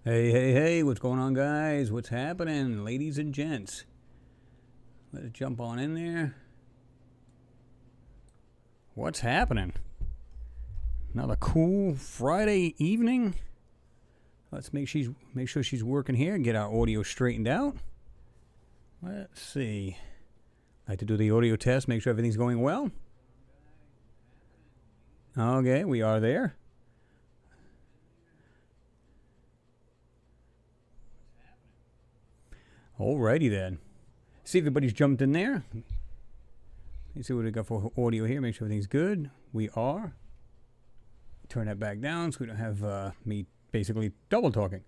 Hey, hey, hey, what's going on, guys? What's happening, ladies and gents? Let's jump on in there. What's happening? Another cool Friday evening. Let's make sure she's working here and get our audio straightened out. Let's see. I like to do the audio test, make sure everything's going well. Okay, we are there. Alrighty then. See if everybody's jumped in there. Let's see what we got for audio here. Make sure everything's good. We are. Turn that back down so we don't have me basically double talking.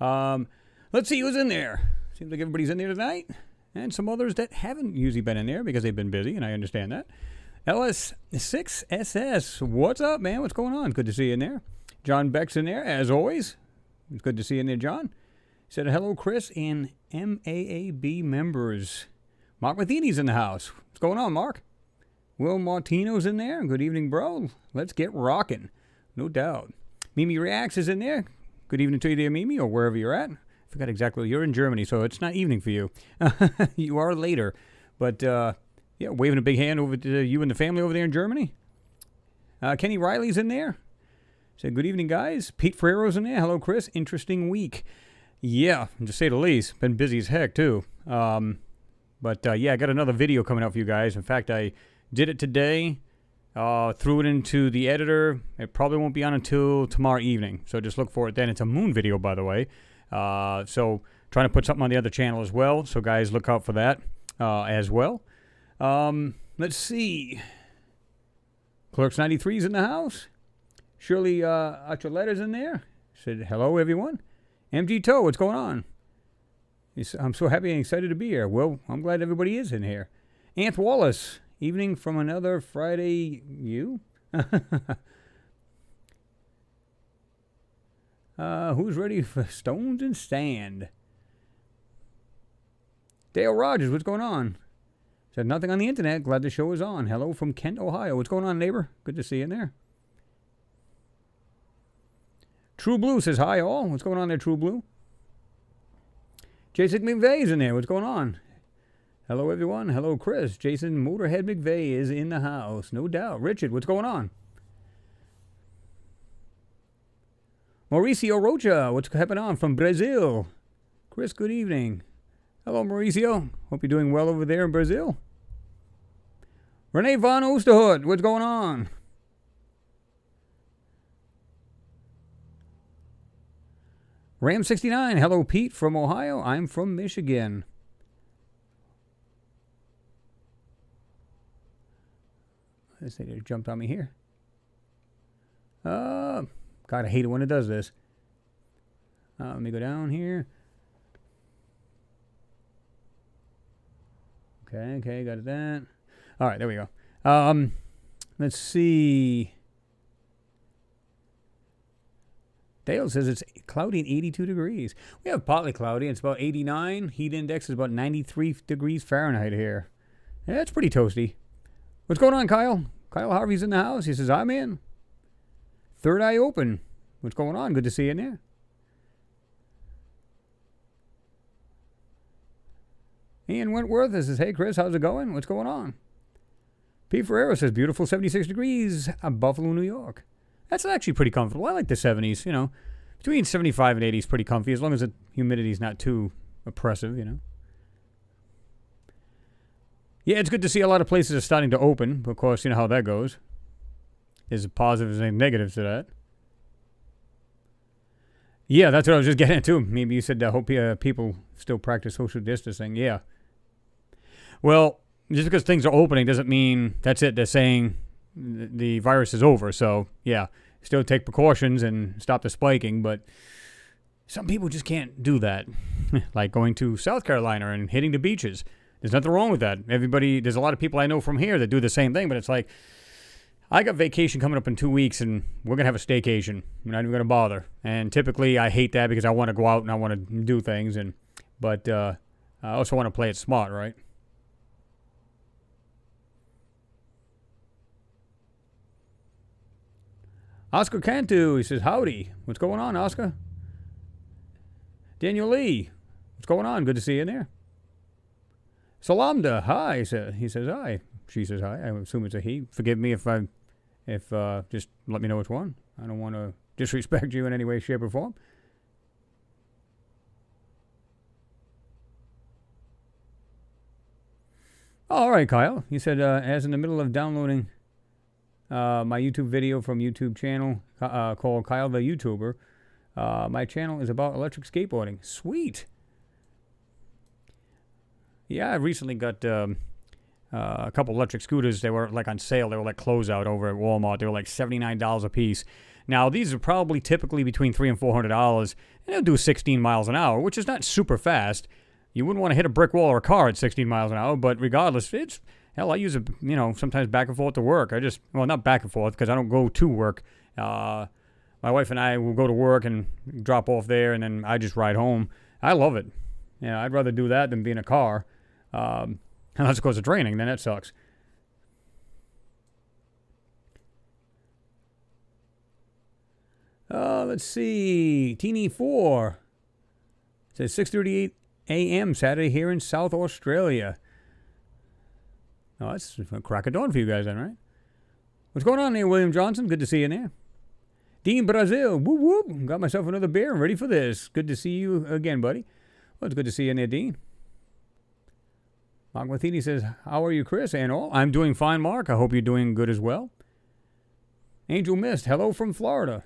Let's see who's in there. Seems like everybody's in there tonight. And some others that haven't usually been in there because they've been busy, and I understand that. LS6SS, what's up, man? What's going on? Good to see you in there. John Beck's in there, as always. It's good to see you in there, John. Said hello, Chris, and MAAB members. Mark Matheny's in the house. What's going on, Mark? Will Martino's in there. Good evening, bro. Let's get rocking. No doubt. Mimi Reacts is in there. Good evening to you there, Mimi, or wherever you're at. I forgot exactly. You're in Germany, so it's not evening for you. You are later. But, yeah, waving a big hand over to you and the family over there in Germany. Kenny Riley's in there. Said, good evening, guys. Pete Ferrero's in there. Hello, Chris. Interesting week. Yeah, to say the least. Been busy as heck, too. But yeah, I got another video coming out for you guys. In fact, I did it today. Threw it into the editor. It probably won't be on until tomorrow evening. So just look for it then. It's a moon video, by the way. So trying to put something on the other channel as well. So guys, look out for that as well. Let's see. Clerks 93's in the house. Shirley Archaeological in there. Said, hello, everyone. MG Toe, what's going on? I'm so happy and excited to be here. Well, I'm glad everybody is in here. Anth Wallace, evening from another Friday. You? Who's ready for Stones and Stand? Dale Rogers, what's going on? Said nothing on the internet. Glad the show is on. Hello from Kent, Ohio. What's going on, neighbor? Good to see you in there. True Blue says, hi, all. What's going on there, True Blue? Jason McVeigh's in there. What's going on? Hello, everyone. Hello, Chris. Jason Motorhead McVeigh is in the house. No doubt. Richard, what's going on? Mauricio Rocha, what's happening on from Brazil? Chris, good evening. Hello, Mauricio. Hope you're doing well over there in Brazil. Renee Von Oosterhout, what's going on? Ram69, hello, Pete from Ohio. I'm from Michigan. This thing just jumped on me here. God, I hate it when it does this. Let me go down here. Okay, got that. All right, there we go. Let's see. Dale says it's cloudy and 82 degrees. We have partly cloudy. It's about 89. Heat index is about 93 degrees Fahrenheit here. Yeah, it's pretty toasty. What's going on, Kyle? Kyle Harvey's in the house. He says, I'm in. Third eye open. What's going on? Good to see you in there. Ian Wentworth says, hey, Chris, how's it going? What's going on? Pete Ferrero says, beautiful 76 degrees, Buffalo, New York. That's actually pretty comfortable. I like the 70s, you know. Between 75 and 80 is pretty comfy, as long as the humidity is not too oppressive, you know. Yeah, it's good to see a lot of places are starting to open. But of course, you know how that goes. There's positives and negatives to that. Yeah, that's what I was just getting at, too. Maybe you said, I hope people still practice social distancing. Yeah. Well, just because things are opening doesn't mean that's it. They're saying the virus is over. So, yeah, still take precautions and stop the spiking. But some people just can't do that. Like going to South Carolina and hitting the beaches. There's nothing wrong with that. There's a lot of people I know from here that do the same thing. But it's like, I got vacation coming up in 2 weeks, and we're going to have a staycation. We're not even going to bother. And typically, I hate that because I want to go out and I want to do things. But I also want to play it smart, right? Oscar Cantu, he says, howdy. What's going on, Oscar? Daniel Lee, what's going on? Good to see you in there. Salamda, hi. He says hi. She says hi. I assume it's a he. Forgive me if just let me know which one. I don't want to disrespect you in any way, shape, or form. All right, Kyle. He said, as in the middle of downloading my YouTube video from YouTube channel called Kyle the YouTuber, my channel is about electric skateboarding. Sweet. Yeah, I recently got a couple electric scooters. They were like on sale. They were like closeout over at Walmart. They were like $79 a piece. Now, these are probably typically between $300 and $400, and they'll do 16 miles an hour, which is not super fast. You wouldn't want to hit a brick wall or a car at 16 miles an hour, but regardless, hell, I use it, sometimes back and forth to work. Not back and forth because I don't go to work. My wife and I will go to work and drop off there, and then I just ride home. I love it. Yeah, I'd rather do that than be in a car. Unless, of course, it's raining, then that sucks. Let's see. Teeny 4 says 6:38 a.m. Saturday here in South Australia. Oh, that's a crack of dawn for you guys then, right? What's going on there, William Johnson? Good to see you in there. Dean Brazil, whoop whoop. Got myself another beer. I'm ready for this. Good to see you again, buddy. Well, it's good to see you in there, Dean. Mark Matheny says, how are you, Chris? And all? I'm doing fine, Mark. I hope you're doing good as well. Angel Mist, hello from Florida.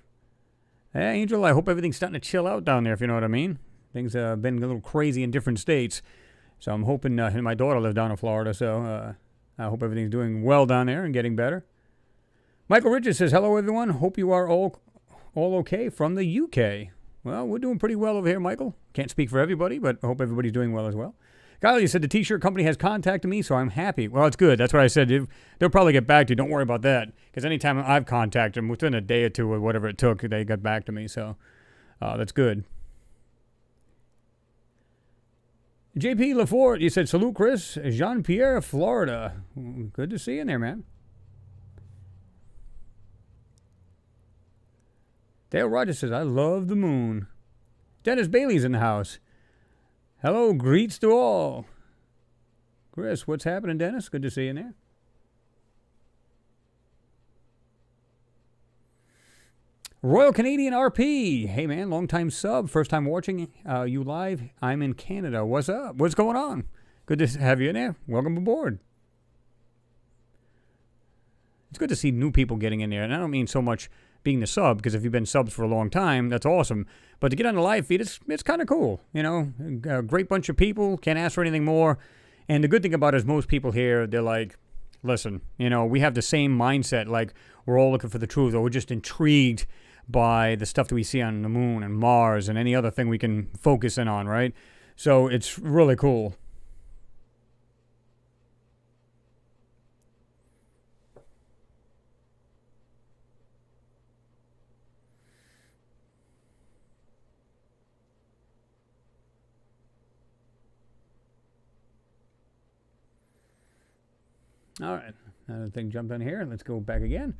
Hey, Angel, I hope everything's starting to chill out down there, if you know what I mean. Things have been a little crazy in different states. So I'm hoping, my daughter lives down in Florida, so I hope everything's doing well down there and getting better. Michael Richards says, hello, everyone. Hope you are all okay from the UK. Well, we're doing pretty well over here, Michael. Can't speak for everybody, but I hope everybody's doing well as well. Kyle, you said the T-shirt company has contacted me, so I'm happy. Well, it's good. That's what I said. They'll probably get back to you. Don't worry about that. Because anytime I've contacted them, within a day or two or whatever it took, they got back to me. So that's good. JP Lafort, you said, salute, Chris. Jean-Pierre, Florida. Good to see you in there, man. Dale Rogers says, I love the moon. Dennis Bailey's in the house. Hello, greets to all. Chris, what's happening, Dennis? Good to see you in there. Royal Canadian RP. Hey, man, long-time sub. First time watching you live. I'm in Canada. What's up? What's going on? Good to have you in there. Welcome aboard. It's good to see new people getting in there. And I don't mean so much being the sub, because if you've been subs for a long time, that's awesome. But to get on the live feed, it's kind of cool. A great bunch of people. Can't ask for anything more. And the good thing about it is most people here, they're like, listen, we have the same mindset. Like, we're all looking for the truth, or we're just intrigued by the stuff that we see on the moon and Mars and any other thing we can focus in on, right? So it's really cool. All right, another thing jumped in here. Let's go back again.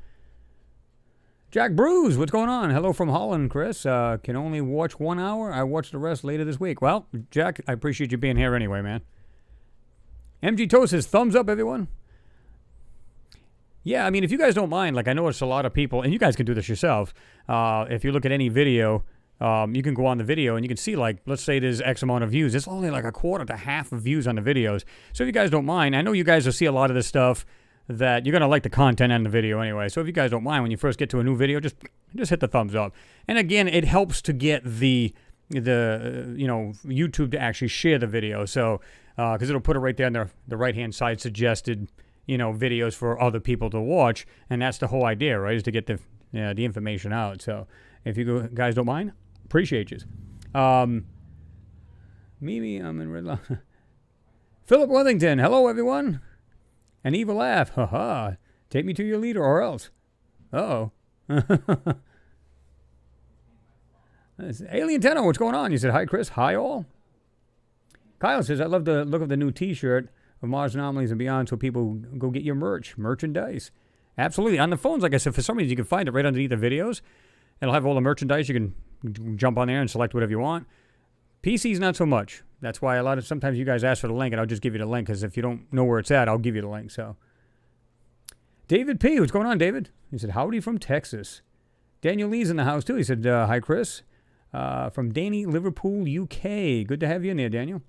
Jack Bruce, what's going on? Hello from Holland, Chris. Can only watch 1 hour. I watch the rest later this week. Well, Jack, I appreciate you being here anyway, man. MG Toast says, thumbs up, everyone. Yeah, I mean, if you guys don't mind, like I notice a lot of people, and you guys can do this yourself. If you look at any video, you can go on the video and you can see, like, let's say there's X amount of views. It's only like a quarter to half of views on the videos. So if you guys don't mind, I know you guys will see a lot of this stuff that you're going to like the content and the video anyway. So if you guys don't mind, when you first get to a new video, just hit the thumbs up. And again, it helps to get the YouTube to actually share the video. So, because it'll put it right there on the right-hand side, suggested, videos for other people to watch. And that's the whole idea, right, is to get the information out. So if you guys don't mind, appreciate you. Mimi, I'm in red line. Philip Withington, hello, everyone. An evil laugh. Ha ha. Take me to your leader or else. Uh-oh. Alien Tenno, what's going on? You said, hi, Chris. Hi, all. Kyle says, I love the look of the new T-shirt of Mars Anomalies and Beyond, so people go get your merchandise. Absolutely. On the phones, like I said, for some reason, you can find it right underneath the videos. It'll have all the merchandise. You can jump on there and select whatever you want. PC's not so much. That's why sometimes you guys ask for the link, and I'll just give you the link, because if you don't know where it's at, I'll give you the link. So, David P., what's going on, David? He said, howdy from Texas. Daniel Lee's in the house, too. He said, hi, Chris. From Danny, Liverpool, UK. Good to have you in there, Daniel.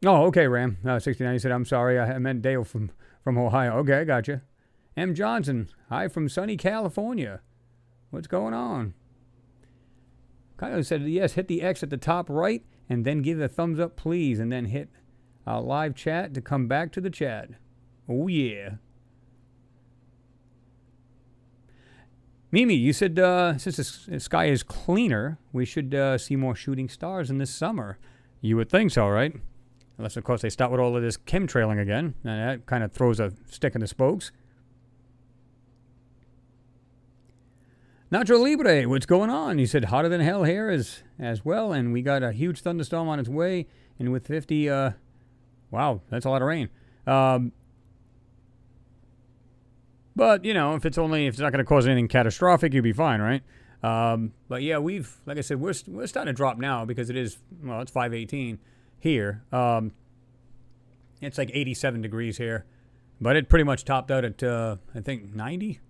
Oh, okay, Ram. 69. He said, I'm sorry. I meant Dale from Ohio. Okay, I got you. M. Johnson. Hi from sunny California. What's going on? Kyle said, yes, hit the X at the top right, and then give a thumbs up, please, and then hit live chat to come back to the chat. Oh, yeah. Mimi, you said since the sky is cleaner, we should see more shooting stars in this summer. You would think so, right? Unless, of course, they start with all of this chemtrailing again, and that kind of throws a stick in the spokes. Nacho Libre, what's going on? He said, hotter than hell here as well, and we got a huge thunderstorm on its way, and with 50, wow, that's a lot of rain. But, you know, if it's not going to cause anything catastrophic, you'll be fine, right? But, yeah, like I said, we're starting to drop now because it's 5:18 here. It's like 87 degrees here. But it pretty much topped out at, I think, 90.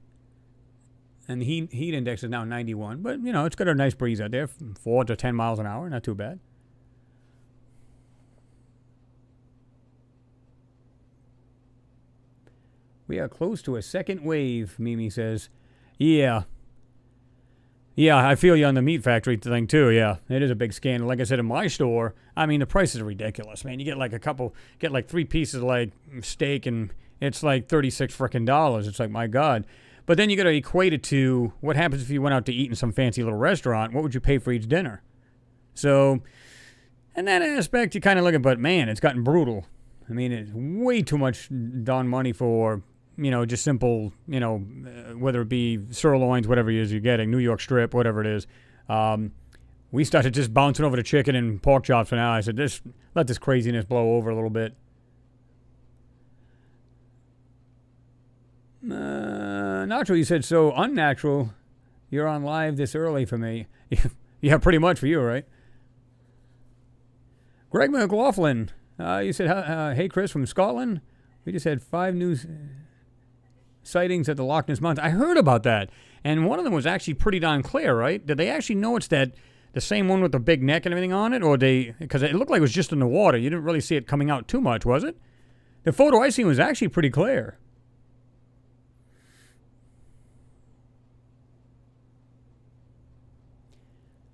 And the heat index is now 91. But, you know, it's got a nice breeze out there, 4 to 10 miles an hour. Not too bad. We are close to a second wave, Mimi says. Yeah. Yeah, I feel you on the meat factory thing, too. Yeah, it is a big scandal. Like I said, in my store, I mean, the prices are ridiculous, man. You get like 3 pieces of, like, steak, and it's like $36 frickin'. It's like, my God. But then you got to equate it to what happens if you went out to eat in some fancy little restaurant. What would you pay for each dinner? So, in that aspect, you kind of look at, but man, it's gotten brutal. I mean, it's way too much darn money for, you know, just simple, you know, whether it be sirloins, whatever it is you're getting, New York strip, whatever it is. We started just bouncing over to chicken and pork chops for now. I said, let this craziness blow over a little bit. Nacho, you said, so unnatural. You're on live this early for me. Yeah, pretty much for you, right? Greg McLaughlin, you said, hey, Chris, from Scotland. We just had 5 new sightings at the Loch Ness Mountain. I heard about that. And one of them was actually pretty darn clear, right? Did they actually know it's the same one with the big neck and everything on it? Or because it looked like it was just in the water. You didn't really see it coming out too much, was it? The photo I seen was actually pretty clear.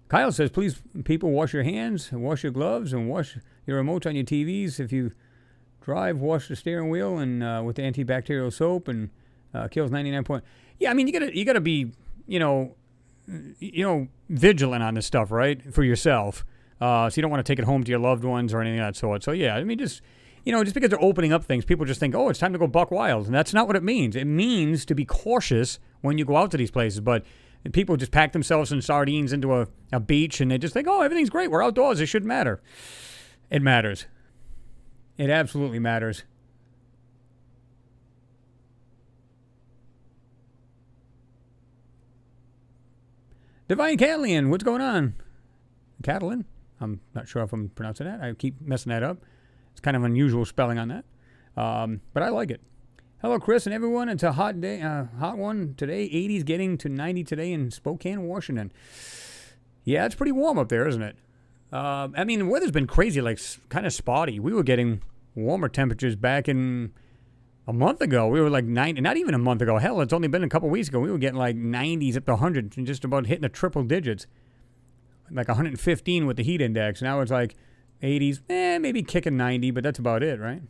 Kyle says, please, people, wash your hands, wash your gloves, and wash your remotes on your TVs. If you drive, wash the steering wheel and with antibacterial soap, and kills 99 Yeah, I mean, you gotta be, you know, vigilant on this stuff, right, for yourself. So you don't want to take it home to your loved ones or anything of that sort. So yeah, I mean, just because they're opening up things, people just think, oh, it's time to go buck wild, and that's not what it means. It means to be cautious when you go out to these places, but people just pack themselves in sardines into a beach, and they just think, oh, everything's great. We're outdoors. It shouldn't matter. It matters. It absolutely matters. Divine Catalan, what's going on? Catalan? I'm not sure if I'm pronouncing that. I keep messing that up. It's kind of unusual spelling on that. But I like it. Hello, Chris and everyone. It's a hot day, hot one today. 80s getting to 90 today in Spokane, Washington. Yeah, it's pretty warm up there, isn't it? I mean, the weather's been crazy, like kind of spotty. We were getting warmer temperatures back in a month ago. We were like 90, not even a month ago. Hell, it's only been a couple weeks ago. We were getting like 90s up to 100 and just about hitting the triple digits. Like 115 with the heat index. Now it's like 80s, maybe kicking 90, but that's about it, right?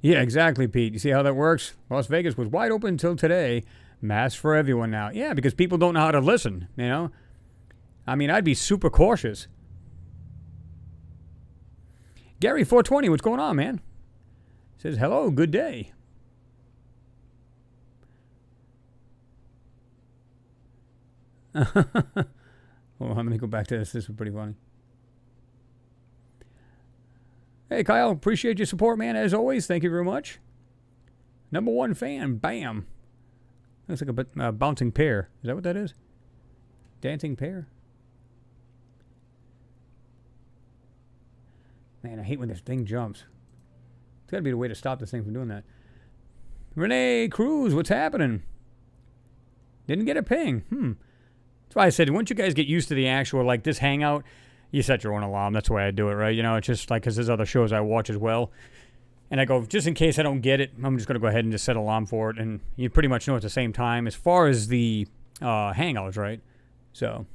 Yeah, exactly, Pete. You see how that works? Las Vegas was wide open until today. Masks for everyone now. Yeah, because people don't know how to listen, you know? I mean, I'd be super cautious. Gary 420, what's going on, man? Says, hello, good day. Hold on, let me go back to this. This is pretty funny. Hey, Kyle, appreciate your support, man, as always. Thank you very much. Number one fan. Bam. Looks like a bouncing pear. Is that what that is? Dancing pear? Man, I hate when this thing jumps. It's got to be the way to stop this thing from doing that. Renee Cruz, what's happening? Didn't get a ping. That's why I said, once you guys get used to the actual, like this Hangout, you set your own alarm. That's the way I do it, right? You know, it's just like, because there's other shows I watch as well. And I go, just in case I don't get it, I'm just going to go ahead and just set an alarm for it. And you pretty much know at the same time as far as the Hangouts, right? So.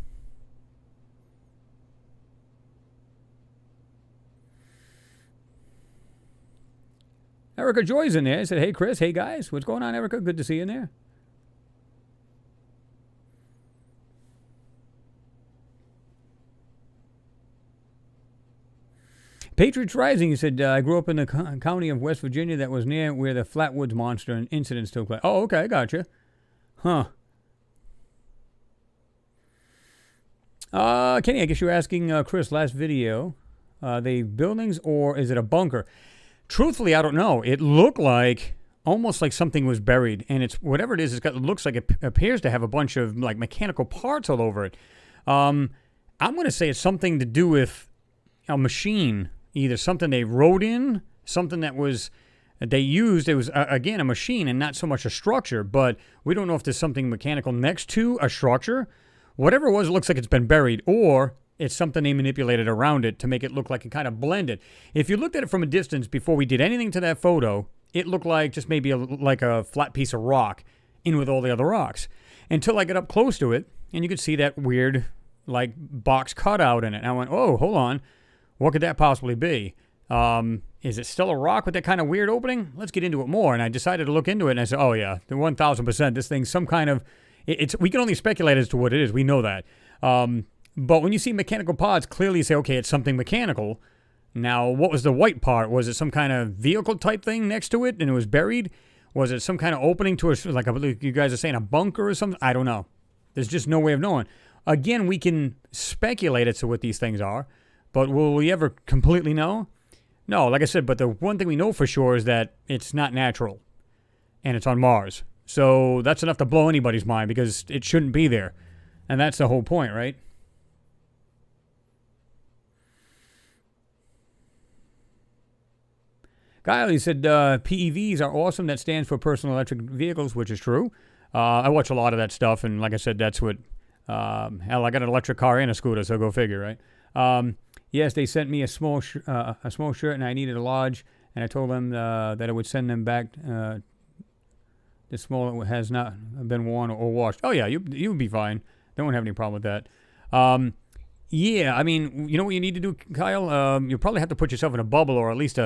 Erica Joy's in there. I said, hey, Chris. Hey, guys. What's going on, Erica? Good to see you in there. Patriots Rising, he said, I grew up in the county of West Virginia that was near where the Flatwoods monster incidents took place. Oh, okay, I gotcha. Huh. Kenny, I guess you were asking Chris last video, the buildings or is it a bunker? Truthfully, I don't know. It looked like almost like something was buried, and it's whatever it is. It looks like it appears to have a bunch of like mechanical parts all over it. I'm going to say it's something to do with a machine, either something they wrote in, something that was they used. It was again a machine and not so much a structure. But we don't know if there's something mechanical next to a structure. Whatever it was, it looks like it's been buried, or it's something they manipulated around it to make it look like it kind of blended. If you looked at it from a distance before we did anything to that photo, it looked like just maybe like a flat piece of rock in with all the other rocks. Until I got up close to it, and you could see that weird like box cutout in it. And I went, oh, hold on. What could that possibly be? Is it still a rock with that kind of weird opening? Let's get into it more. And I decided to look into it, and I said, oh, yeah, the 1,000%. This thing's some kind of... we can only speculate as to what it is. We know that. But when you see mechanical parts, clearly you say, okay, it's something mechanical. Now, what was the white part? Was it some kind of vehicle type thing next to it and it was buried? Was it some kind of opening to like you guys are saying, a bunker or something? I don't know. There's just no way of knowing. Again, we can speculate as to what these things are, but will we ever completely know? No, like I said, but the one thing we know for sure is that it's not natural and it's on Mars. So that's enough to blow anybody's mind because it shouldn't be there. And that's the whole point, right? Kyle, he said, PEVs are awesome. That stands for personal electric vehicles, which is true. I watch a lot of that stuff, and like I said, that's what... hell, I got an electric car and a scooter, so go figure, right? Yes, they sent me a small shirt, and I needed a large, and I told them that I would send them back... the small has not been worn or washed. Oh, yeah, you'll be fine. They won't have any problem with that. Yeah, I mean, you know what you need to do, Kyle? You'll probably have to put yourself in a bubble or at least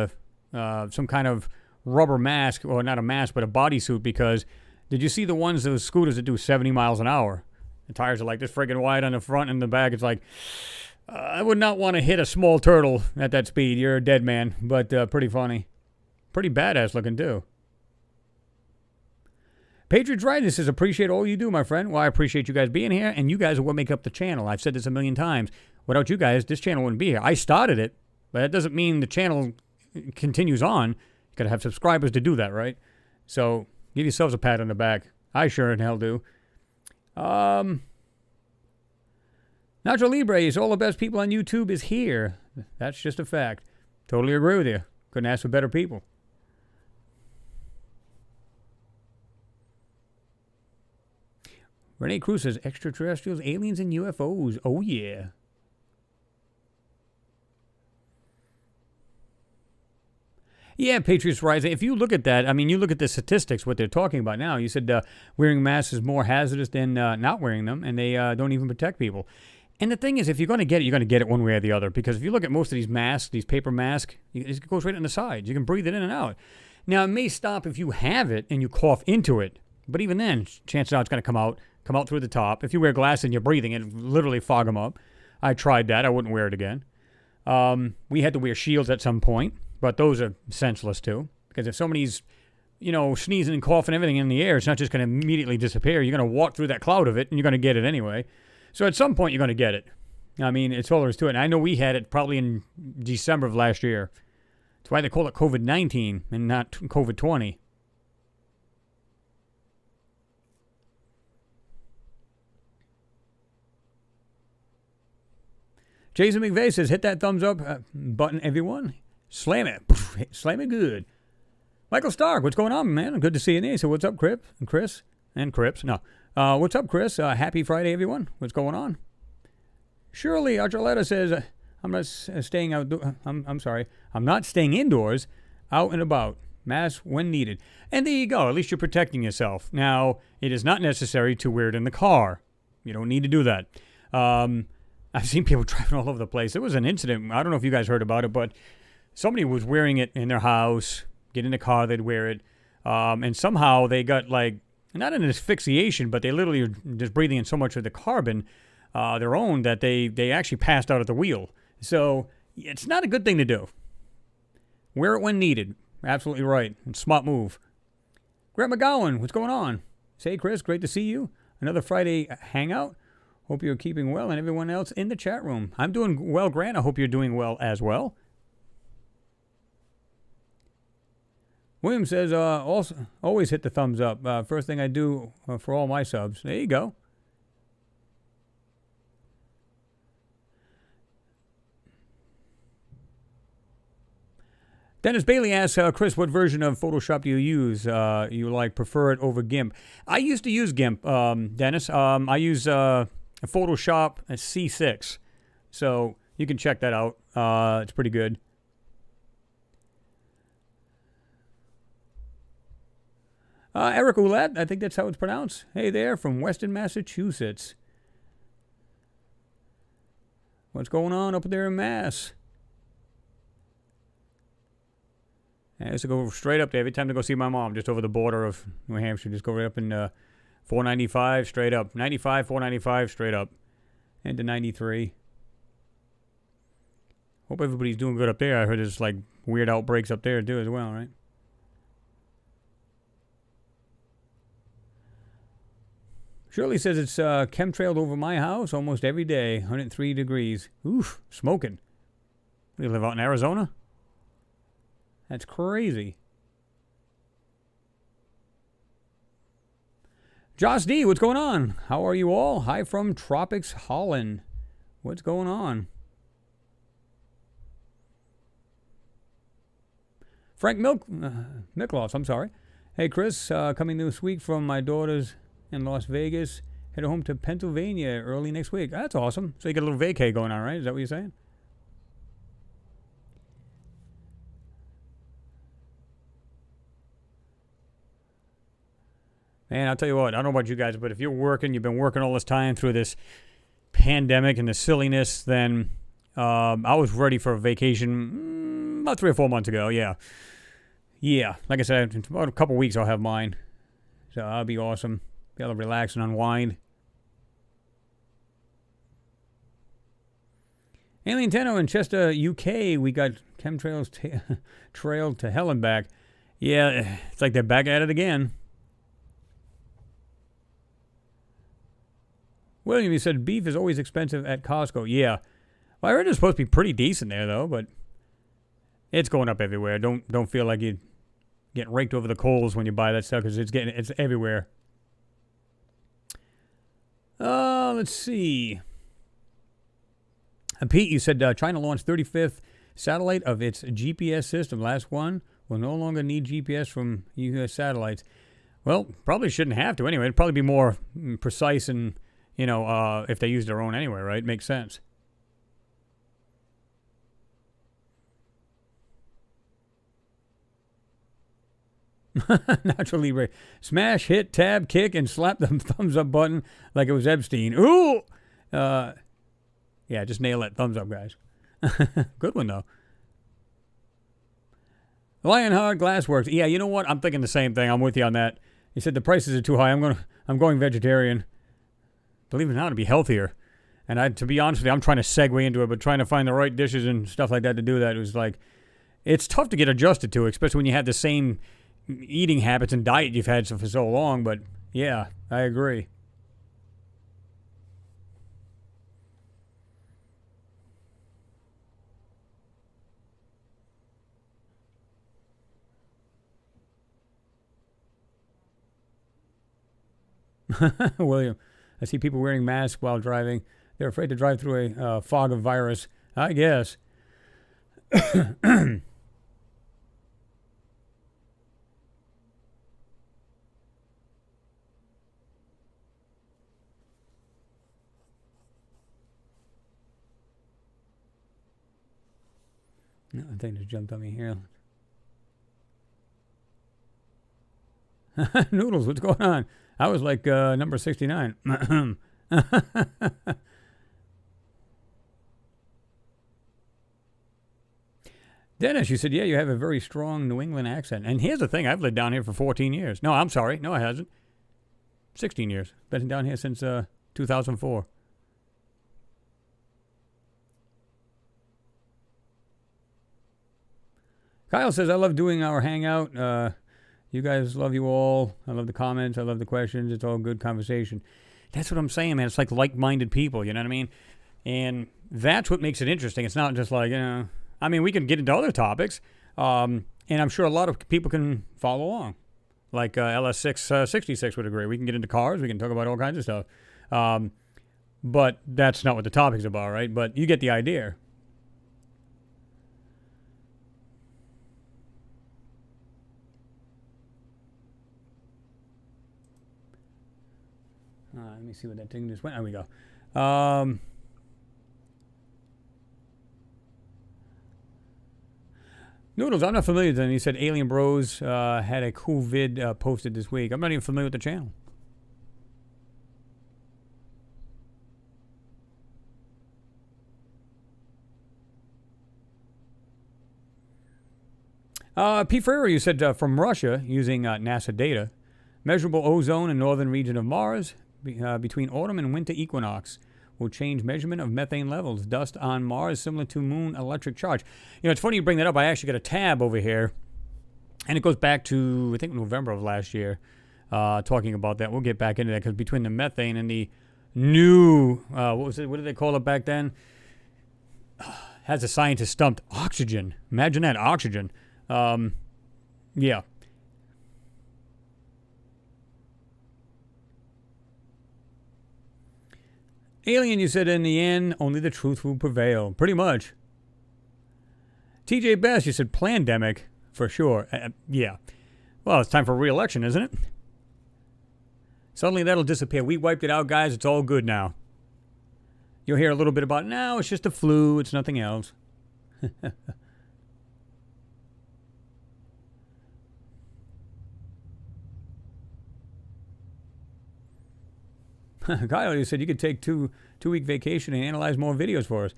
some kind of rubber mask, or not a mask, but a bodysuit, because did you see those scooters that do 70 miles an hour? The tires are like this friggin' wide on the front and the back. It's like, I would not want to hit a small turtle at that speed. You're a dead man, but pretty funny. Pretty badass looking, too. Patriots Rising says, appreciate all you do, my friend. Well, I appreciate you guys being here, and you guys are what make up the channel. I've said this a million times. Without you guys, this channel wouldn't be here. I started it, but that doesn't mean the channel continues on. You got to have subscribers to do that, right? So give yourselves a pat on the back. I sure in hell do. Nacho Libre is all the best people on YouTube is here. That's just a fact. Totally agree with you. Couldn't ask for better people. Renee Cruz says, extraterrestrials, aliens, and UFOs. Oh, yeah. Yeah, Patriots Rising. If you look at that, I mean, you look at the statistics, what they're talking about now. You said wearing masks is more hazardous than not wearing them, and they don't even protect people. And the thing is, if you're going to get it, you're going to get it one way or the other. Because if you look at most of these masks, these paper masks, it goes right in the sides. You can breathe it in and out. Now, it may stop if you have it and you cough into it. But even then, chances are it's going to come out through the top. If you wear glasses and you're breathing, it literally fog them up. I tried that. I wouldn't wear it again. We had to wear shields at some point, but those are senseless too. Because if somebody's, sneezing and coughing everything in the air, it's not just going to immediately disappear. You're going to walk through that cloud of it, and you're going to get it anyway. So at some point, you're going to get it. I mean, it's all there is to it. And I know we had it probably in December of last year. That's why they call it COVID-19 and not COVID-20. Jason McVeigh says, hit that thumbs up button, everyone. Slam it. Slam it good. Michael Stark, what's going on, man? Good to see you there. So what's up, Crip and Chris and Crips? No. What's up, Chris? Happy Friday, everyone. What's going on? Shirley Archuleta says, I'm not staying out. I'm sorry. I'm not staying indoors, out and about. Mask when needed. And there you go. At least you're protecting yourself. Now, it is not necessary to wear it in the car. You don't need to do that. I've seen people driving all over the place. There was an incident. I don't know if you guys heard about it, but somebody was wearing it in their house. Get in the car, they'd wear it. And somehow they got like, not an asphyxiation, but they literally are just breathing in so much of the carbon, their own, that they actually passed out at the wheel. So it's not a good thing to do. Wear it when needed. Absolutely right. Smart move. Grant McGowan, what's going on? Say, Chris, great to see you. Another Friday hangout. Hope you're keeping well, and everyone else in the chat room. I'm doing well, Grant. I hope you're doing well as well. William says, also always hit the thumbs up. First thing I do for all my subs. There you go. Dennis Bailey asks, Chris, what version of Photoshop do you use? You prefer it over GIMP? I used to use GIMP, Dennis. I use Photoshop C6. So you can check that out. It's pretty good. Eric Ouellette, I think that's how it's pronounced. Hey there, from Western Massachusetts. What's going on up there in Mass? I used to go straight up there every time to go see my mom, just over the border of New Hampshire. Just go right up in 495, straight up. 95, 495, straight up. Into 93. Hope everybody's doing good up there. I heard there's weird outbreaks up there too as well, right? Shirley says it's chemtrailed over my house almost every day. 103 degrees. Oof, smoking. You live out in Arizona? That's crazy. Joss D, what's going on? How are you all? Hi from Tropics, Holland. What's going on? Frank Miklos, I'm sorry. Hey, Chris, coming this week from my daughters in Las Vegas. Head home to Pennsylvania early next week. That's awesome. So you got a little vacay going on, right? Is that what you're saying? Man, I'll tell you what, I don't know about you guys, but if you've been working all this time through this pandemic and the silliness, then I was ready for a vacation about 3 or 4 months ago, yeah. Yeah, like I said, in about a couple weeks I'll have mine. So that'll be awesome. Be able to relax and unwind. Alien Tenno in Chester, UK, we got chemtrails trailed to hell and back. Yeah, it's like they're back at it again. William, you said beef is always expensive at Costco. Yeah. Well, I heard it's supposed to be pretty decent there, though, but it's going up everywhere. Don't feel like you get raked over the coals when you buy that stuff, because it's everywhere. Let's see. Pete, you said China launched 35th satellite of its GPS system. Last one will no longer need GPS from U.S. satellites. Well, probably shouldn't have to anyway. It'd probably be more precise and, if they use their own anyway, right? Makes sense. Naturally, smash, hit, tab, kick, and slap the thumbs up button like it was Epstein. Ooh! Yeah, just nail that thumbs up, guys. Good one, though. Lionheart Glassworks. Yeah, you know what? I'm thinking the same thing. I'm with you on that. He said the prices are too high. I'm going vegetarian. Believe it or not, to be healthier. And to be honest with you, I'm trying to segue into it, but trying to find the right dishes and stuff like that to do that, it was it's tough to get adjusted to, especially when you have the same eating habits and diet you've had for so long. But yeah, I agree. William, I see people wearing masks while driving. They're afraid to drive through a fog of virus, I guess. No, I think just jumped on me here. Noodles, what's going on? I was like number 69. Dennis, you said, yeah, you have a very strong New England accent. And here's the thing, I've lived down here for 14 years. No, I'm sorry. No, I hasn't. 16 years. Been down here since 2004. Kyle says, I love doing our Hangout. You guys, love you all. I love the comments. I love the questions. It's all good conversation. That's what I'm saying, man. It's like like-minded people, you know what I mean? And that's what makes it interesting. It's not just like, I mean, we can get into other topics, and I'm sure a lot of people can follow along. Like LS666 would agree. We can get into cars. We can talk about all kinds of stuff. But that's not what the topic's about, right? But you get the idea. Let me see what that thing just went. There we go. Noodles, I'm not familiar with them. He said Alien Bros had a cool vid posted this week. I'm not even familiar with the channel. P. Ferrer, you said from Russia, using NASA data, measurable ozone in northern region of Mars between autumn and winter equinox will change measurement of methane levels. Dust on Mars similar to moon electric charge. It's funny you bring that up. I actually got a tab over here, and it goes back to, I think, November of last year, talking about that. We'll get back into that because between the methane and the new, what was it? What did they call it back then? Has a scientist stumped? Oxygen. Imagine that, oxygen. Yeah. Alien, you said in the end, only the truth will prevail. Pretty much. TJ Best, you said plandemic, for sure. Yeah. Well, it's time for re-election, isn't it? Suddenly that'll disappear. We wiped it out, guys. It's all good now. You'll hear a little bit about, no, it's just a flu. It's nothing else. Kyle, you said you could take two-week vacation and analyze more videos for us.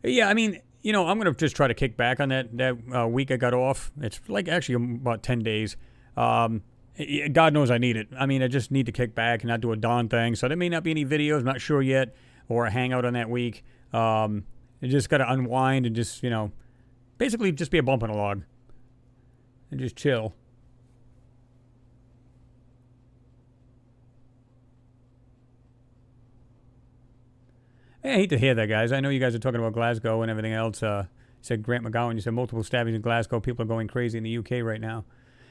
Yeah, I mean, I'm going to just try to kick back on that week I got off. It's like actually about 10 days. God knows I need it. I mean, I just need to kick back and not do a darn thing. So there may not be any videos, I'm not sure yet, or a hangout on that week. You just got to unwind and just, basically just be a bump on a log and just chill. I hate to hear that, guys. I know you guys are talking about Glasgow and everything else. Said Grant McGowan, you said multiple stabbings in Glasgow. People are going crazy in the UK right now.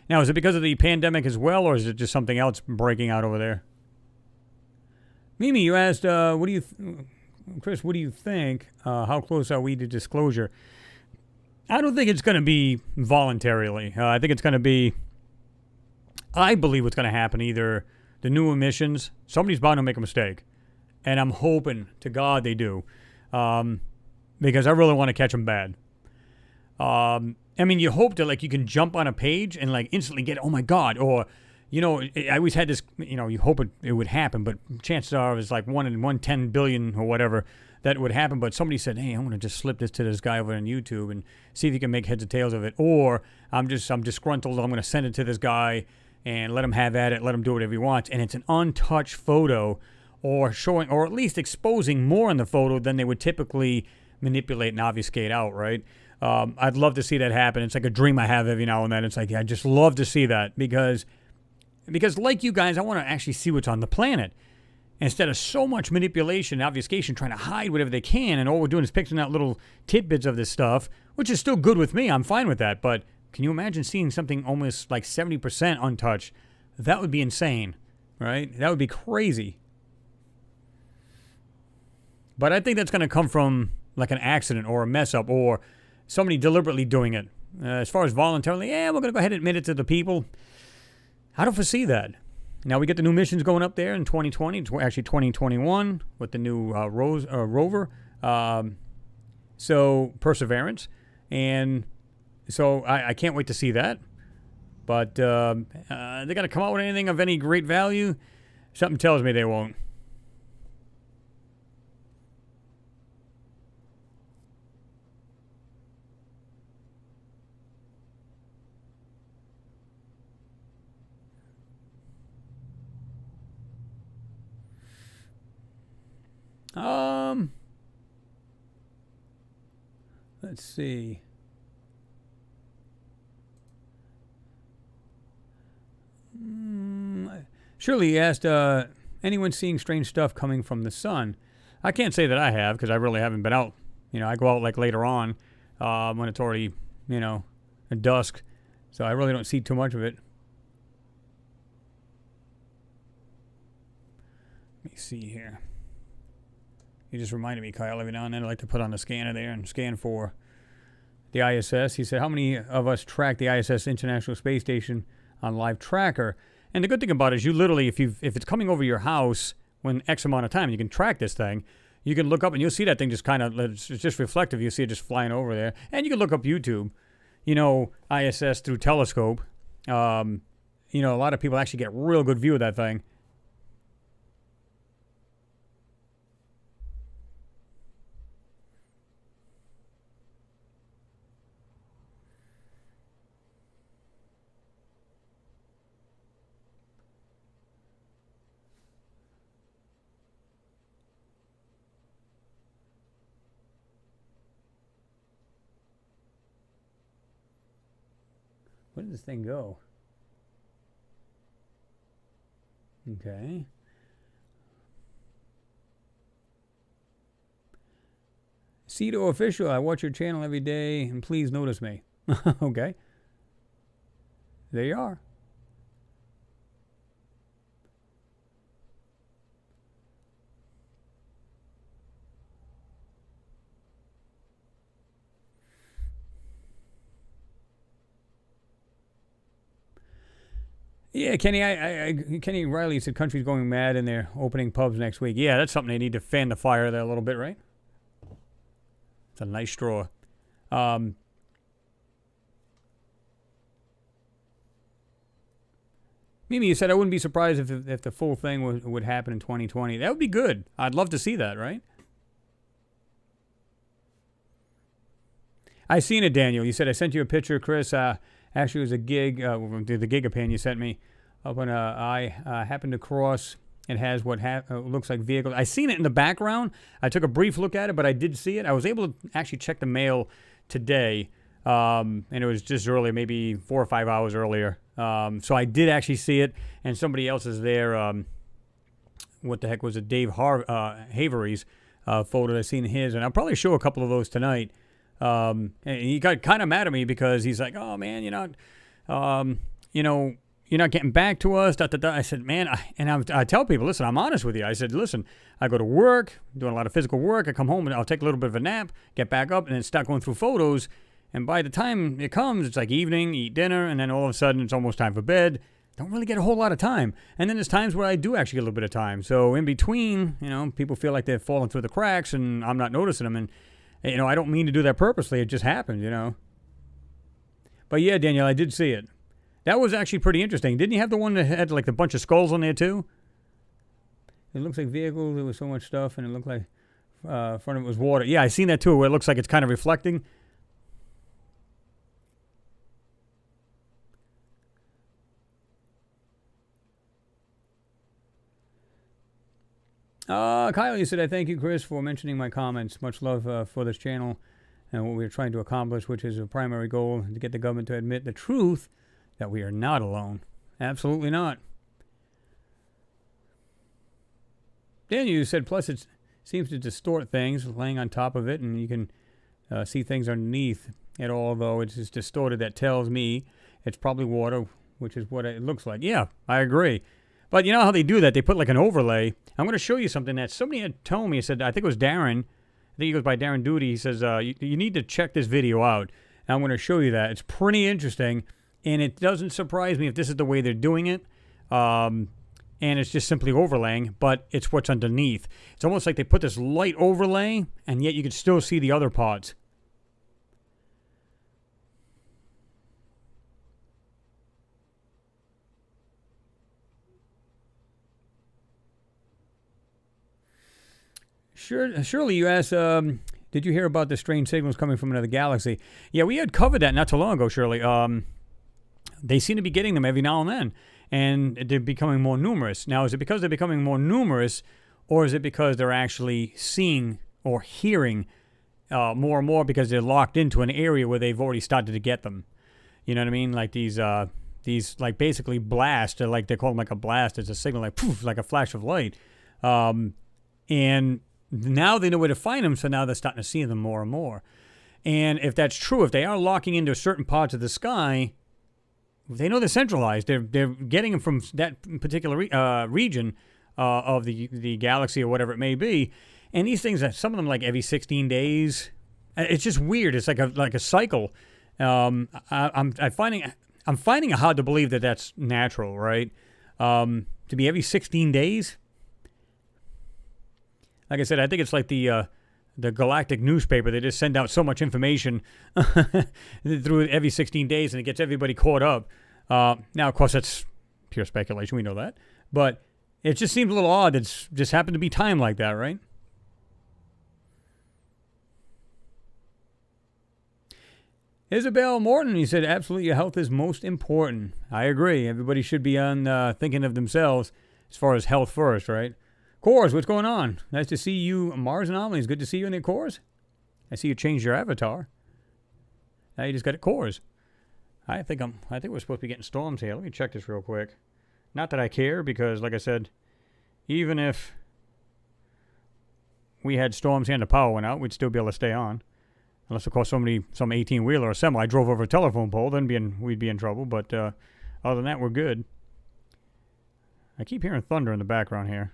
Now, is it because of the pandemic as well, or is it just something else breaking out over there? Mimi, you asked, Chris, what do you think? How close are we to disclosure? I don't think it's going to be voluntarily. I think it's going to be, I believe what's going to happen, either the new emissions, somebody's bound to make a mistake. And I'm hoping to God they do, because I really want to catch them bad. I mean, you hope that you can jump on a page and instantly get, oh my God, or I always had this, you hope it would happen, but chances are it's 1 in 110 billion or whatever that would happen. But somebody said, hey, I want to just slip this to this guy over on YouTube and see if he can make heads or tails of it. Or I'm disgruntled. I'm going to send it to this guy and let him have at it. Let him do whatever he wants. And it's an untouched photo, or showing, or at least exposing more in the photo than they would typically manipulate and obfuscate out, right? I'd love to see that happen. It's like a dream I have every now and then. It's like, I just love to see that because like you guys, I want to actually see what's on the planet. Instead of so much manipulation and obfuscation trying to hide whatever they can, and all we're doing is picking out little tidbits of this stuff, which is still good with me. I'm fine with that. But can you imagine seeing something almost 70% untouched? That would be insane, right? That would be crazy. But I think that's going to come from like an accident or a mess up or somebody deliberately doing it. As far as voluntarily, we're going to go ahead and admit it to the people. I don't foresee that. Now we get the new missions going up there in 2020, actually 2021 with the new rover. So Perseverance. And so I can't wait to see that. But they're going to come out with anything of any great value? Something tells me they won't. Let's see. Shirley asked, anyone seeing strange stuff coming from the sun? I can't say that I have because I really haven't been out. I go out like later on when it's already, at dusk. So I really don't see too much of it. Let me see here. You just reminded me, Kyle, every now and then I like to put on the scanner there and scan for the ISS. He said, how many of us track the ISS International Space Station on live tracker? And the good thing about it is you literally, if it's coming over your house when X amount of time, you can track this thing. You can look up and you'll see that thing just kind of, it's just reflective. You see it just flying over there. And you can look up YouTube, ISS through telescope. A lot of people actually get real good view of that thing. Where did this thing go? Okay. Cito Official, I watch your channel every day, and please notice me. Okay. There you are. Yeah, Kenny. Kenny Riley said country's going mad and they're opening pubs next week. Yeah, that's something they need to fan the fire there a little bit, right? It's a nice straw. Mimi, you said I wouldn't be surprised if the full thing would happen in 2020. That would be good. I'd love to see that, right? I seen it, Daniel. You said I sent you a picture, Chris. Actually, it was a gig, the Gigapan you sent me, when I happened to cross. It has what looks like vehicles. I seen it in the background. I took a brief look at it, but I did see it. I was able to actually check the mail today, and it was just early, maybe 4 or 5 hours earlier. So I did actually see it, and somebody else is there. What the heck was it? Dave Havery's photo. I seen his, and I'll probably show a couple of those tonight. And he got kind of mad at me because he's like, "Oh man, you're not getting back to us." I said, "Man," I tell people, "Listen, I'm honest with you." I said, "Listen, I go to work, doing a lot of physical work. I come home and I'll take a little bit of a nap, get back up, and then start going through photos. And by the time it comes, it's like evening, eat dinner, and then all of a sudden it's almost time for bed. Don't really get a whole lot of time. And then there's times where I do actually get a little bit of time. So in between, people feel like they're falling through the cracks, and I'm not noticing them. And I don't mean to do that purposely. It just happened, But yeah, Daniel, I did see it. That was actually pretty interesting. Didn't you have the one that had like a bunch of skulls on there too? It looks like vehicles. There was so much stuff, and it looked like front of it was water. Yeah, I seen that too, where it looks like it's kind of reflecting. Kyle, you said, I thank you, Chris, for mentioning my comments. Much love for this channel and what we're trying to accomplish, which is a primary goal, to get the government to admit the truth that we are not alone. Absolutely not. Daniel, you said, plus it seems to distort things, laying on top of it, and you can see things underneath it, although it's just distorted. That tells me it's probably water, which is what it looks like. Yeah, I agree. But you know how they do that? They put like an overlay. I'm going to show you something that somebody had told me. He said, I think it was Darren. I think he goes by Darren Duty. He says, you need to check this video out. And I'm going to show you that. It's pretty interesting. And it doesn't surprise me if this is the way they're doing it. And it's just simply overlaying, but it's what's underneath. It's almost like they put this light overlay, and yet you can still see the other parts. Surely you asked, did you hear about the strange signals coming from another galaxy? Yeah, we had covered that not too long ago, Shirley. They seem to be getting them every now and then, and they're becoming more numerous. Now, is it because they're becoming more numerous, or is it because they're actually seeing or hearing more and more because they're locked into an area where they've already started to get them? You know what I mean? Like these like basically blasts, like they call them like a blast. It's a signal like poof, like a flash of light. And now they know where to find them, so now they're starting to see them more and more. And if that's true, if they are locking into certain parts of the sky, they know they're centralized. They're getting them from that particular region of the galaxy or whatever it may be. And these things, some of them like every 16 days. It's just weird. It's like a cycle. I'm finding it hard to believe that that's natural, right? To be every 16 days. Like I said, I think it's like the galactic newspaper. They just send out so much information through every 16 days, and it gets everybody caught up. Now, of course, that's pure speculation. We know that. But it just seems a little odd. It's just happened to be time like that, right? Isabel Morton, he said, absolutely, your health is most important. I agree. Everybody should be on thinking of themselves as far as health first, right? Cores, what's going on? Nice to see you, Mars Anomalies. Good to see you in the Cores. I see you changed your avatar. Now you just got it Cores. I think we're supposed to be getting storms here. Let me check this real quick. Not that I care, because like I said, even if we had storms and the power went out, we'd still be able to stay on. Unless, of course, some 18-wheeler or semi drove over a telephone pole, then we'd be in trouble. But other than that, we're good. I keep hearing thunder in the background here.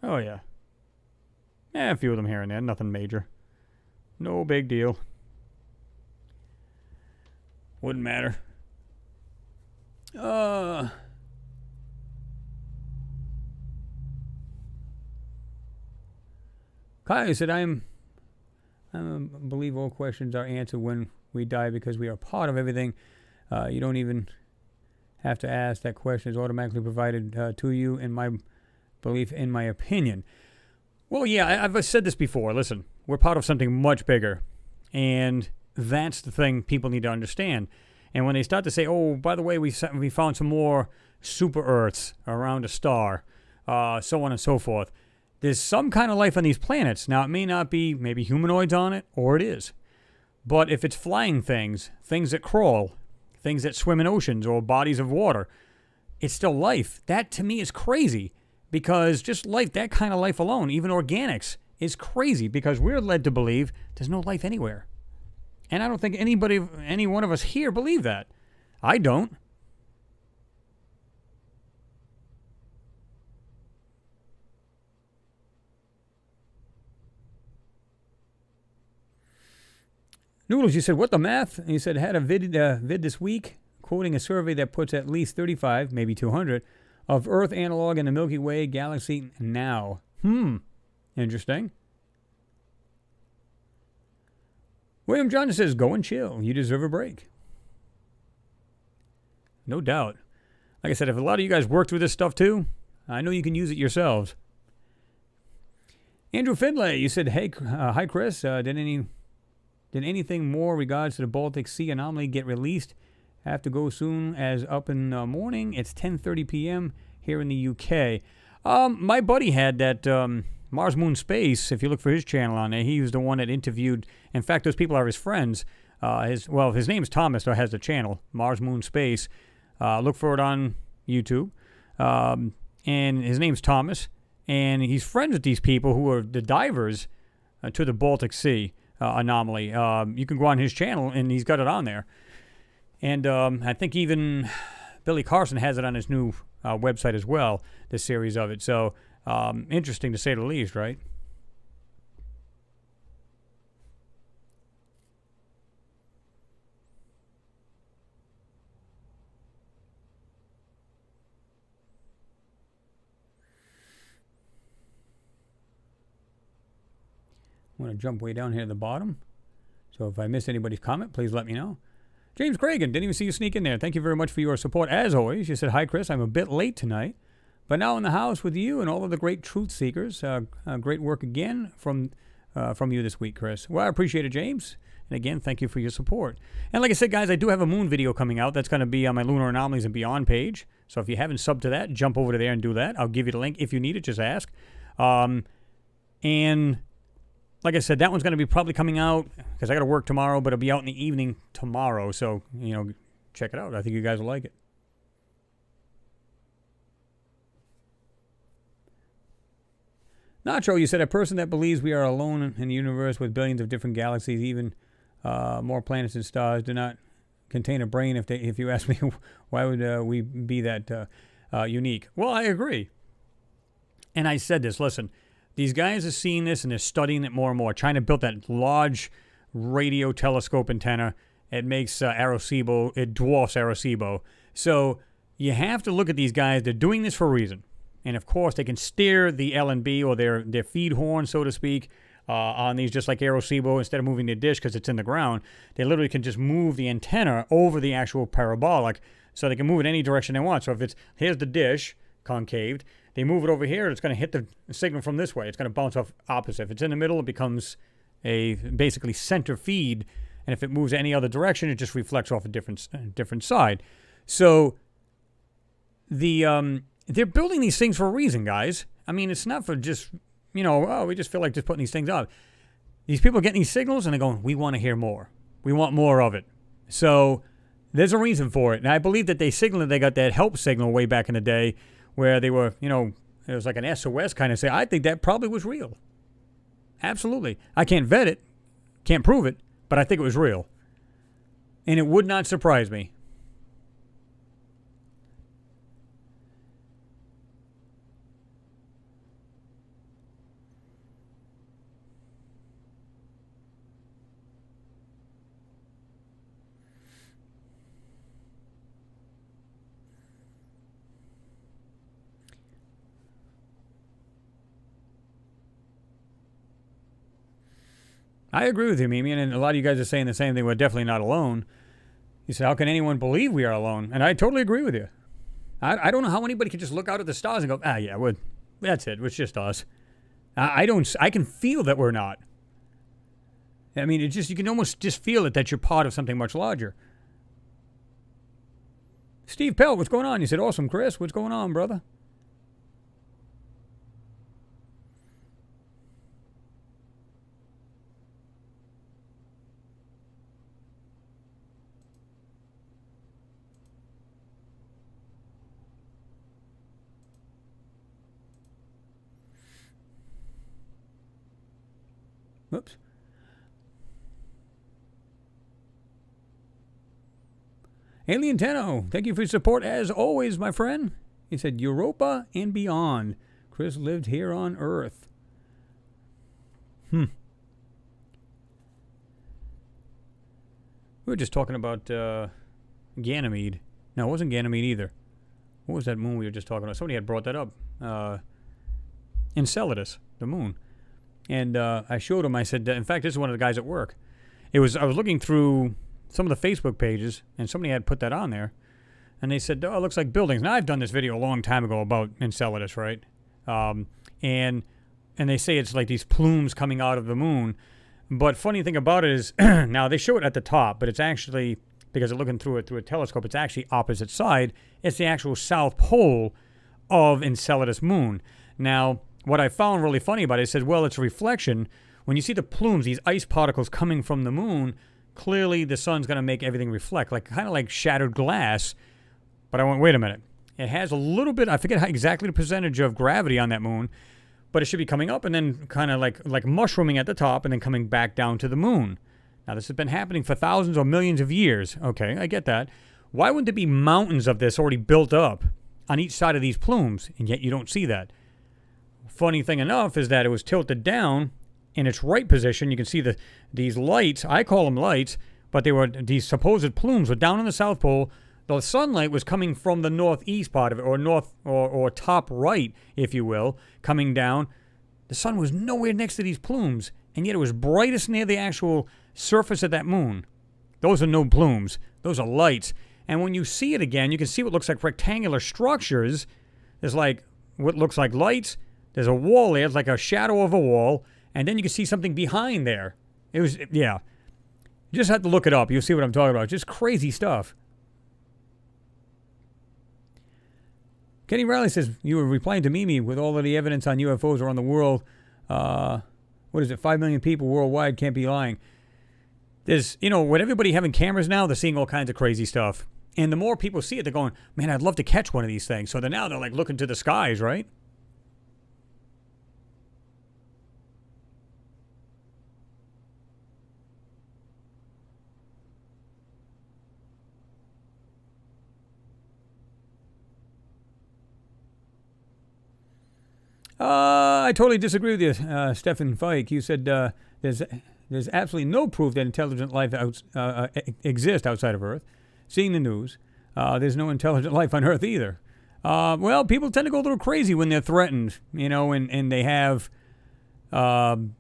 Oh, yeah. A few of them here and there. Nothing major. No big deal. Wouldn't matter. Kyle said, I believe all questions are answered when we die because we are part of everything. You don't even have to ask. That question is automatically provided to you, in my belief, in my opinion. Well, yeah, I've said this before. Listen, we're part of something much bigger, and that's the thing people need to understand. And when they start to say, oh, by the way, we found some more super Earths around a star, so on and so forth, there's some kind of life on these planets. Now, it may not be maybe humanoids on it, or it is. But if it's flying things that crawl, things that swim in oceans or bodies of water, it's still life. That, to me, is crazy. Because just life, that kind of life alone, even organics, is crazy because we're led to believe there's no life anywhere. And I don't think any one of us here believe that. I don't. Noodles, you said, what the math? And you said, had a vid this week, quoting a survey that puts at least 35, maybe 200, of Earth analog in the Milky Way galaxy now. Interesting. William John says, go and chill. You deserve a break. No doubt. Like I said, if a lot of you guys work through this stuff too, I know you can use it yourselves. Andrew Finlay, you said, hey, hi Chris, did anything more regards to the Baltic Sea anomaly get released? Have to go soon as up in the morning. It's 10:30 p.m. here in the UK. My buddy had that Mars Moon Space. If you look for his channel on there, he was the one that interviewed. In fact, those people are his friends. His name's Thomas, so has the channel Mars Moon Space. Look for it on YouTube. And his name's Thomas, and he's friends with these people who are the divers to the Baltic Sea anomaly. You can go on his channel, and he's got it on there. And I think even Billy Carson has it on his new website as well, this series of it. So interesting to say the least, right? I'm going to jump way down here at the bottom. So if I missed anybody's comment, please let me know. James Cragen, didn't even see you sneak in there. Thank you very much for your support. As always, you said, hi, Chris. I'm a bit late tonight, but now in the house with you and all of the great truth seekers. Great work again from you this week, Chris. Well, I appreciate it, James. And again, thank you for your support. And like I said, guys, I do have a moon video coming out. That's going to be on my Lunar Anomalies and Beyond page. So if you haven't subbed to that, jump over to there and do that. I'll give you the link if you need it. Just ask. And like I said, that one's going to be probably coming out because I got to work tomorrow, but it'll be out in the evening tomorrow. So, check it out. I think you guys will like it. Nacho, you said a person that believes we are alone in the universe with billions of different galaxies, even more planets and stars, do not contain a brain. If you ask me, why would we be that unique? Well, I agree. And I said this, listen. These guys are seeing this and they're studying it more and more, trying to build that large radio telescope antenna. It makes Arecibo, it dwarfs Arecibo. So you have to look at these guys. They're doing this for a reason. And of course, they can steer the LNB or their feed horn, so to speak, on these, just like Arecibo. Instead of moving the dish because it's in the ground, they literally can just move the antenna over the actual parabolic so they can move it any direction they want. So if here's the dish, concaved, they move it over here, it's going to hit the signal from this way. It's going to bounce off opposite. If it's in the middle, it becomes a basically center feed. And if it moves any other direction, it just reflects off a different side. So they're building these things for a reason, guys. I mean, it's not for just, we just feel like just putting these things out. These people are getting these signals and they're going, we want to hear more. We want more of it. So there's a reason for it. And I believe that they got that help signal way back in the day, where they were, it was like an SOS kind of say. I think that probably was real. Absolutely. I can't vet it, can't prove it, but I think it was real. And it would not surprise me. I agree with you, Mimi, and a lot of you guys are saying the same thing. We're definitely not alone. You said, how can anyone believe we are alone? And I totally agree with you. I don't know how anybody can just look out at the stars and go, that's it. It's just us. I can feel that we're not. I mean, you can almost just feel it that you're part of something much larger. Steve Pell, what's going on? You said, awesome, Chris. What's going on, brother? Whoops. Alien Tenno, thank you for your support as always, my friend. He said Europa and beyond. Chris lived here on Earth. We were just talking about Ganymede. No, it wasn't Ganymede either. What was that moon we were just talking about? Somebody had brought that up. Enceladus, the moon. And I showed him, I said, in fact, this is one of the guys at work. I was looking through some of the Facebook pages, and somebody had put that on there. And they said, oh, it looks like buildings. Now, I've done this video a long time ago about Enceladus, right? And they say it's like these plumes coming out of the moon. But funny thing about it is, now they show it at the top, but it's actually, because they're looking through a telescope, it's actually opposite side. It's the actual south pole of Enceladus moon. Now, what I found really funny about it said, well, it's a reflection. When you see the plumes, these ice particles coming from the moon, clearly the sun's going to make everything reflect, kind of like much glass. But I went, wait a minute. It has a little bit, I forget exactly the percentage of gravity on that moon, but it should be coming up and then kind of like mushrooming at the top and then coming back down to the moon. Now, this has been happening for thousands or millions of years. Okay, I get that. Why wouldn't there be mountains of this already built up on each side of these plumes, and yet you don't see that? Funny thing enough is that it was tilted down in its right position. You can see these lights. I call them lights, but they were these supposed plumes were down on the South Pole. The sunlight was coming from the northeast part of it, or north or top right, if you will, coming down. The sun was nowhere next to these plumes, and yet it was brightest near the actual surface of that moon. Those are no plumes. Those are lights. And when you see it again, you can see what looks like rectangular structures. There's like what looks like lights. There's a wall there. It's like a shadow of a wall. And then you can see something behind there. It was, yeah. You just have to look it up. You'll see what I'm talking about. Just crazy stuff. Kenny Riley says, you were replying to Mimi with all of the evidence on UFOs around the world. What is it? 5 million people worldwide can't be lying. There's, with everybody having cameras now, they're seeing all kinds of crazy stuff. And the more people see it, they're going, man, I'd love to catch one of these things. So they're like looking to the skies, right? I totally disagree with you, Stephen Fike. You said there's absolutely no proof that intelligent life exists outside of Earth. Seeing the news, there's no intelligent life on Earth either. Well, people tend to go a little crazy when they're threatened, and they have, when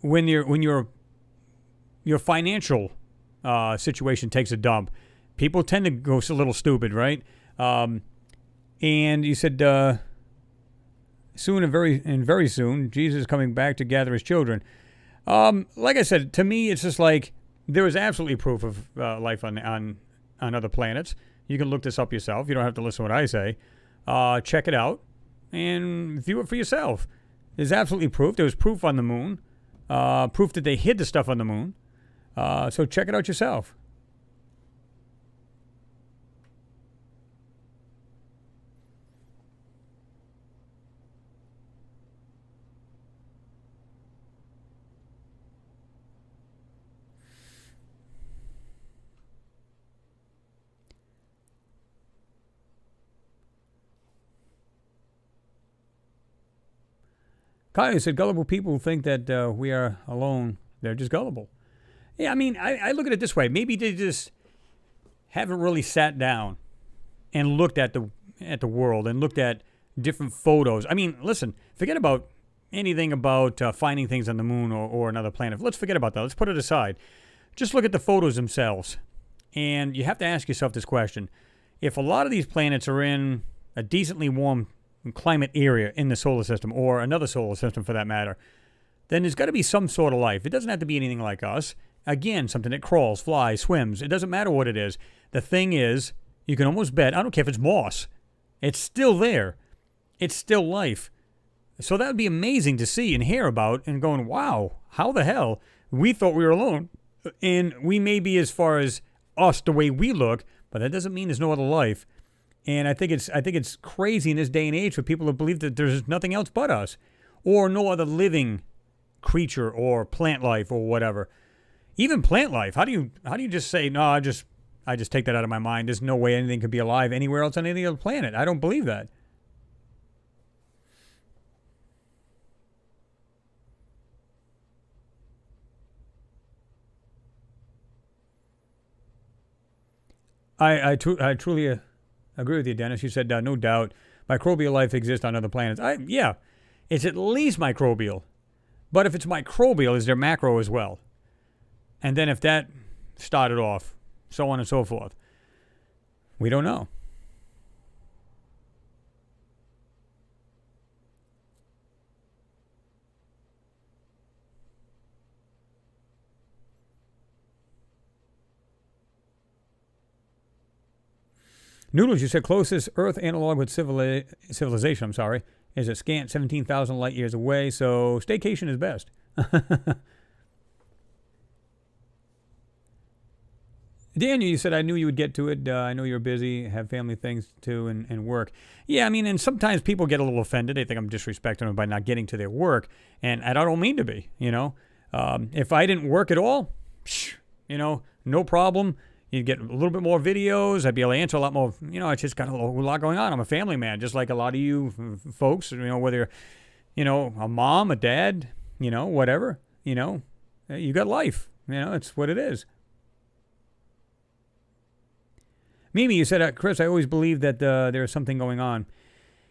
your financial situation takes a dump, people tend to go a little stupid, right? And you said soon and very soon, Jesus is coming back to gather his children. Like I said, to me, it's just like there is absolutely proof of life on other planets. You can look this up yourself. You don't have to listen to what I say. Check it out and view it for yourself. There's absolutely proof. There was proof on the moon. Proof that they hid the stuff on the moon. So check it out yourself. Kyle said, gullible people think that we are alone. They're just gullible. Yeah, I mean, I look at it this way. Maybe they just haven't really sat down and looked at the world and looked at different photos. I mean, listen, forget about anything about finding things on the moon or another planet. Let's forget about that. Let's put it aside. Just look at the photos themselves. And you have to ask yourself this question. If a lot of these planets are in a decently warm climate area in the solar system, or another solar system for that matter, then there's got to be some sort of life. It doesn't have to be anything like us. Again, something that crawls, flies, swims. It doesn't matter what it is. The thing is, you can almost bet, I don't care if it's moss, it's still there. It's still life. So that would be amazing to see and hear about and going, wow, how the hell? We thought we were alone. And we may be as far as us the way we look, but that doesn't mean there's no other life. And I think it's crazy in this day and age for people to believe that there's nothing else but us, or no other living creature or plant life or whatever. Even plant life. How do you just say no? I just take that out of my mind. There's no way anything could be alive anywhere else on any other planet. I don't believe that. I truly agree with you, Dennis. You said, no doubt, microbial life exists on other planets. Yeah, it's at least microbial. But if it's microbial, is there macro as well? And then if that started off, so on and so forth. We don't know. Noodles, you said closest Earth analog with civilization, is a scant 17,000 light years away, so staycation is best. Daniel, you said, I knew you would get to it. I know you're busy, have family things too, and work. Yeah, I mean, and sometimes people get a little offended. They think I'm disrespecting them by not getting to their work, and I don't mean to be, If I didn't work at all, no problem. You'd get a little bit more videos. I'd be able to answer a lot more. I just got a lot going on. I'm a family man, just like a lot of you folks, whether you're, a mom, a dad, whatever, you got life. It's what it is. Mimi, you said, Chris, I always believe that there's something going on.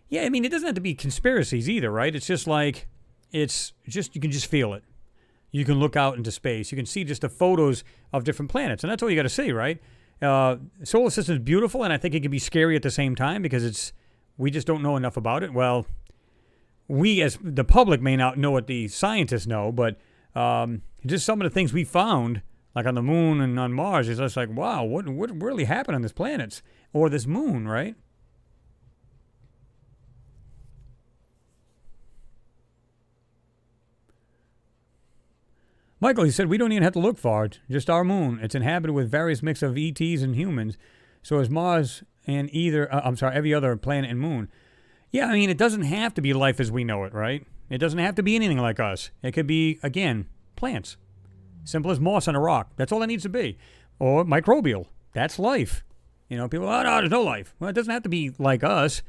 Yeah, I mean, it doesn't have to be conspiracies either, right? It's just like, you can just feel it. You can look out into space. You can see just the photos of different planets, and that's all you got to see, right? Solar system is beautiful, and I think it can be scary at the same time because we just don't know enough about it. Well, we as the public may not know what the scientists know, but just some of the things we found, like on the moon and on Mars, is just like, wow, what really happened on this planet or this moon, right? Michael, he said, we don't even have to look far. Just our moon. It's inhabited with various mix of ETs and humans. So is Mars and every other planet and moon. Yeah, I mean, it doesn't have to be life as we know it, right? It doesn't have to be anything like us. It could be, again, plants. Simple as moss on a rock. That's all it needs to be. Or microbial. That's life. People, no, there's no life. Well, it doesn't have to be like us.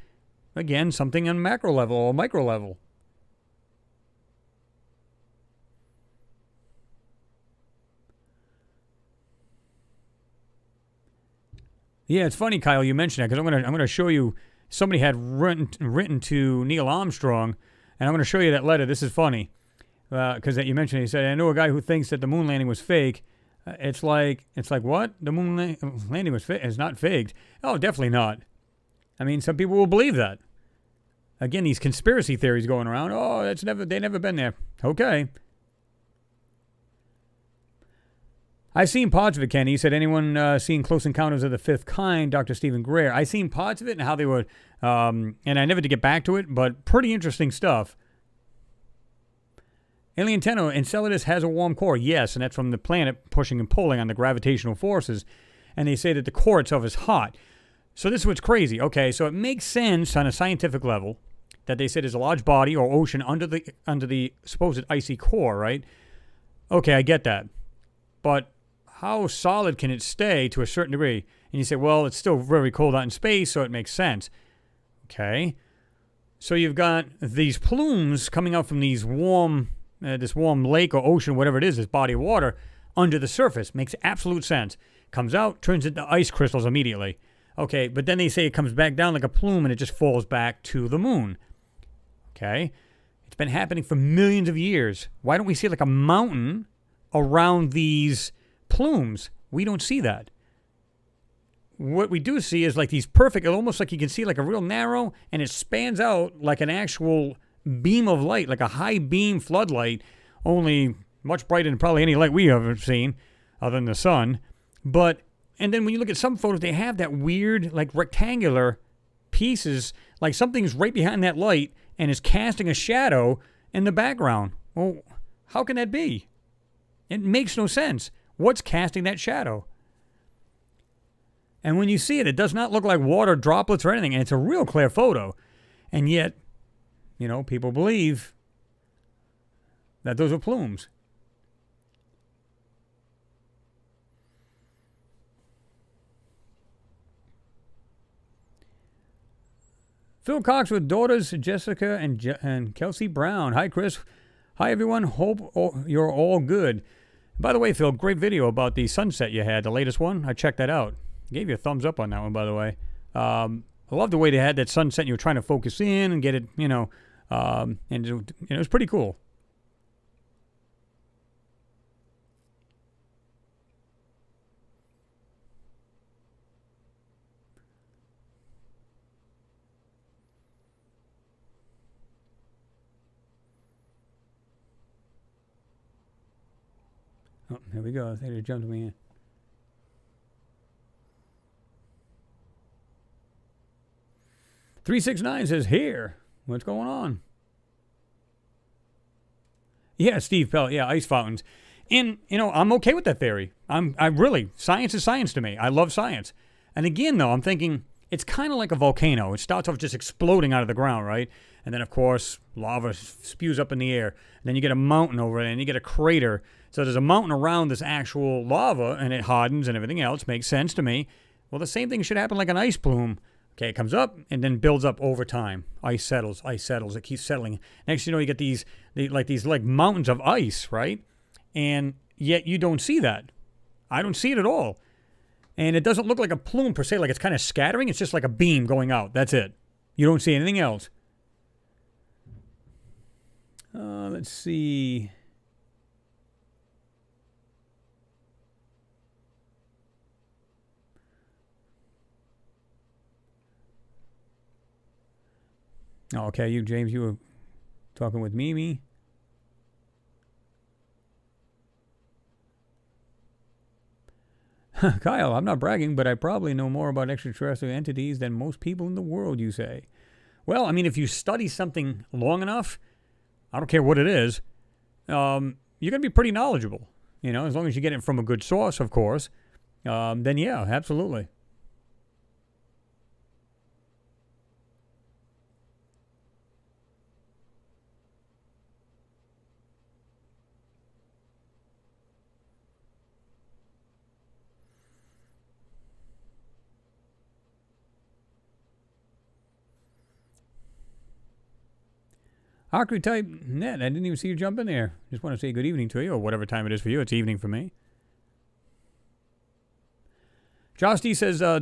Again, something on macro level or micro level. Yeah, it's funny, Kyle, you mentioned that because I'm gonna show you. Somebody had written to Neil Armstrong, and I'm gonna show you that letter. This is funny because that you mentioned it. He said, "I know a guy who thinks that the moon landing was fake." It's like what? The moon landing was fake? It's not faked. Oh, definitely not. I mean, some people will believe that. Again, these conspiracy theories going around. Oh, they never been there. Okay. I've seen parts of it, Kenny. He said, anyone seen Close Encounters of the Fifth Kind, Dr. Stephen Greer? I seen parts of it and how they would, and I never did get back to it, but pretty interesting stuff. Alien Tenno, Enceladus has a warm core. Yes, and that's from the planet pushing and pulling on the gravitational forces. And they say that the core itself is hot. So this is what's crazy. Okay, so it makes sense on a scientific level that they said there's a large body or ocean under the supposed icy core, right? Okay, I get that. But how solid can it stay to a certain degree? And you say, well, it's still very cold out in space, so it makes sense. Okay. So you've got these plumes coming out from these this warm lake or ocean, whatever it is, this body of water, under the surface. Makes absolute sense. Comes out, turns into ice crystals immediately. Okay, but then they say it comes back down like a plume and it just falls back to the moon. Okay. It's been happening for millions of years. Why don't we see like a mountain around these plumes? We don't see that. What we do see is like these perfect, almost like you can see like a real narrow, and it spans out like an actual beam of light, like a high beam floodlight, only much brighter than probably any light we have ever seen, other than the sun. And then when you look at some photos, they have that weird, like rectangular pieces, like something's right behind that light and is casting a shadow in the background. Well, how can that be? It makes no sense. What's casting that shadow? And when you see it, it does not look like water droplets or anything, and it's a real clear photo. And yet, people believe that those are plumes. Phil Cox with daughters Jessica and Kelsey Brown. Hi, Chris. Hi, everyone. Hope you're all good. By the way, Phil, great video about the sunset you had, the latest one. I checked that out. Gave you a thumbs up on that one, by the way. I love the way they had that sunset and you were trying to focus in and get it, and it was pretty cool. Oh, there we go. I think they jumped me in. "369 says, here. What's going on?" Yeah, Steve Pell. Yeah, ice fountains. And, I'm okay with that theory. I really, science is science to me. I love science. And again, though, I'm thinking, it's kind of like a volcano. It starts off just exploding out of the ground, right? And then, of course, lava spews up in the air. And then you get a mountain over it, and you get a crater. So there's a mountain around this actual lava, and it hardens and everything else. Makes sense to me. Well, the same thing should happen like an ice plume. Okay, it comes up and then builds up over time. Ice settles. It keeps settling. Next you know, you get these mountains of ice, right? And yet you don't see that. I don't see it at all. And it doesn't look like a plume per se, like it's kind of scattering. It's just like a beam going out. That's it. You don't see anything else. Let's see. Oh, okay, James, you were talking with Mimi. Kyle, I'm not bragging, but I probably know more about extraterrestrial entities than most people in the world, you say. Well, I mean, if you study something long enough, I don't care what it is, you're going to be pretty knowledgeable. You know, as long as you get it from a good source, of course. Then, yeah, absolutely. Archetype Net, I didn't even see you jump in there. Just want to say good evening to you, or whatever time it is for you. It's evening for me. Josh D says I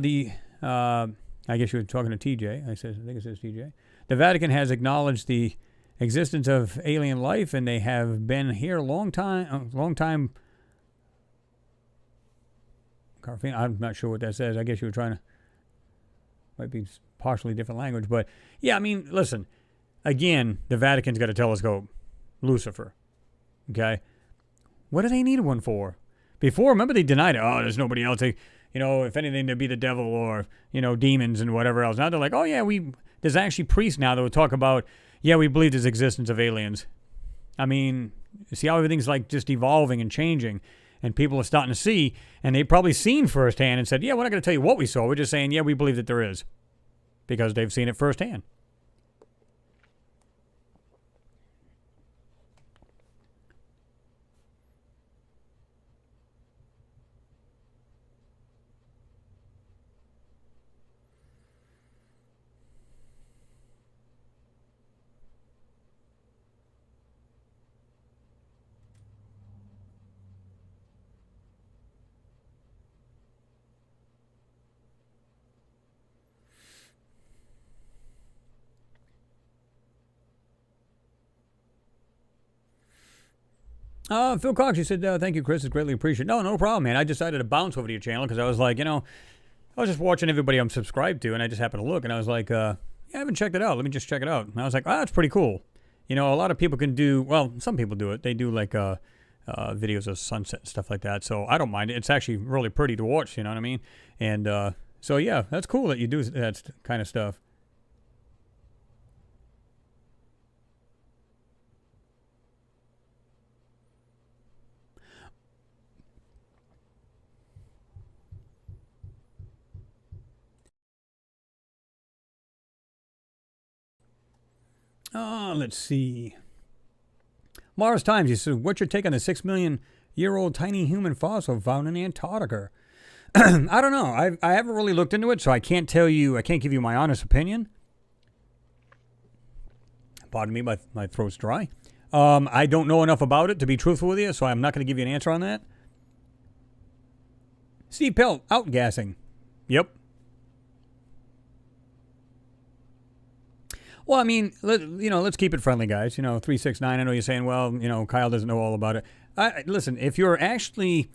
guess you were talking to TJ. I think it says TJ. The Vatican has acknowledged the existence of alien life, and they have been here a long time. I'm not sure what that says. I guess you were trying to, might be partially different language, but yeah, I mean, listen. Again, the Vatican's got a telescope. Lucifer. Okay? What do they need one for? Before, remember they denied it. Oh, there's nobody else. If anything, there'd be the devil or, demons and whatever else. Now they're like, oh, yeah, there's actually priests now that will talk about, yeah, we believe there's existence of aliens. I mean, see how everything's like just evolving and changing, and people are starting to see, and they've probably seen firsthand and said, yeah, we're not going to tell you what we saw. We're just saying, yeah, we believe that there is, because they've seen it firsthand. Phil Cox, you said, thank you, Chris. It's greatly appreciated. No problem, man. I decided to bounce over to your channel because I was like, I was just watching everybody I'm subscribed to, and I just happened to look, and I was like, yeah, I haven't checked it out. Let me just check it out. And I was like, that's pretty cool. A lot of people can do, well, some people do it. They do like videos of sunset and stuff like that, so I don't mind it. It's actually really pretty to watch, you know what I mean? And so, yeah, that's cool that you do that kind of stuff. Let's see. Mars Times, he says, what's your take on the 6 million year old tiny human fossil found in Antarctica? I don't know. I haven't really looked into it, so I can't give you my honest opinion. Pardon me, my throat's dry. I don't know enough about it to be truthful with you, so I'm not going to give you an answer on that. Steve Pelt, outgassing. Yep. Well, I mean, let's keep it friendly, guys. 369, I know you're saying, well, Kyle doesn't know all about it. Listen, if you're actually,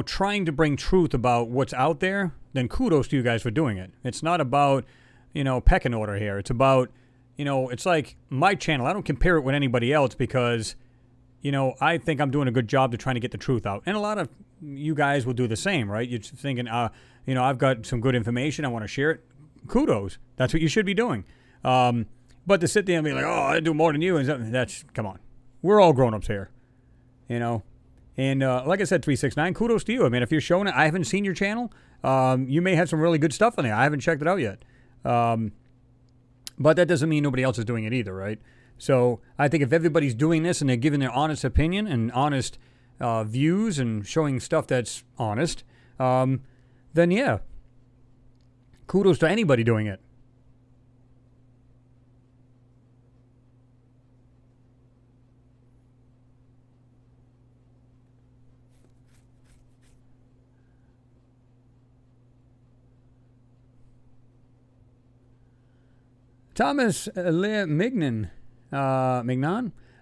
trying to bring truth about what's out there, then kudos to you guys for doing it. It's not about, pecking order here. It's about, it's like my channel. I don't compare it with anybody else because, I think I'm doing a good job to trying to get the truth out. And a lot of you guys will do the same, right? You're thinking, I've got some good information. I want to share it. Kudos. That's what you should be doing. But to sit there and be like, oh, I do more than you, and come on. We're all grown-ups here. And like I said, 369, kudos to you. I mean, if you're showing it, I haven't seen your channel. You may have some really good stuff on there. I haven't checked it out yet. But that doesn't mean nobody else is doing it either, right? So I think if everybody's doing this and they're giving their honest opinion and honest views and showing stuff that's honest, then yeah, kudos to anybody doing it. Thomas Le Mignon, I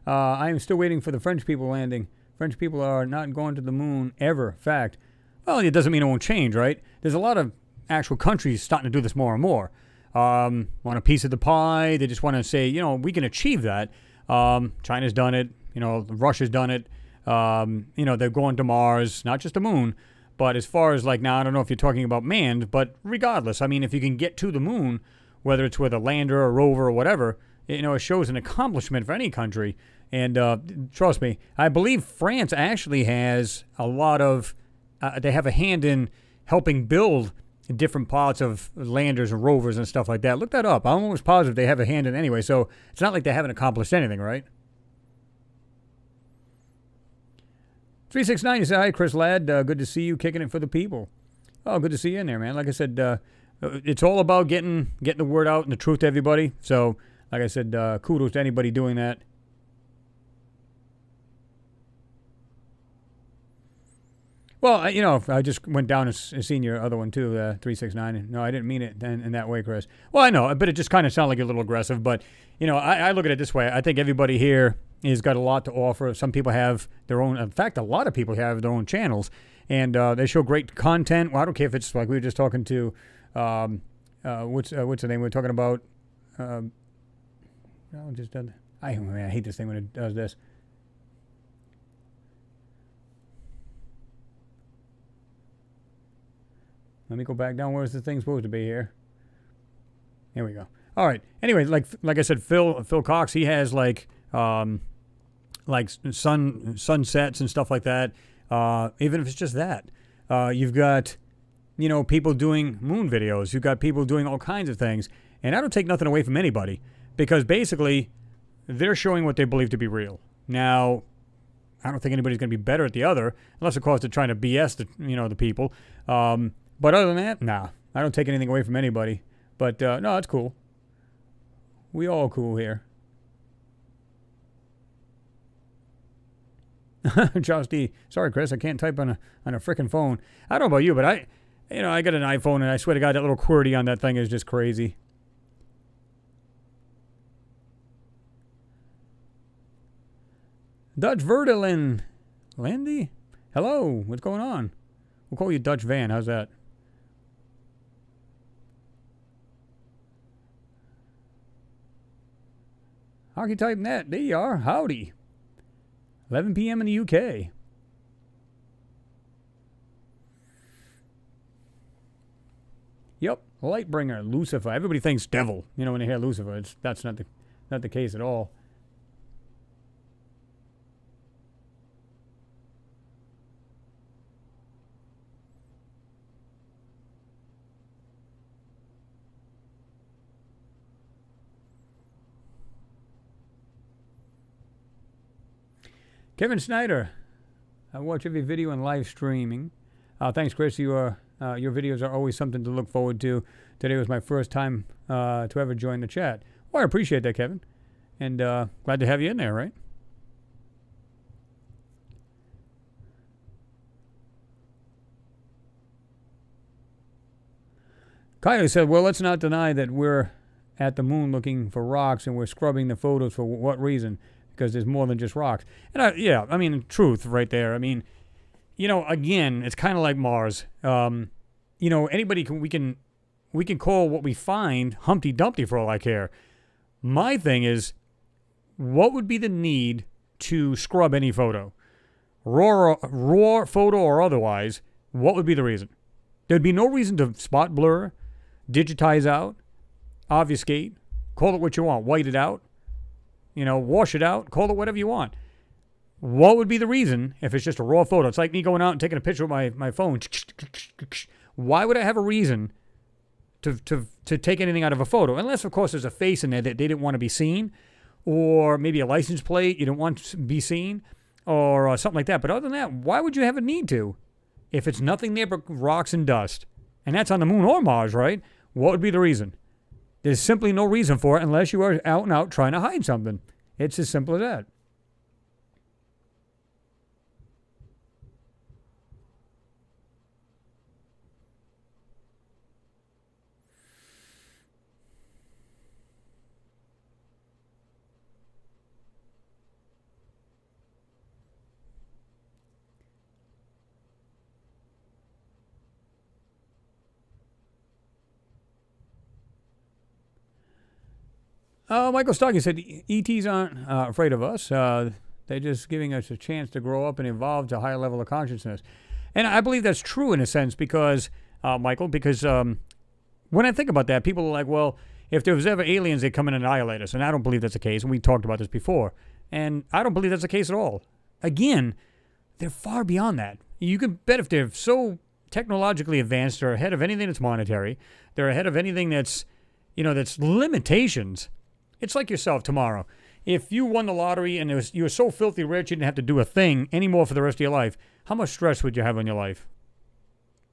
am still waiting for the French people landing. French people are not going to the moon ever. Fact. Well, it doesn't mean it won't change, right? There's a lot of actual countries starting to do this more and more. Want a piece of the pie. They just want to say, we can achieve that. China's done it. Russia's done it. They're going to Mars, not just the moon. But as far as now, I don't know if you're talking about manned, but regardless, I mean, if you can get to the moon, whether it's with a lander or rover or whatever, it shows an accomplishment for any country. And trust me, I believe France actually has a lot of, they have a hand in helping build different parts of landers and rovers and stuff like that. Look that up. I'm almost positive they have a hand in anyway, so it's not like they haven't accomplished anything, right? 369, you say, hi, Chris Ladd. Good to see you kicking it for the people. Oh, good to see you in there, man. Like I said, it's all about getting the word out and the truth to everybody. So, like I said, kudos to anybody doing that. Well, I just went down and seen your other one too, 369. No, I didn't mean it in that way, Chris. Well, I know, but it just kind of sounded like a little aggressive. But, I look at it this way. I think everybody here has got a lot to offer. Some people have their own. In fact, a lot of people have their own channels. And they show great content. Well, I don't care if it's like we were just talking to... what's the name? We're talking about. I hate this thing when it does this. Let me go back down. Where's the thing supposed to be here? Here we go. All right. Anyway, like I said, Phil Cox, he has like sunsets and stuff like that. Even if it's just that, you've got. People doing moon videos. You've got people doing all kinds of things. And I don't take nothing away from anybody because basically they're showing what they believe to be real. Now, I don't think anybody's going to be better at the other unless, of course, they're trying to BS the people. But other than that, nah, I don't take anything away from anybody. But no, it's cool. We all cool here. Charles D. Sorry, Chris, I can't type on a frickin' phone. I don't know about you, but I got an iPhone, and I swear to God, that little QWERTY on that thing is just crazy. Dutch Verdelin. Landy? Hello, what's going on? We'll call you Dutch Van. How's that? Archetype Net. There you are. Howdy. 11 p.m. in the UK. Yep, Lightbringer, Lucifer. Everybody thinks devil. When they hear Lucifer, that's not the case at all. Kevin Snyder. I watch every video and live streaming. Thanks, Chris. Your videos are always something to look forward to. Today was my first time to ever join the chat. Well, I appreciate that, Kevin. And glad to have you in there, right? Kyle said, well, let's not deny that we're at the moon looking for rocks and we're scrubbing the photos for what reason? Because there's more than just rocks. And truth right there. I mean, again, it's kind of like Mars. Anybody we can call what we find Humpty Dumpty for all I care. My thing is, what would be the need to scrub any photo? Raw photo or otherwise, what would be the reason? There'd be no reason to spot blur, digitize out, obfuscate, call it what you want, white it out, wash it out, call it whatever you want. What would be the reason if it's just a raw photo? It's like me going out and taking a picture with my phone. Why would I have a reason to take anything out of a photo? Unless, of course, there's a face in there that they didn't want to be seen, or maybe a license plate you didn't want to be seen, or something like that. But other than that, why would you have a need to? If it's nothing there but rocks and dust, and that's on the moon or Mars, right? What would be the reason? There's simply no reason for it unless you are out and out trying to hide something. It's as simple as that. Michael Stockey said ETs aren't afraid of us. They're just giving us a chance to grow up and evolve to a higher level of consciousness. And I believe that's true in a sense because, Michael, because when I think about that, people are like, well, if there was ever aliens, they'd come and annihilate us. And I don't believe that's the case. And we talked about this before. And I don't believe that's the case at all. Again, they're far beyond that. You can bet if they're so technologically advanced, they're ahead of anything that's monetary. They're ahead of anything that's, that's limitations. It's like yourself tomorrow. If you won the lottery and you were so filthy rich you didn't have to do a thing anymore for the rest of your life, how much stress would you have on your life?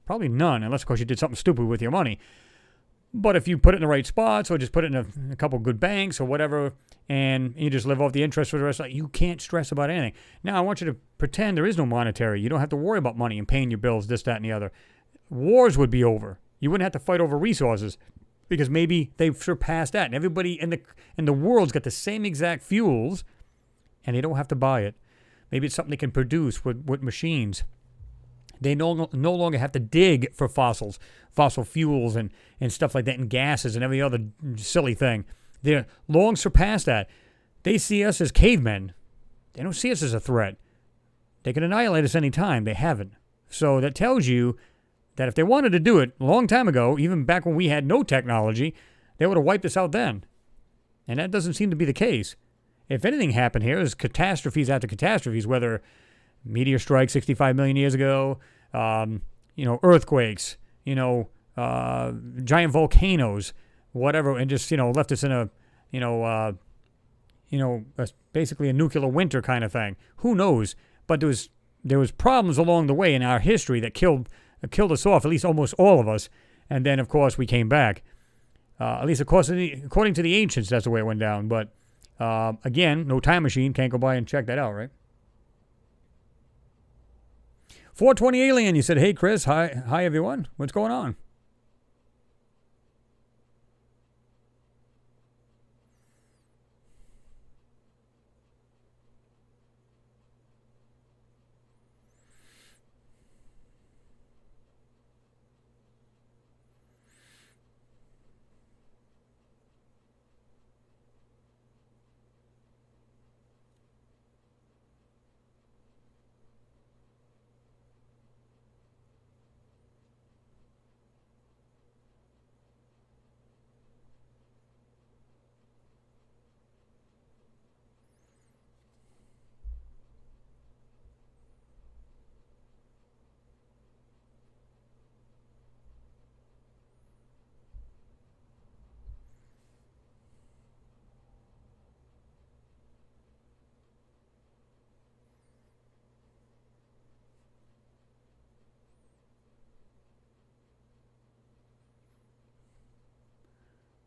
Probably none, unless, of course, you did something stupid with your money. But if you put it in the right spots or just put it in a couple good banks or whatever, and you just live off the interest for the rest of life, you can't stress about anything. Now, I want you to pretend there is no monetary. You don't have to worry about money and paying your bills, this, that, and the other. Wars would be over. You wouldn't have to fight over resources. Because maybe they've surpassed that. And everybody in the world's got the same exact fuels, and they don't have to buy it. Maybe it's something they can produce with machines. They no longer have to dig for fossil fuels and stuff like that, and gases and every other silly thing. They're long surpassed that. They see us as cavemen. They don't see us as a threat. They can annihilate us any time. They haven't. So that tells you that if they wanted to do it a long time ago, even back when we had no technology, they would have wiped us out then. And that doesn't seem to be the case. If anything happened here, is catastrophes after catastrophes, whether meteor strike 65 million years ago, earthquakes, giant volcanoes, whatever, and just, left us in basically a nuclear winter kind of thing. Who knows? But there was problems along the way in our history that killed us off, at least almost all of us, and then, of course, we came back. At least, of course, according to the ancients, that's the way it went down. But, again, no time machine, can't go by and check that out, right? 420 Alien, you said, hey, Chris, hi, everyone. What's going on?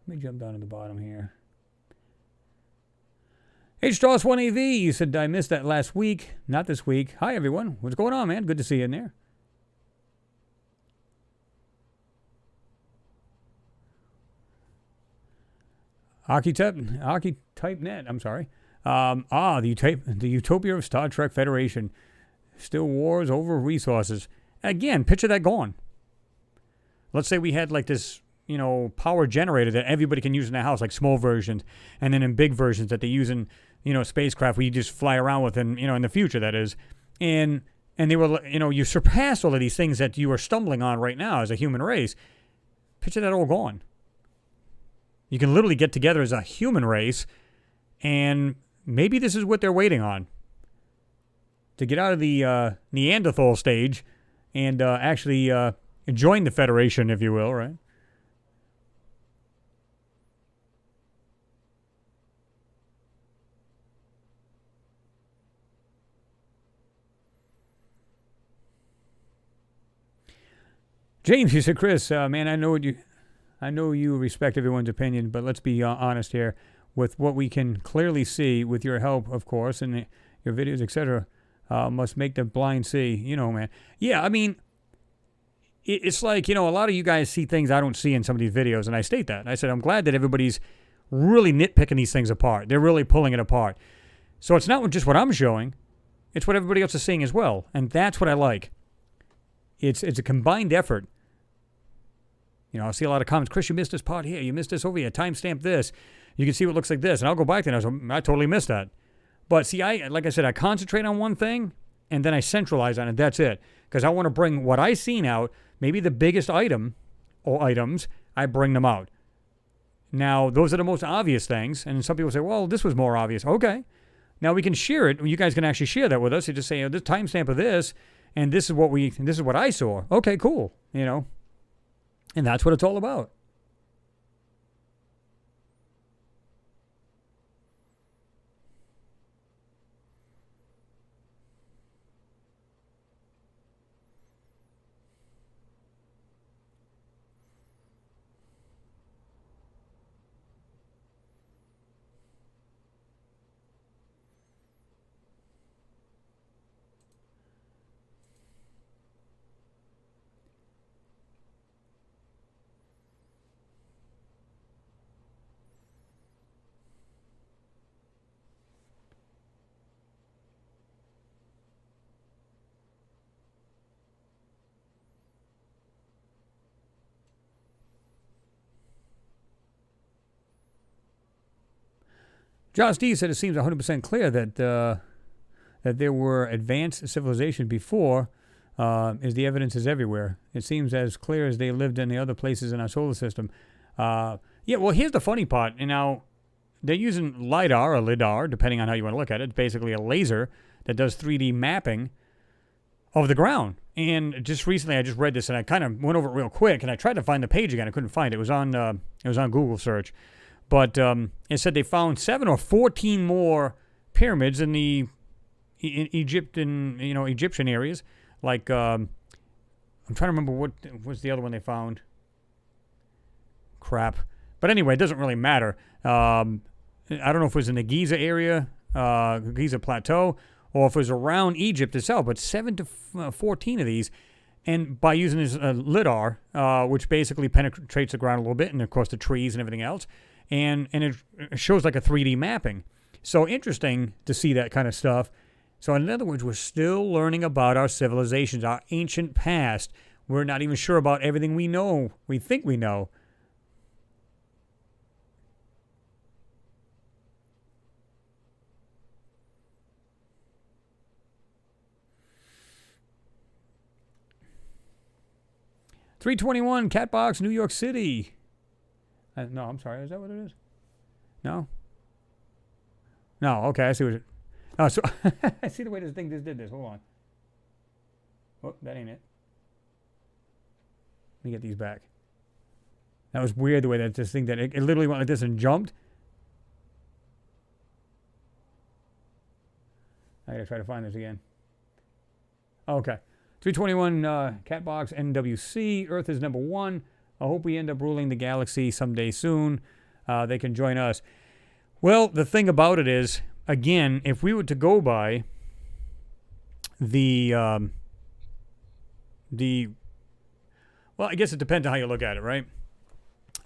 Let me jump down to the bottom here. HSTOS1AV, you said I missed that last week. Not this week. Hi, everyone. What's going on, man? Good to see you in there. Archetype Net, I'm sorry. The Utopia of Star Trek Federation. Still wars over resources. Again, picture that gone. Let's say we had like this, power generator that everybody can use in their house, like small versions, and then in big versions that they use in, spacecraft where you just fly around with, and in the future, that is. And they were, you surpassed all of these things that you are stumbling on right now as a human race. Picture that all gone. You can literally get together as a human race, and maybe this is what they're waiting on. to get out of the Neanderthal stage and actually join the Federation, if you will, right? James, you said, Chris, man, I know you respect everyone's opinion, but let's be honest here. With what we can clearly see, with your help, of course, and your videos, etc., must make the blind see. You know, man. Yeah, I mean, it's like, a lot of you guys see things I don't see in some of these videos, and I state that. I said, I'm glad that everybody's really nitpicking these things apart. They're really pulling it apart. So it's not just what I'm showing. It's what everybody else is seeing as well, and that's what I like. It's a combined effort. I see a lot of comments. Chris, you missed this part here. You missed this over here. Timestamp this. You can see what looks like this. And I'll go back to it and I totally missed that. But see, like I said, I concentrate on one thing and then I centralize on it. That's it. Because I want to bring what I seen out, maybe the biggest item or items, I bring them out. Now, those are the most obvious things. And some people say, well, this was more obvious. Okay. Now we can share it. You guys can actually share that with us. You just say, this timestamp of this, and this is what I saw. Okay, cool. And that's what it's all about. Josh D said it seems 100% clear that there were advanced civilization before, as the evidence is everywhere. It seems as clear as they lived in the other places in our solar system. Yeah, well, here's the funny part. They're using Lidar or Lidar, depending on how you want to look at it. It's basically a laser that does 3D mapping of the ground. And just recently, I just read this, and I kind of went over it real quick, and I tried to find the page again. I couldn't find it. It was on Google search. But it said they found 7 or 14 more pyramids in the Egyptian areas. Like, I'm trying to remember what was the other one they found. Crap. But anyway, it doesn't really matter. I don't know if it was in the Giza area, Giza Plateau, or if it was around Egypt itself. But 7 to 14 of these. And by using this Lidar, which basically penetrates the ground a little bit, and of course the trees and everything else, and it shows like a 3D mapping. So interesting to see that kind of stuff. So in other words, we're still learning about our civilizations, our ancient past. We're not even sure about everything we know. We think we know. $321 Catbox, New York City. No, I'm sorry. Is that what it is? No? No, okay. I see what it... Oh, so I see the way this thing just did this. Hold on. Oh, that ain't it. Let me get these back. That was weird the way that this thing did. It literally went like this and jumped. I gotta try to find this again. Okay. 321 Catbox NWC. Earth is number 1. I hope we end up ruling the galaxy someday soon. They can join us. Well, the thing about it is, again, if we were to go by well, I guess it depends on how you look at it, right?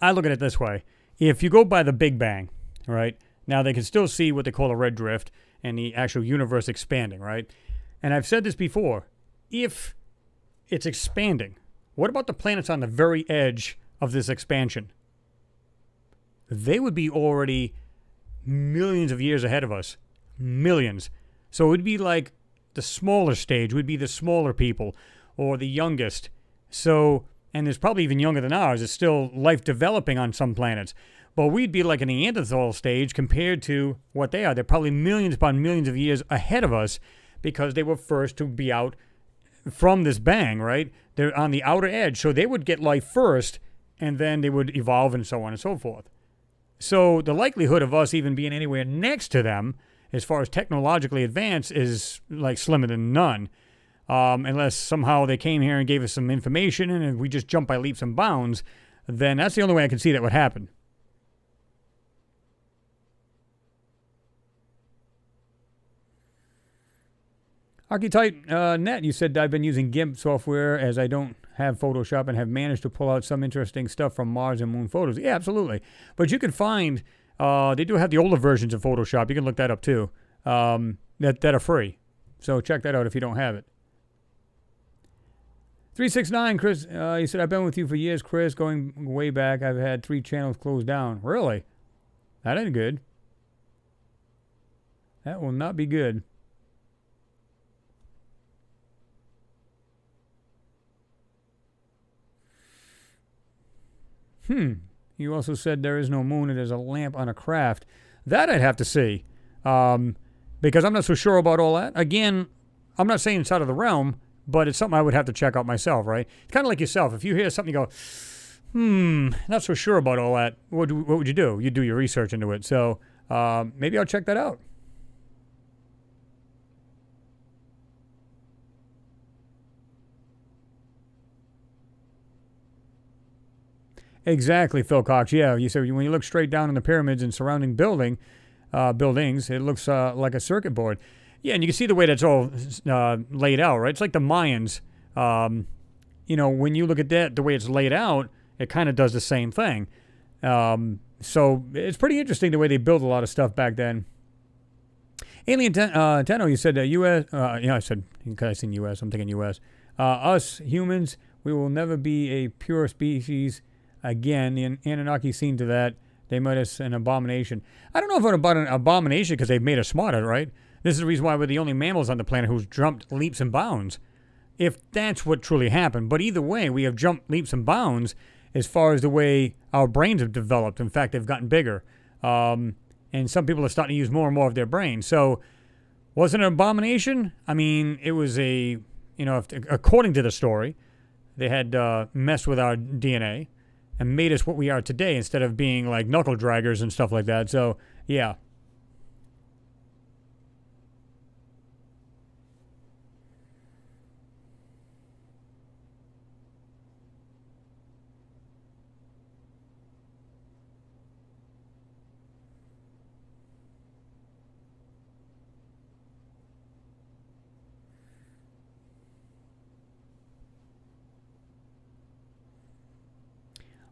I look at it this way. If you go by the Big Bang, right? Now they can still see what they call a red drift and the actual universe expanding, right? And I've said this before. If it's expanding, what about the planets on the very edge of this expansion? They would be already millions of years ahead of us. Millions. So it would be like the smaller stage would be the smaller people or the youngest. So, and there's probably even younger than ours. It's still life developing on some planets. But we'd be like a Neanderthal stage compared to what they are. They're probably millions upon millions of years ahead of us. because they were first to be out from this bang, right? They're on the outer edge, so they would get life first, and then they would evolve and so on and so forth. So the likelihood of us even being anywhere next to them, as far as technologically advanced, is like slimmer than none. Unless somehow they came here and gave us some information and we just jumped by leaps and bounds, then that's the only way I can see that would happen. Archetype Net, you said I've been using GIMP software as I don't have Photoshop and have managed to pull out some interesting stuff from Mars and Moon photos. Yeah, absolutely. But you can find, they do have the older versions of Photoshop. You can look that up too, that are free. So check that out if you don't have it. 369, Chris, he said, I've been with you for years, Chris, going way back. I've had 3 channels closed down. Really? That ain't good. That will not be good. You also said there is no moon. It is a lamp on a craft. That I'd have to see. Because I'm not so sure about all that. Again, I'm not saying it's out of the realm, but it's something I would have to check out myself, right? It's kind of like yourself. If you hear something, you go, not so sure about all that. What would you do? You do your research into it. So maybe I'll check that out. Exactly, Phil Cox. Yeah, you said when you look straight down on the pyramids and surrounding buildings, it looks like a circuit board. Yeah, and you can see the way that's all laid out, right? It's like the Mayans. When you look at that, the way it's laid out, it kind of does the same thing. So it's pretty interesting the way they built a lot of stuff back then. Alien Tenno, you said U.S. I said, because I seen U.S., I'm thinking U.S. Us humans, we will never be a pure species again. The Anunnaki seen to that. They made us an abomination. I don't know about an abomination because they've made us smarter, right? This is the reason why we're the only mammals on the planet who's jumped leaps and bounds, if that's what truly happened. But either way, we have jumped leaps and bounds as far as the way our brains have developed. In fact, they've gotten bigger. And some people are starting to use more and more of their brains. So was it an abomination? I mean, it was according to the story, they had messed with our DNA and made us what we are today instead of being like knuckle draggers and stuff like that. So, yeah.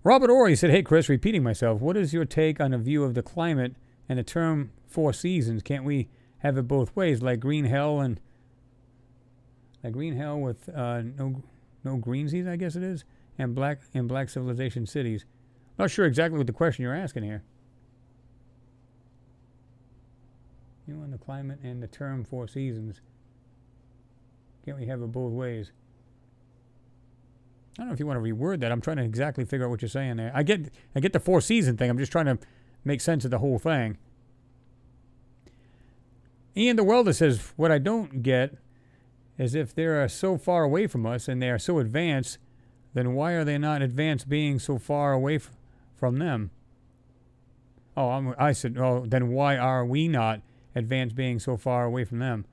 Robert Orr, said, hey, Chris, repeating myself, what is your take on a view of the climate and the term 4 seasons? Can't we have it both ways, like green hell with no green season, I guess it is, and black civilization cities? I'm not sure exactly what the question you're asking here. You on the climate and the term 4 seasons. Can't we have it both ways? I don't know if you want to reword that. I'm trying to exactly figure out what you're saying there. I get the 4 season thing. I'm just trying to make sense of the whole thing. Ian the Welder says, what I don't get is if they are so far away from us and they are so advanced, then why are they not advanced being so far away from them? I said, then why are we not advanced being so far away from them?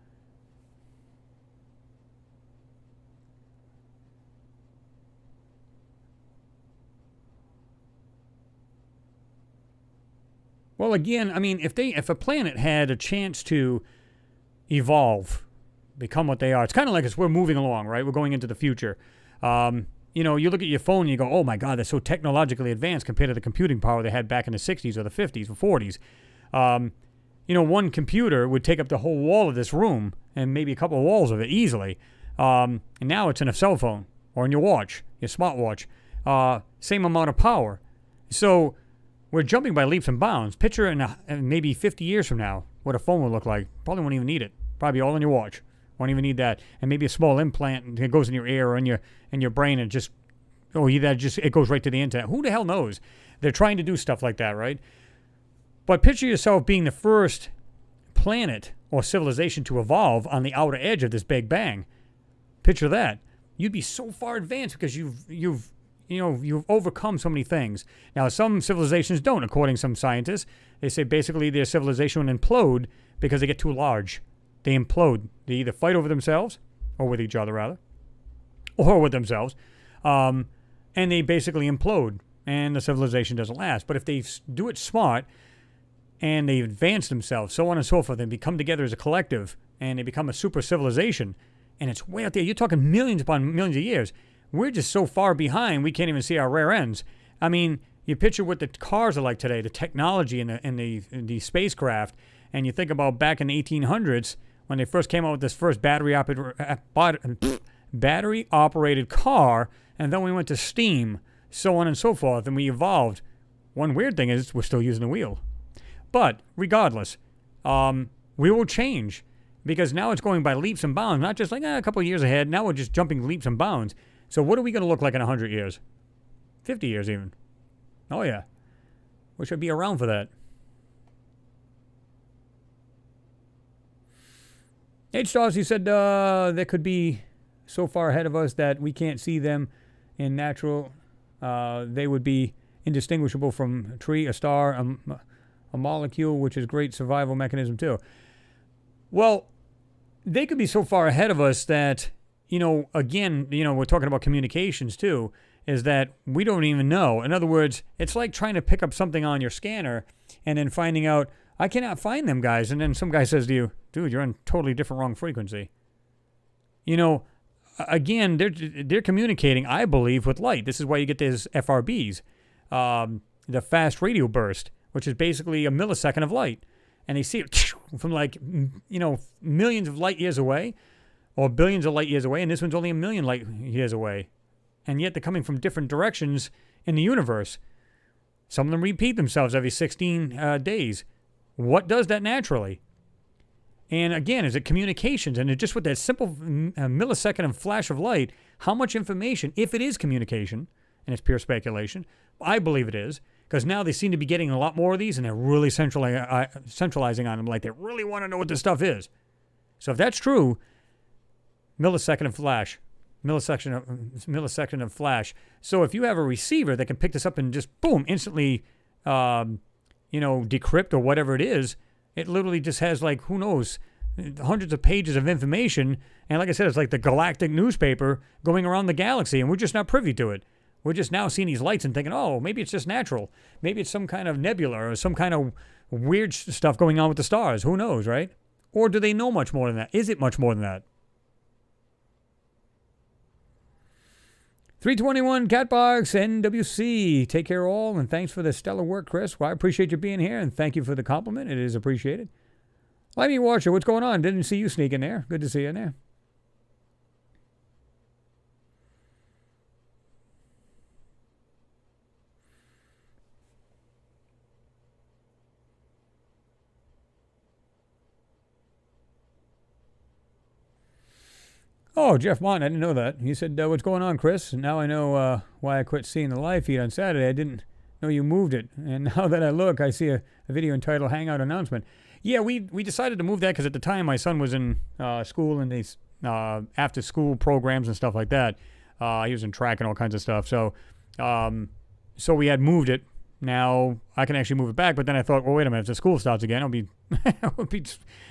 Well, again, I mean, if a planet had a chance to evolve, become what they are, it's kind of like we're moving along, right? We're going into the future. You look at your phone and you go, oh my God, they're so technologically advanced compared to the computing power they had back in the 60s or the 50s or 40s. One computer would take up the whole wall of this room and maybe a couple of walls of it easily. And now it's in a cell phone or in your watch, your smartwatch. Same amount of power. So we're jumping by leaps and bounds. Picture in maybe 50 years from now what a phone will look like. Probably won't even need it. Probably all in your watch. Won't even need that. And maybe a small implant that goes in your ear or in your brain and it goes right to the internet. Who the hell knows? They're trying to do stuff like that, right? But picture yourself being the first planet or civilization to evolve on the outer edge of this Big Bang. Picture that. You'd be so far advanced because you've overcome so many things. Now, some civilizations don't, according to some scientists. They say basically their civilization will implode because they get too large. They implode. They either fight over themselves, or with each other, rather, or with themselves, and they basically implode, and the civilization doesn't last. But if they do it smart, and they advance themselves, so on and so forth, and become together as a collective, and they become a super civilization, and it's way out there. You're talking millions upon millions of years. We're just so far behind, we can't even see our rear ends. I mean, you picture what the cars are like today, the technology and the spacecraft, and you think about back in the 1800s when they first came out with this first battery-operated car, and then we went to steam, so on and so forth, and we evolved. One weird thing is we're still using the wheel. But regardless, we will change because now it's going by leaps and bounds, not just like a couple of years ahead. Now we're just jumping leaps and bounds. So what are we going to look like in 100 years? 50 years even. Oh, yeah. We should be around for that. H-Stars, he said there could be so far ahead of us that we can't see them in natural. They would be indistinguishable from a tree, a star, a molecule, which is great survival mechanism too. Well, they could be so far ahead of us that, again, we're talking about communications too, is that we don't even know. In other words, it's like trying to pick up something on your scanner and then finding out, I cannot find them guys. And then some guy says to you, dude, you're on totally different wrong frequency. Again, they're communicating, I believe, with light. This is why you get these FRBs, the fast radio burst, which is basically a millisecond of light. And they see it from millions of light years away or billions of light years away. And this one's only a million light years away. And yet they're coming from different directions in the universe. Some of them repeat themselves every 16 days. What does that naturally? And again, is it communications? And just with that simple millisecond of flash of light, how much information, if it is communication, and it's pure speculation, I believe it is, because now they seem to be getting a lot more of these, and they're really centralizing on them, like they really want to know what this stuff is. So if that's true, millisecond of flash. So if you have a receiver that can pick this up and just boom, instantly, decrypt or whatever it is, it literally just has who knows, hundreds of pages of information. And like I said, it's like the galactic newspaper going around the galaxy, and we're just not privy to it. We're just now seeing these lights and thinking, oh, maybe it's just natural. Maybe it's some kind of nebula or some kind of weird stuff going on with the stars. Who knows, right? Or do they know much more than that? Is it much more than that? 321 Catbox NWC. Take care all, and thanks for the stellar work, Chris. Well, I appreciate you being here, and thank you for the compliment. It is appreciated. Lightning Watcher, what's going on? Didn't see you sneak in there. Good to see you in there. Oh, Jeff Mont, I didn't know that. He said, what's going on, Chris? Now I know why I quit seeing the live feed on Saturday. I didn't know you moved it. And now that I look, I see a video entitled Hangout Announcement. Yeah, we decided to move that because at the time my son was in school and these after-school programs and stuff like that. He was in track and all kinds of stuff. So we had moved it. Now I can actually move it back, but then I thought, well, wait a minute, if the school starts again, I'll be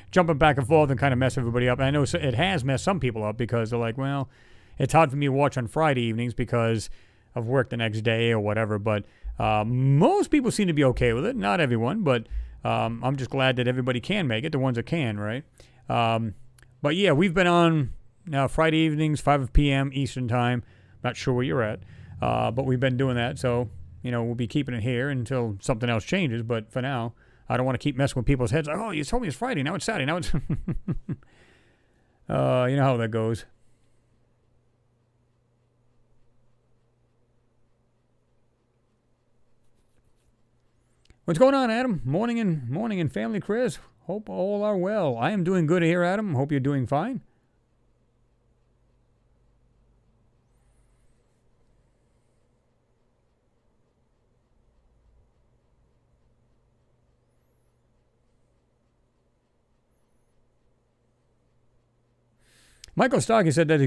jumping back and forth and kind of mess everybody up. And I know it has messed some people up because they're like, well, it's hard for me to watch on Friday evenings because of work the next day or whatever. But most people seem to be okay with it. Not everyone, but I'm just glad that everybody can make it, the ones that can, right? But yeah, we've been on now Friday evenings, 5 p.m. Eastern time. Not sure where you're at, but we've been doing that. So, we'll be keeping it here until something else changes. But for now, I don't want to keep messing with people's heads. Like, oh, you told me it's Friday. Now it's Saturday. Now it's... you know how that goes. What's going on, Adam? Morning and family, Chris. Hope all are well. I am doing good here, Adam. Hope you're doing fine. Michael Starkey said that's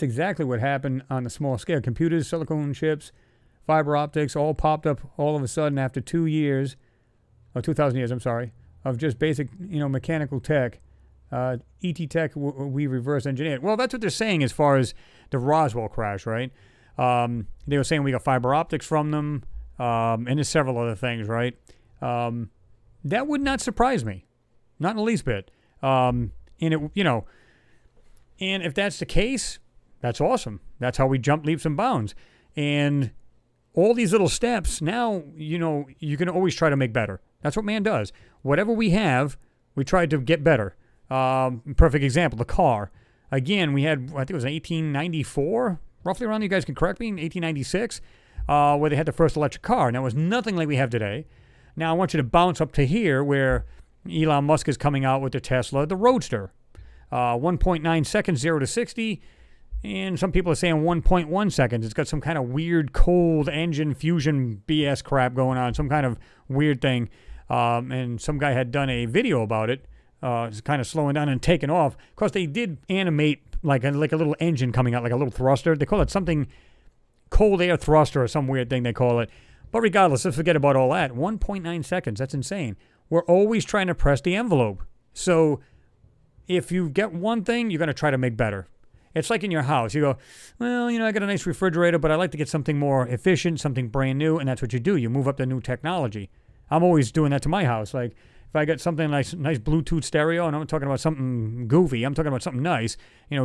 exactly what happened on the small scale. Computers, silicone chips, fiber optics all popped up all of a sudden after 2 years, or 2,000 years, I'm sorry, of just basic, mechanical tech. ET tech, we reverse engineered. Well, that's what they're saying as far as the Roswell crash, right? They were saying we got fiber optics from them, and there's several other things, right? That would not surprise me, not in the least bit. And if that's the case, that's awesome. That's how we jump leaps and bounds. And all these little steps, now, you can always try to make better. That's what man does. Whatever we have, we try to get better. Perfect example, the car. Again, we had, I think it was 1894, roughly around, you guys can correct me, 1896, where they had the first electric car. Now, it was nothing like we have today. Now, I want you to bounce up to here where Elon Musk is coming out with the Tesla, the Roadster. 1.9 seconds, 0 to 60. And some people are saying 1.1 seconds. It's got some kind of weird cold engine fusion BS crap going on, some kind of weird thing. And some guy had done a video about it. It's kind of slowing down and taking off. Of course, they did animate like a little engine coming out, like a little thruster. They call it something, cold air thruster or some weird thing they call it. But regardless, let's forget about all that. 1.9 seconds, that's insane. We're always trying to press the envelope. So if you get one thing, you're going to try to make better. It's like in your house. You go, well, I got a nice refrigerator, but I like to get something more efficient, something brand new, and that's what you do. You move up the new technology. I'm always doing that to my house. Like, if I get something nice Bluetooth stereo, and I'm talking about something goofy, I'm talking about something nice,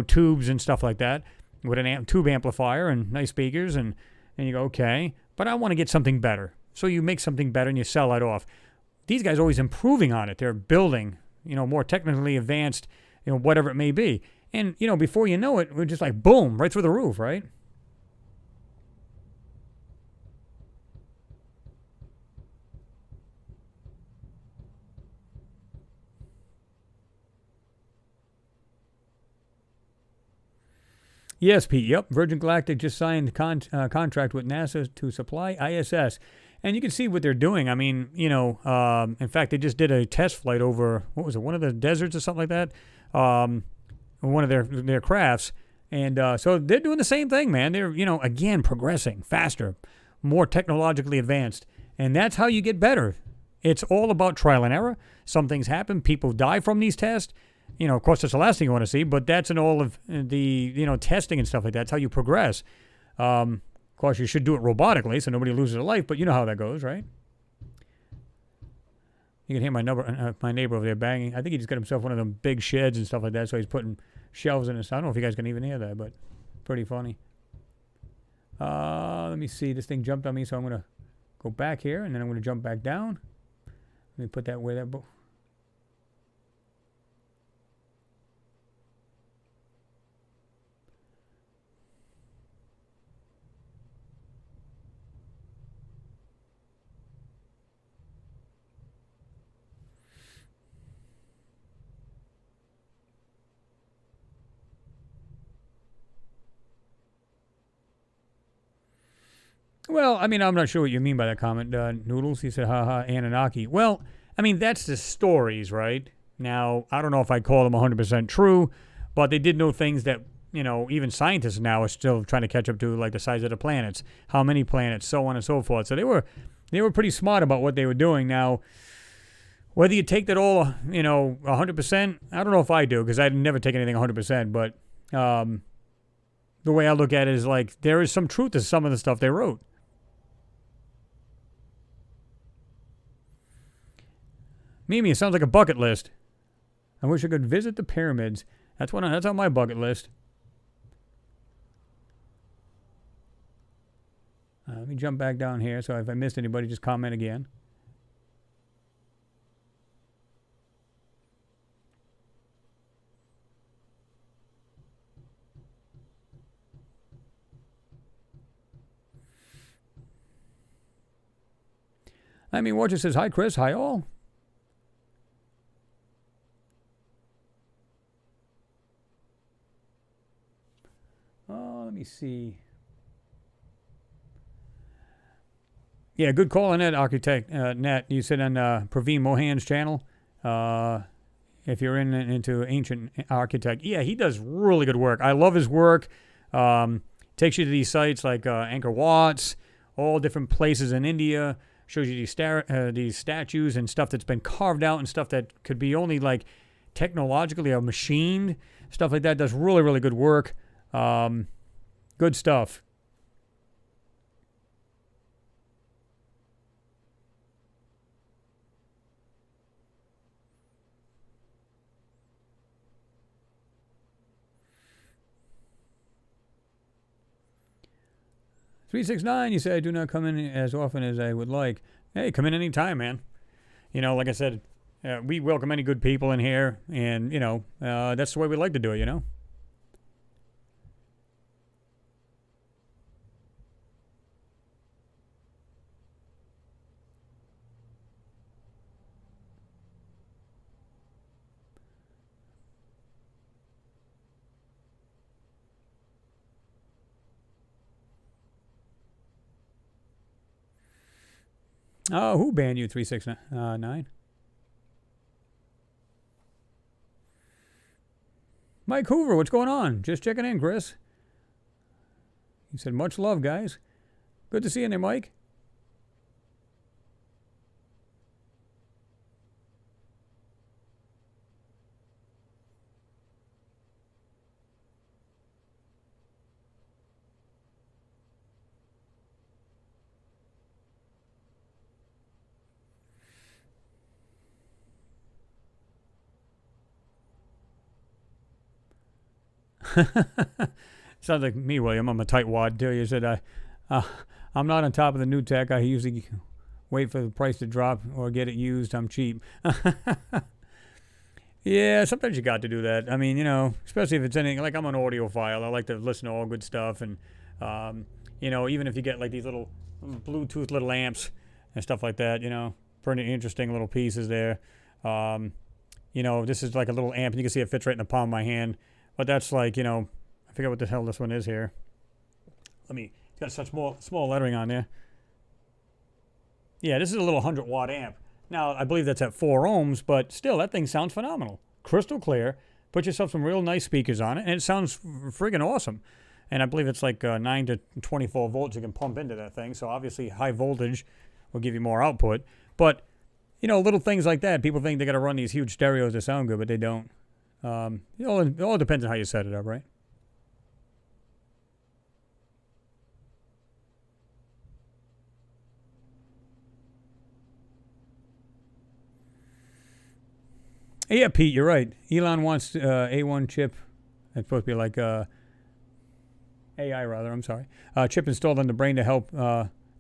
tubes and stuff like that, with an tube amplifier and nice speakers, and you go, okay, but I want to get something better. So you make something better and you sell that off. These guys are always improving on it. They're building, more technically advanced, whatever it may be. And, before you know it, we're just like, boom, right through the roof, right? Yes, Pete. Yep. Virgin Galactic just signed contract with NASA to supply ISS. And you can see what they're doing. I mean, in fact, they just did a test flight over, what was it, one of the deserts or something like that? One of their crafts. And so they're doing the same thing, man. They're, again, progressing faster, more technologically advanced. And that's how you get better. It's all about trial and error. Some things happen. People die from these tests. Of course, that's the last thing you want to see, but that's in all of the, testing and stuff like that. That's how you progress. Of course, you should do it robotically so nobody loses their life, but you know how that goes, right? You can hear my neighbor over there banging. I think he just got himself one of them big sheds and stuff like that, so he's putting shelves in it. I don't know if you guys can even hear that, but pretty funny. Let me see. This thing jumped on me, so I'm going to go back here, and then I'm going to jump back down. Let me put that where that... Well, I mean, I'm not sure what you mean by that comment, Noodles. He said, haha, Anunnaki. Well, I mean, that's the stories, right? Now, I don't know if I'd call them 100% true, but they did know things that, even scientists now are still trying to catch up to, like the size of the planets, how many planets, so on and so forth. So they were pretty smart about what they were doing. Now, whether you take that all, 100%, I don't know if I do, because I'd never take anything 100%, but the way I look at it is like there is some truth to some of the stuff they wrote. Mimi, it sounds like a bucket list. I wish I could visit the pyramids. That's on my bucket list. Let me jump back down here, so if I missed anybody, just comment again. I mean, Watcher says, hi, Chris. Hi, all. Let me see. Yeah, good call on that, Architect Nat. You said on Praveen Mohan's channel. if you're into ancient architect. Yeah, he does really good work. I love his work. Takes you to these sites like Angkor Wat's, all different places in India. Shows you these statues and stuff that's been carved out and stuff that could be only like technologically or machined. Stuff like that. Does really, really good work. Good stuff. $369, you say I do not come in as often as I would like. Hey, come in any time, man. You know, like I said, we welcome any good people in here, and, you know, that's the way we like to do it, you know? Oh, who banned you, 369? Mike Hoover, what's going on? Just checking in, Chris. He said, much love, guys. Good to see you in there, Mike. Sounds like me, William. I'm a tightwad too. You said I'm not on top of the new tech. I usually wait for the price to drop or get it used. I'm cheap. Yeah, sometimes you got to do that. I mean, you know, especially if it's anything like I'm an audiophile. I like to listen to all good stuff, and you know, even if you get like these little Bluetooth little amps and stuff like that, you know, pretty interesting little pieces there. You know, this is like a little amp, and you can see it fits right in the palm of my hand. But that's like, you know, I forget what the hell this one is here. It's got such small lettering on there. Yeah, this is a little 100-watt amp. Now, I believe that's at 4 ohms, but still, that thing sounds phenomenal. Crystal clear. Put yourself some real nice speakers on it, and it sounds friggin' awesome. And I believe it's like 9 to 24 volts you can pump into that thing, so obviously high voltage will give you more output. But, you know, little things like that, people think they got to run these huge stereos to sound good, but they don't. It all depends on how you set it up, right? Yeah, Pete, you're right. Elon wants A1 chip. It's supposed to be like AI, rather. I'm sorry. Chip installed on the brain to help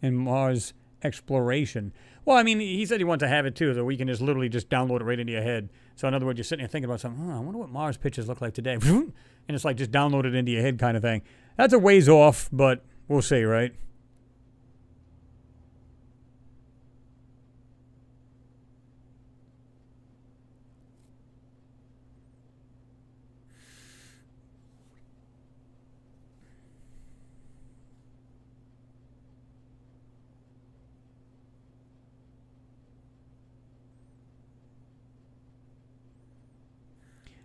in Mars exploration. Well, I mean, he said he wants to have it too, so we can just literally just download it right into your head. So in other words, you're sitting there thinking about something. I wonder what Mars pictures look like today, and it's like just download it into your head kind of thing. That's a ways off, but we'll see, right?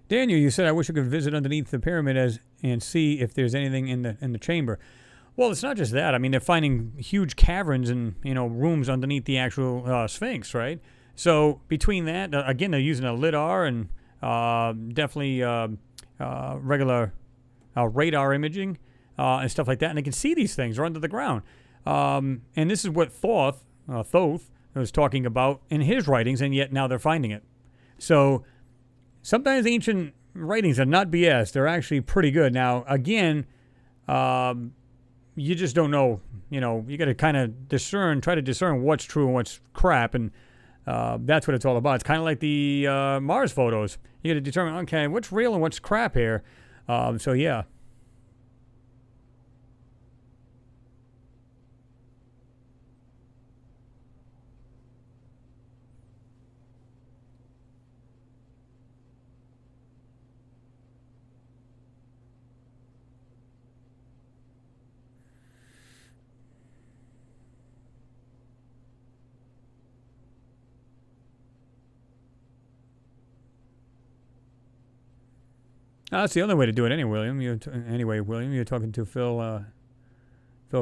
Daniel, you said I wish I could visit underneath the pyramid and see if there's anything in the chamber. Well, it's not just that. I mean, they're finding huge caverns and rooms underneath the actual Sphinx, right? So between that, again, they're using a lidar and definitely regular radar imaging and stuff like that, and they can see these things. They're under the ground, and this is what Thoth was talking about in his writings, and yet now they're finding it. So sometimes ancient writings are not BS. They're actually pretty good. Now, again, you just don't know. You got to kind of try to discern what's true and what's crap, and that's what it's all about. It's kind of like the Mars photos. You got to determine, okay, what's real and what's crap here. So, yeah. That's the only way to do it anyway, William. You're talking to Phil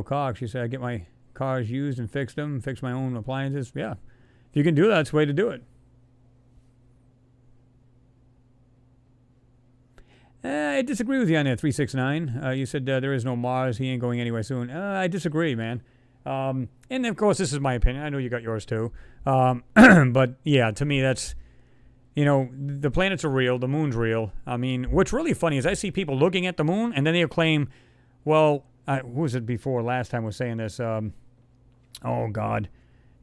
Cox. You said, I get my cars used and fix them, fix my own appliances. Yeah. If you can do that, that's the way to do it. I disagree with you on that, 369. You said there is no Mars. He ain't going anywhere soon. I disagree, man. And, of course, this is my opinion. I know you got yours, too. But, yeah, to me, that's, the planets are real. The moon's real. I mean, what's really funny is I see people looking at the moon, and then they'll claim, well, who was it before? Last time was saying this. Oh, God.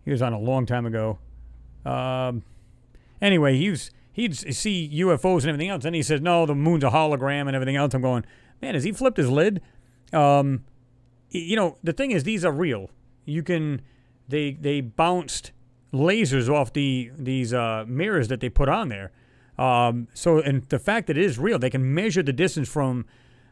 He was on a long time ago. Anyway, he'd see UFOs and everything else, and he says, no, the moon's a hologram and everything else. I'm going, man, has he flipped his lid? The thing is, these are real. They bounced lasers off these mirrors that they put on there. And the fact that it is real, they can measure the distance from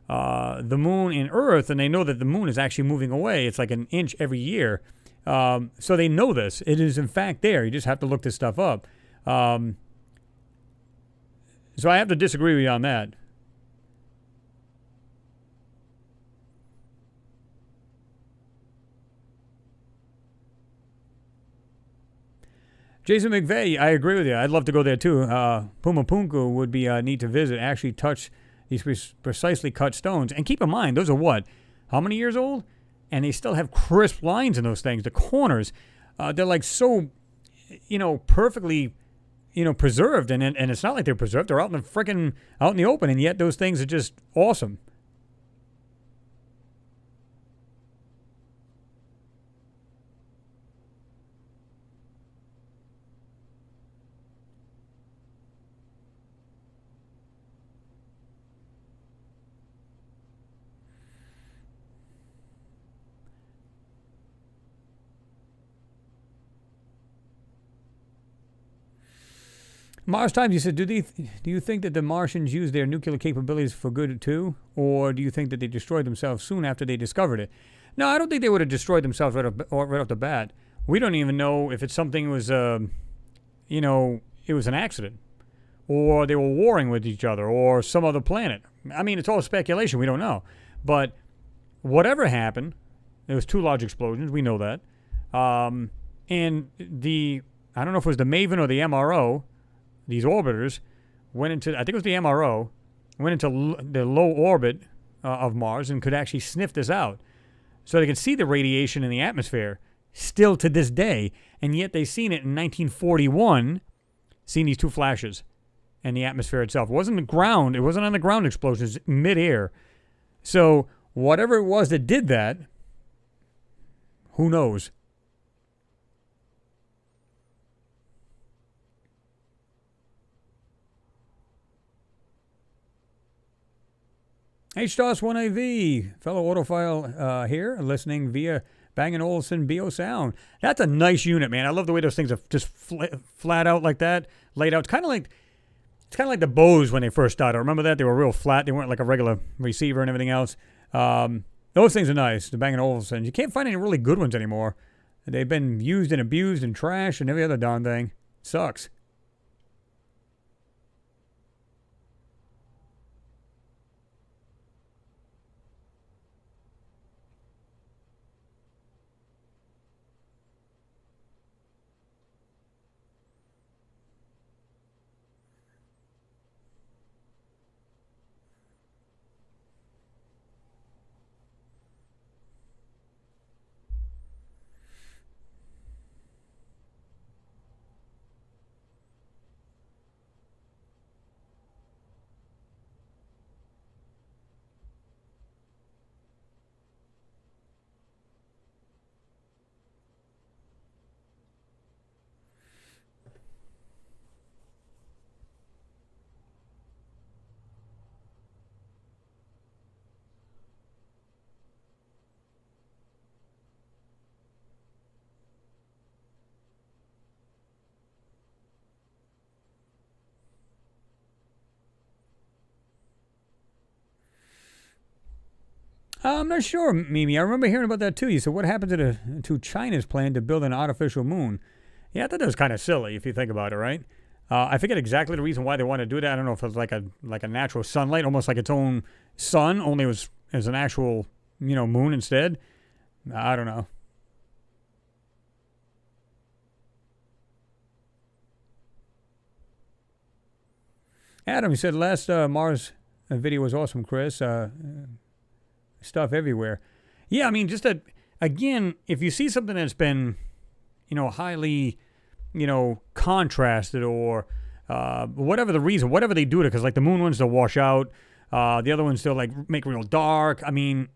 the moon and Earth, and they know that the moon is actually moving away. It's like an inch every year. So they know this. It is, in fact, there. You just have to look this stuff up. So I have to disagree with you on that. Jason McVeigh, I agree with you. I'd love to go there too. Pumapunku would be neat to visit. Actually touch these precisely cut stones. And keep in mind, those are what? How many years old? And they still have crisp lines in those things. The corners, they're like so, perfectly, preserved. And it's not like they're preserved. They're out in the open. And yet those things are just awesome. Mars Times, you said, do you think that the Martians use their nuclear capabilities for good too? Or do you think that they destroyed themselves soon after they discovered it? No, I don't think they would have destroyed themselves right off the bat. We don't even know if it's something was, it was an accident. Or they were warring with each other or some other planet. I mean, it's all speculation. We don't know. But whatever happened, there was 2 large explosions. We know that. And I don't know if it was the MAVEN or the MRO, these orbiters went into, I think it was the MRO, went into the low orbit of Mars and could actually sniff this out. So they could see the radiation in the atmosphere still to this day. And yet they seen it in 1941, seen these 2 flashes in the atmosphere itself. It wasn't the ground. It wasn't on the ground explosions, midair. So whatever it was that did that, who knows? HDOS1AV, fellow autophile here, listening via Bang & Olufsen BO Sound. That's a nice unit, man. I love the way those things are just flat out like that, laid out. It's kind of like the Bose when they first started. Remember that? They were real flat. They weren't like a regular receiver and everything else. Those things are nice, the Bang & Olufsen. You can't find any really good ones anymore. They've been used and abused and trashed and every other darn thing. Sucks. I'm not sure, Mimi. I remember hearing about that too. You said, what happened to China's plan to build an artificial moon? Yeah, I thought that was kind of silly if you think about it, right? I forget exactly the reason why they want to do that. I don't know if it's like a natural sunlight, almost like its own sun, only it was as an actual moon instead. I don't know. Adam, you said last Mars video was awesome, Chris. Stuff everywhere. Yeah, I mean, just again, if you see something that's been, highly, contrasted or whatever the reason, whatever they do to it, because like the moon ones, they'll wash out. The other ones, they'll like make real dark. I mean,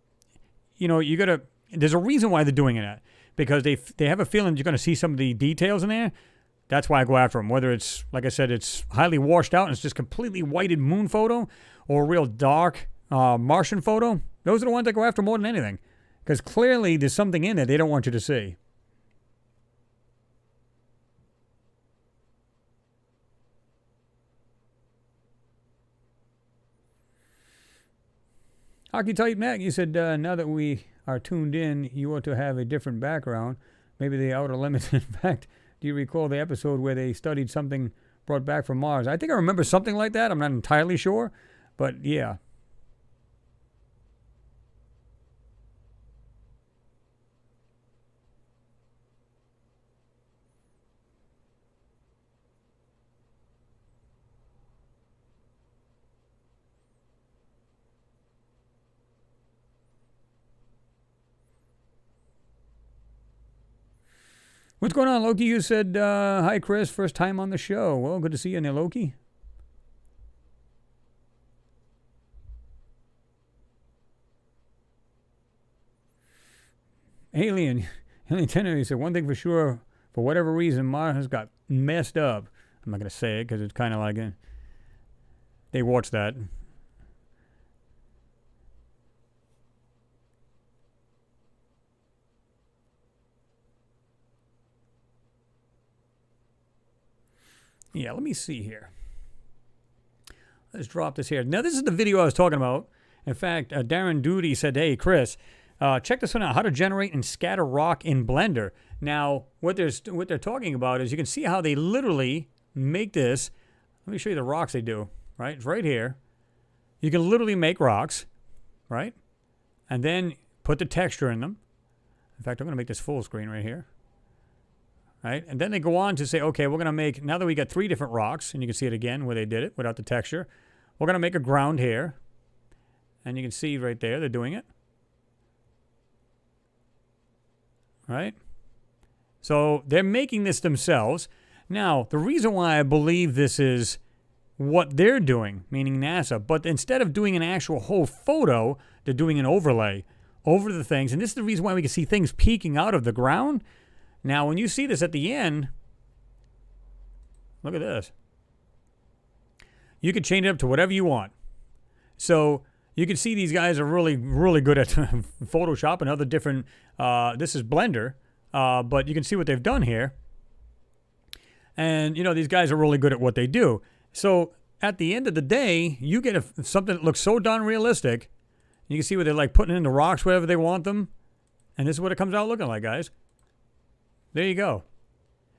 you gotta, there's a reason why they're doing it, because they have a feeling you're gonna see some of the details in there. That's why I go after them. Whether it's, like I said, it's highly washed out and it's just completely whited moon photo, or a real dark Martian photo, those are the ones I go after more than anything. Because clearly there's something in there they don't want you to see. Archetype Mac, you said, now that we are tuned in, you ought to have a different background. Maybe the outer limits. In fact, do you recall the episode where they studied something brought back from Mars? I think I remember something like that. I'm not entirely sure. But yeah. What's going on, Loki? You said, hi, Chris. First time on the show. Well, good to see you in there, Loki. Alien Tenor, you said, one thing for sure, for whatever reason, Mars has got messed up. I'm not going to say it because it's kind of like they watch that. Yeah, let me see here. Let's drop this here. Now, this is the video I was talking about. In fact, Darren Duty said, hey, Chris, check this one out, how to generate and scatter rock in Blender. Now, what they're talking about is you can see how they literally make this. Let me show you the rocks they do, right? It's right here. You can literally make rocks, right? And then put the texture in them. In fact, I'm going to make this full screen right here. Right? And then they go on to say, okay, we're going to make, now that we got 3 different rocks, and you can see it again where they did it without the texture, we're going to make a ground here. And you can see right there, they're doing it. Right? So they're making this themselves. Now, the reason why I believe this is what they're doing, meaning NASA, but instead of doing an actual whole photo, they're doing an overlay over the things. And this is the reason why we can see things peeking out of the ground. Now, when you see this at the end, look at this. You can change it up to whatever you want. So you can see these guys are really, really good at Photoshop and other different, this is Blender, but you can see what they've done here. And, these guys are really good at what they do. So at the end of the day, you get something that looks so darn realistic. You can see where they're like putting in the rocks wherever they want them. And this is what it comes out looking like, guys. There you go.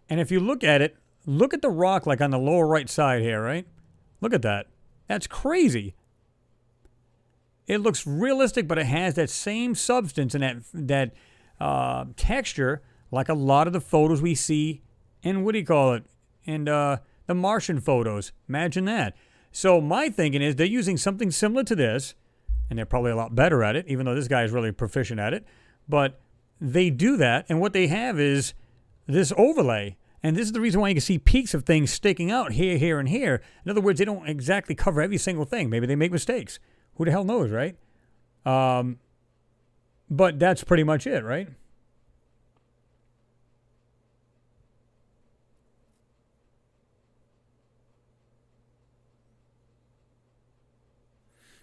And if you look at it, look at the rock like on the lower right side here, right? Look at that. That's crazy. It looks realistic, but it has that same substance and that texture like a lot of the photos we see in, what do you call it, in the Martian photos. Imagine that. So my thinking is they're using something similar to this, and they're probably a lot better at it, even though this guy is really proficient at it. But they do that, and what they have is this overlay. And this is the reason why you can see peaks of things sticking out here, here, and here. In other words, they don't exactly cover every single thing. Maybe they make mistakes. Who the hell knows, right? But that's pretty much it, right?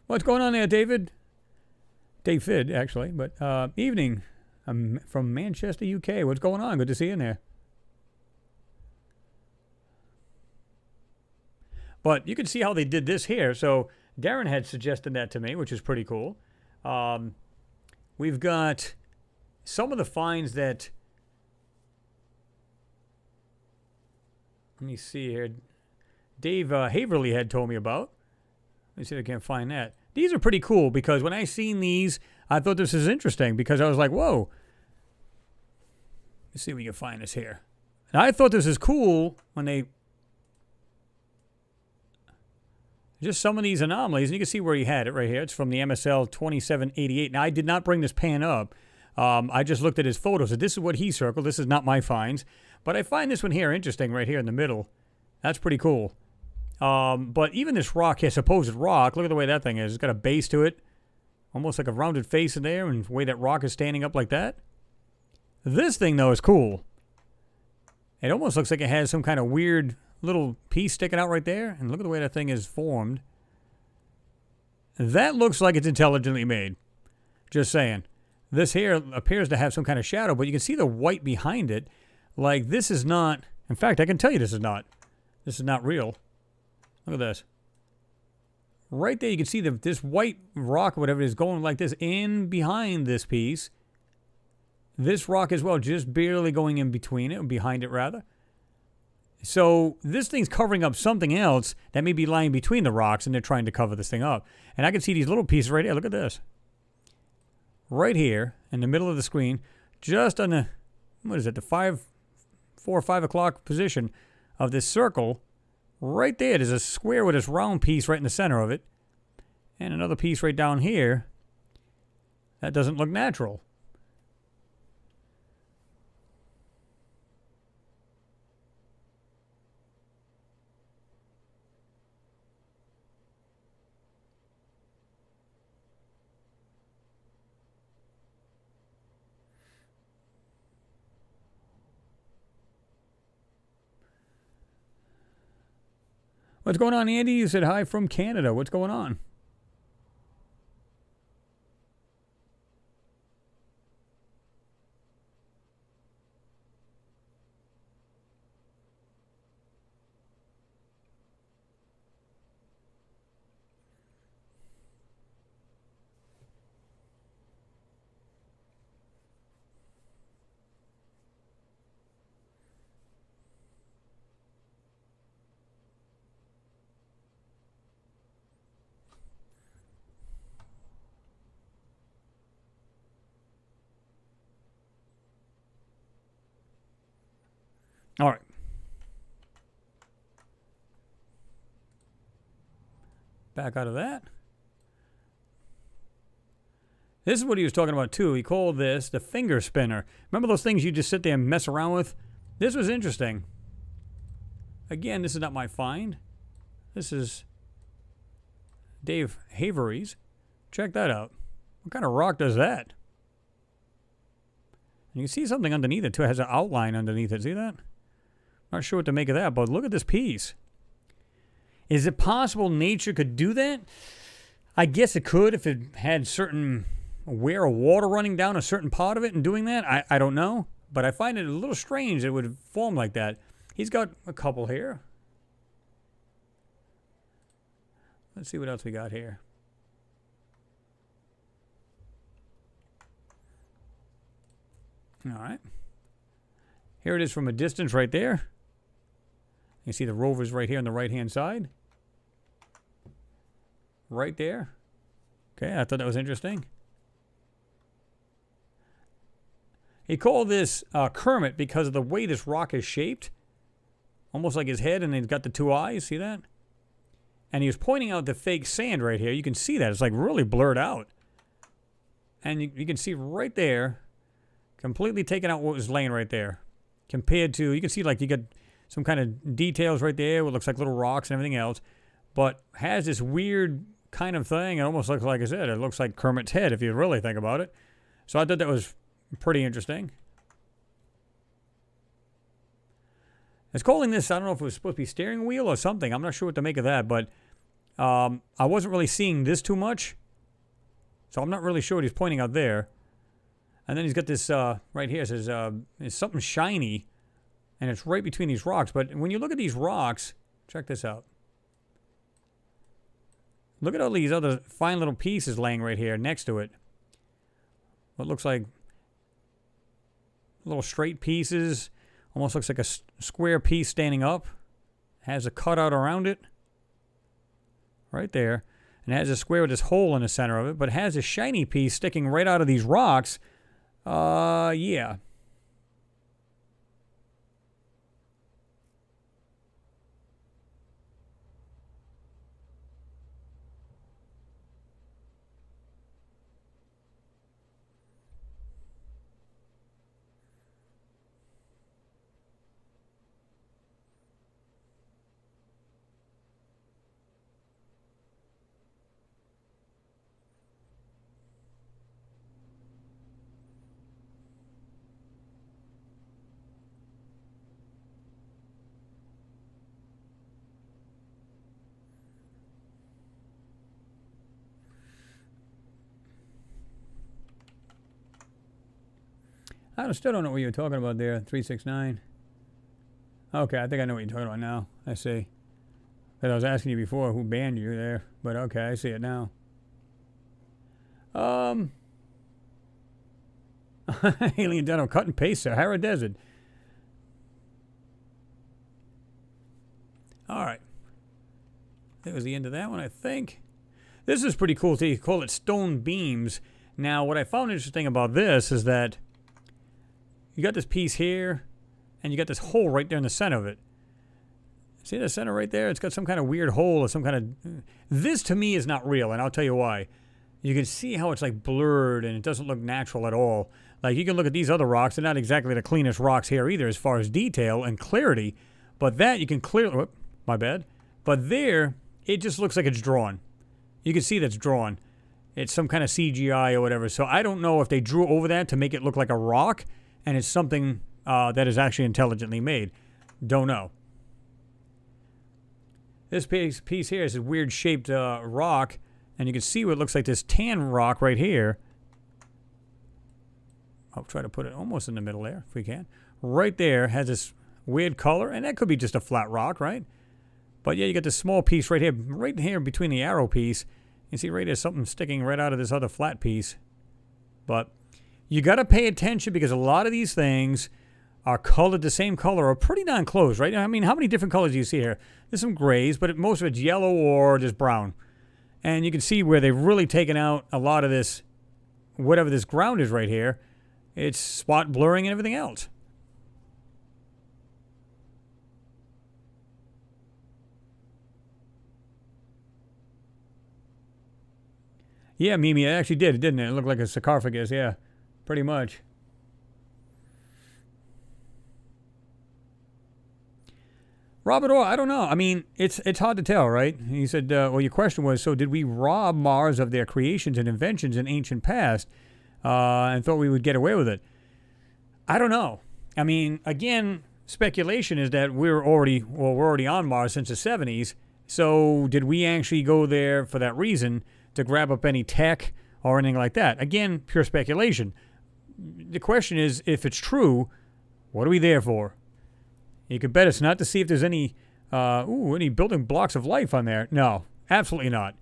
What's going on there, David? David, actually. But evening. I'm from Manchester, UK. What's going on? Good to see you in there. But you can see how they did this here. So Darren had suggested that to me, which is pretty cool. We've got some of the finds that, let me see here. Dave Haverly had told me about. Let me see if I can find that. These are pretty cool because when I seen these, I thought this was interesting because I was like, whoa. Let's see if we can find this here. And I thought this was cool when they... Just some of these anomalies, and you can see where he had it right here. It's from the MSL 2788. Now, I did not bring this pan up. I just looked at his photos. So this is what he circled. This is not my finds. But I find this one here interesting right here in the middle. That's pretty cool. But even this rock here, supposed rock, look at the way that thing is. It's got a base to it. Almost like a rounded face in there, and the way that rock is standing up like that. This thing, though, is cool. It almost looks like it has some kind of weird little piece sticking out right there. And look at the way that thing is formed. That looks like it's intelligently made. Just saying. This here appears to have some kind of shadow, but you can see the white behind it. Like, this is not... In fact, I can tell you this is not. This is not real. Look at this. Right there, you can see this white rock or whatever is going like this in behind this piece. This rock as well, just barely going in between it, or behind it rather. So this thing's covering up something else that may be lying between the rocks, and they're trying to cover this thing up. And I can see these little pieces right here. Look at this. Right here, in the middle of the screen, just on the, what is it, the 4 or 5 o'clock position of this circle. Right there, there's a square with this round piece right in the center of it. And another piece right down here. That doesn't look natural. What's going on, Andy? You said hi from Canada. What's going on? All right. Back out of that. This is what he was talking about, too. He called this the finger spinner. Remember those things you just sit there and mess around with? This was interesting. Again, this is not my find. This is Dave Havery's. Check that out. What kind of rock does that? And you can see something underneath it, too. It has an outline underneath it. See that? Not sure what to make of that, but look at this piece. Is it possible nature could do that? I guess it could if it had certain wear of water running down a certain part of it and doing that. I don't know, but I find it a little strange it would form like that. He's got a couple here. Let's see what else we got here. All right. Here it is from a distance right there. You see the rovers right here on the right-hand side. Right there. Okay, I thought that was interesting. He called this Kermit because of the way this rock is shaped. Almost like his head, and he's got the 2 eyes. See that? And he was pointing out the fake sand right here. You can see that. It's like really blurred out. And you can see right there, completely taking out what was laying right there. Compared to, you can see like you got some kind of details right there, what looks like little rocks and everything else, but has this weird kind of thing. It almost looks like I said, it looks like Kermit's head if you really think about it. So I thought that was pretty interesting. It's calling this, I don't know if it was supposed to be steering wheel or something. I'm not sure what to make of that, but I wasn't really seeing this too much. So I'm not really sure what he's pointing out there. And then he's got this right here. It says it's something shiny, and it's right between these rocks. But when you look at these rocks, check this out. Look at all these other fine little pieces laying right here next to it. What looks like little straight pieces. Almost looks like a square piece standing up. has a cutout around it. Right there. And it has a square with this hole in the center of it, but it has a shiny piece sticking right out of these rocks. Yeah. Still don't know what you were talking about there. 369. Okay, I think I know what you're talking about now. I see. Because I was asking you before who banned you there. But okay, I see it now. Alien Dental cut and paste Sahara Desert. Alright. That was the end of that one, I think. This is pretty cool. They call it stone beams. Now, what I found interesting about this is that you got this piece here, and you got this hole right there in the center of it. See the center right there? It's got some kind of weird hole or some kind of... This, to me, is not real, and I'll tell you why. You can see how it's, like, blurred, and it doesn't look natural at all. Like, you can look at these other rocks. They're not exactly the cleanest rocks here either as far as detail and clarity. But that, you can clearly... Whoop, my bad. But there, it just looks like it's drawn. You can see that's drawn. It's some kind of CGI or whatever. So I don't know if they drew over that to make it look like a rock, and it's something that is actually intelligently made. Don't know. This piece here is a weird shaped rock, and you can see what looks like this tan rock right here. I'll try to put it almost in the middle there, if we can. Right there has this weird color, and that could be just a flat rock, right? But yeah, you got this small piece right here between the arrow piece. You see right there's something sticking right out of this other flat piece. But you got to pay attention because a lot of these things are colored the same color or pretty darn close, right? I mean, how many different colors do you see here? There's some grays, but most of it's yellow or just brown. And you can see where they've really taken out a lot of this, whatever this ground is right here. It's spot blurring and everything else. Yeah, Mimi, it actually did, didn't it? It looked like a sarcophagus, yeah. Pretty much. Robert Orr, I don't know. I mean, it's hard to tell, right? He said, well, your question was, so did we rob Mars of their creations and inventions in ancient past and thought we would get away with it? I don't know. I mean, again, speculation is that we're already on Mars since the 70s. So did we actually go there for that reason to grab up any tech or anything like that? Again, pure speculation. The question is, if it's true, what are we there for? You could bet it's not to see if there's any building blocks of life on there. No, absolutely not.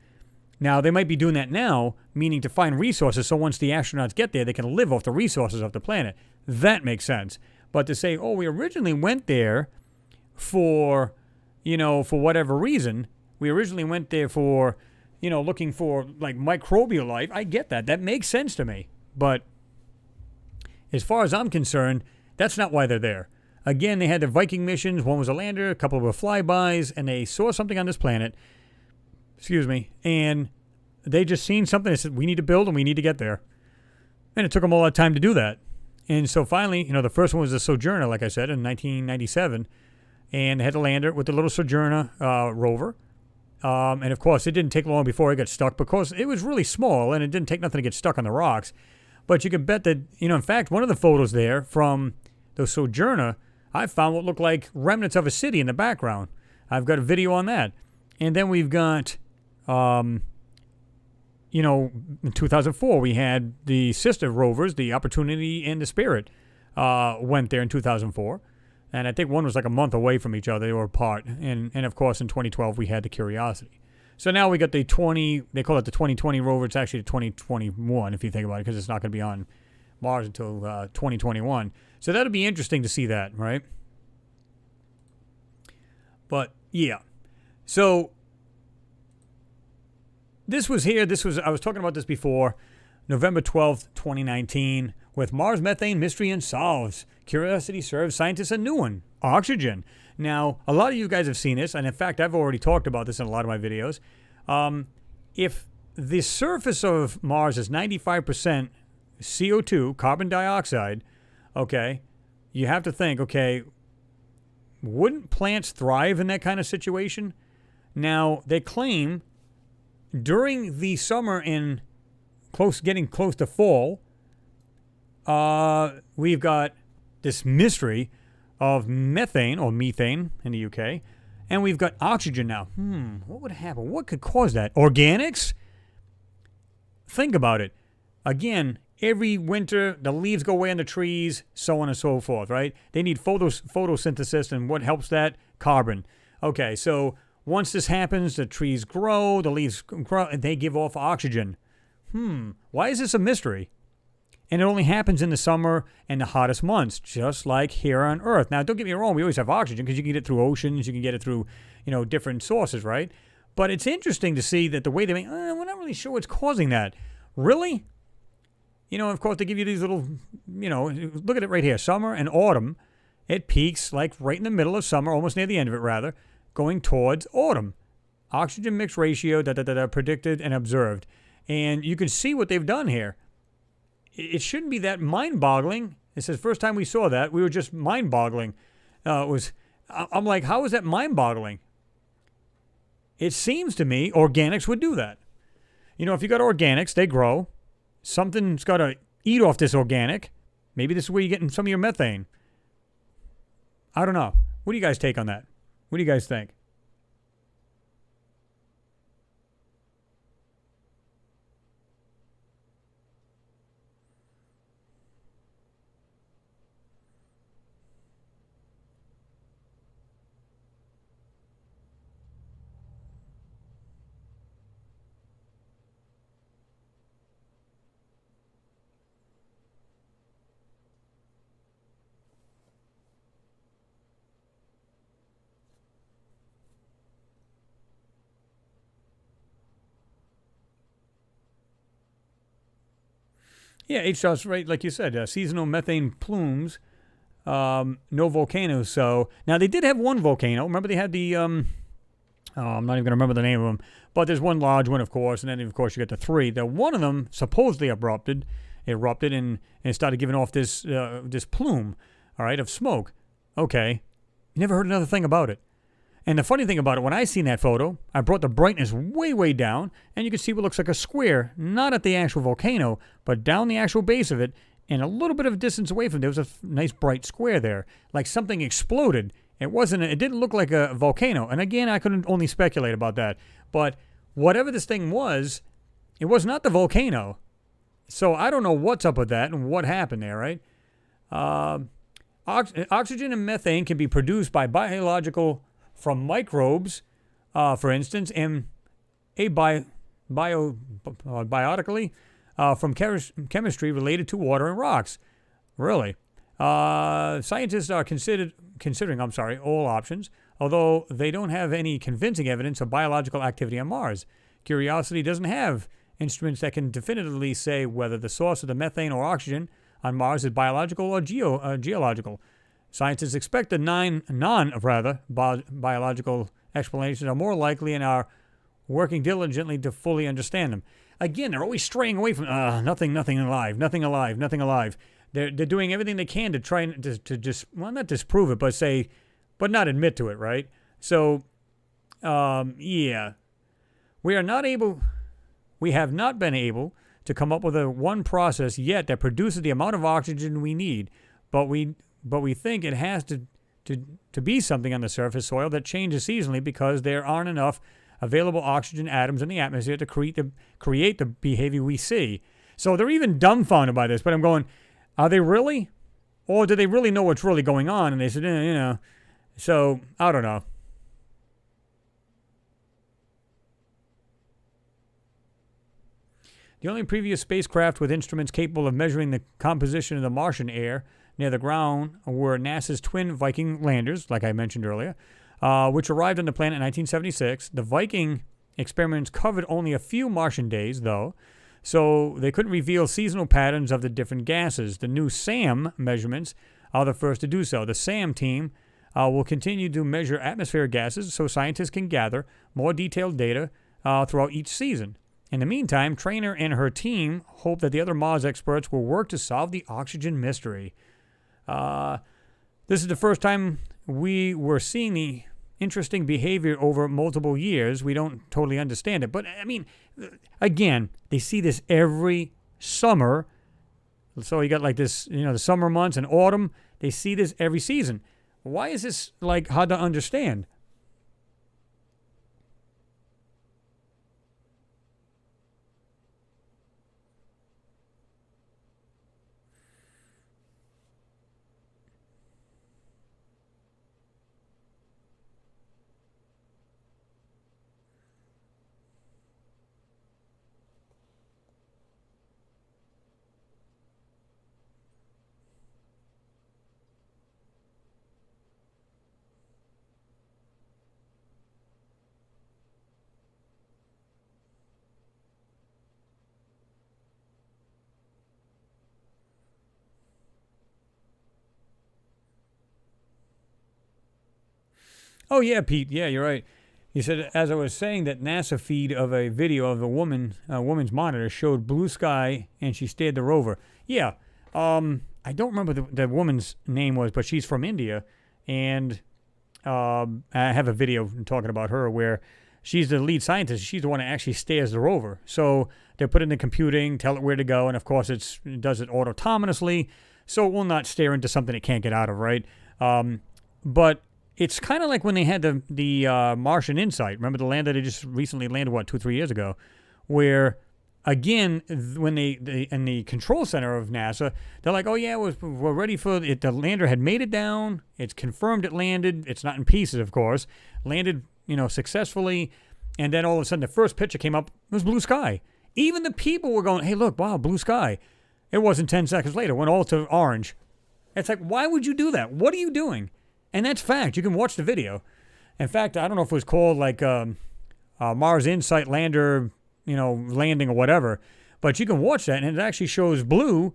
Now, they might be doing that now, meaning to find resources so once the astronauts get there, they can live off the resources of the planet. That makes sense. But to say, oh, we originally went there for whatever reason. We originally went there for, looking for, like, microbial life. I get that. That makes sense to me. But as far as I'm concerned, that's not why they're there. Again, they had the Viking missions. One was a lander, a couple were flybys, and they saw something on this planet. Excuse me. And they just seen something. They said, we need to build and we need to get there. And it took them all that time to do that. And so finally, the first one was the Sojourner, like I said, in 1997. And they had the lander with the little Sojourner rover. And of course, it didn't take long before it got stuck because it was really small and it didn't take nothing to get stuck on the rocks. But you can bet that, in fact, one of the photos there from the Sojourner, I found what looked like remnants of a city in the background. I've got a video on that. And then we've got, in 2004, we had the sister rovers, the Opportunity and the Spirit, went there in 2004. And I think one was like a month away from each other. They were apart. And of course, in 2012, we had the Curiosity. So now we got they call it the 2020 rover. It's actually the 2021, if you think about it, because it's not going to be on Mars until 2021. So that'll be interesting to see that, right? But, Yeah. So this was here. I was talking about this before. November 12th, 2019, with Mars Methane Mystery Unsolved. Curiosity serves scientists a new one, oxygen. Now, a lot of you guys have seen this, and in fact, I've already talked about this in a lot of my videos. If the surface of Mars is 95% CO2, carbon dioxide, okay, you have to think, okay, wouldn't plants thrive in that kind of situation? Now, they claim during the summer and getting close to fall, we've got this mystery of methane or methane in the UK, and we've got oxygen now. What would happen? What could cause that? Organics? Think about it. Again, every winter, the leaves go away on the trees, so on and so forth, right? They need photosynthesis, and what helps that? Carbon. Okay, so once this happens, the trees grow, the leaves grow, and they give off oxygen. Why is this a mystery? And it only happens in the summer and the hottest months, just like here on Earth. Now, don't get me wrong, we always have oxygen because you can get it through oceans, you can get it through, different sources, right? But it's interesting to see that the way they make, we're not really sure what's causing that. Really? Of course, they give you these little, look at it right here, summer and autumn. It peaks like right in the middle of summer, almost near the end of it, rather, going towards autumn. Oxygen mix ratio, predicted and observed. And you can see what they've done here. It shouldn't be that mind-boggling. It says first time we saw that, we were just mind-boggling. I'm like, how is that mind-boggling? It seems to me organics would do that. If you got organics, they grow. Something's got to eat off this organic. Maybe this is where you're getting some of your methane. I don't know. What do you guys take on that? What do you guys think? Yeah, HDOT's right, like you said, seasonal methane plumes, no volcanoes. So now they did have one volcano. Remember they had the, I'm not even going to remember the name of them, but there's one large one, of course, and then, of course, you get the three. The one of them supposedly erupted and started giving off this plume, all right, of smoke. Okay, never heard another thing about it. And the funny thing about it, when I seen that photo, I brought the brightness way, way down, and you can see what looks like a square, not at the actual volcano, but down the actual base of it, and a little bit of distance away from it, there was a nice bright square there, like something exploded. It didn't look like a volcano. And again, I couldn't only speculate about that. But whatever this thing was, it was not the volcano. So I don't know what's up with that and what happened there, right? Oxygen and methane can be produced by biological from microbes, for instance, and biotically from chemistry related to water and rocks. Really. Scientists are considering all options, although they don't have any convincing evidence of biological activity on Mars. Curiosity doesn't have instruments that can definitively say whether the source of the methane or oxygen on Mars is biological or geological. Scientists expect the biological explanations are more likely and are working diligently to fully understand them. Again, they're always straying away from nothing alive. They're doing everything they can to try to just, well, not disprove it, but not admit to it, right? So, yeah. We have not been able to come up with one process yet that produces the amount of oxygen we need, but we think it has to be something on the surface soil that changes seasonally because there aren't enough available oxygen atoms in the atmosphere to create the behavior we see. So they're even dumbfounded by this, but I'm going, are they really? Or do they really know what's really going on? And they said, So, I don't know. The only previous spacecraft with instruments capable of measuring the composition of the Martian air near the ground were NASA's twin Viking landers, like I mentioned earlier. which arrived on the planet in 1976. The Viking experiments covered only a few Martian days, though, so they couldn't reveal seasonal patterns of the different gases. The new SAM measurements are the first to do so. The SAM team will continue to measure atmospheric gases so scientists can gather more detailed data throughout each season. In the meantime, Trainer and her team hope that the other Mars experts will work to solve the oxygen mystery. This is the first time we were seeing the interesting behavior over multiple years. We don't totally understand it. But, I mean, again, they see this every summer. So you got like this, the summer months and autumn. They see this every season. Why is this, like, hard to understand? Oh, yeah, Pete. Yeah, you're right. He said, as I was saying, that NASA feed of a video of a woman's monitor showed blue sky, and she steered the rover. Yeah, I don't remember the woman's name was, but she's from India, and I have a video talking about her where she's the lead scientist. She's the one that actually steers the rover. So they put it in the computing, tell it where to go, and of course it does it autonomously, so it will not steer into something it can't get out of, right? But it's kind of like when they had the Martian Insight. Remember the lander they just recently landed, 2-3 years ago, where, again, when they in the control center of NASA, they're like, oh, yeah, we're ready for it. The lander had made it down. It's confirmed it landed. It's not in pieces, of course. Landed, successfully. And then all of a sudden, the first picture came up. It was blue sky. Even the people were going, hey, look, wow, blue sky. It wasn't 10 seconds later. It went all to orange. It's like, why would you do that? What are you doing? And that's fact. You can watch the video. In fact, I don't know if it was called like Mars Insight Lander, landing or whatever, but you can watch that, and it actually shows blue,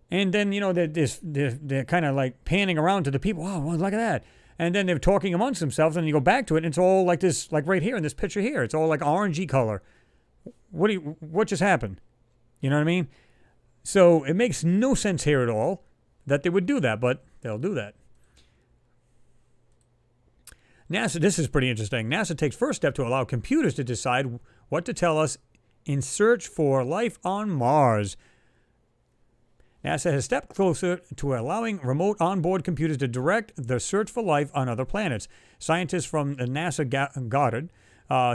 and then, they're kind of like panning around to the people. Oh, well, look at that. And then they're talking amongst themselves, and you go back to it, and it's all like this, like right here in this picture here. It's all like orangey color. What just happened? You know what I mean? So it makes no sense here at all that they would do that, but they'll do that. NASA, this is pretty interesting. NASA takes first step to allow computers to decide what to tell us in search for life on Mars. NASA has stepped closer to allowing remote onboard computers to direct the search for life on other planets. Scientists from the NASA Goddard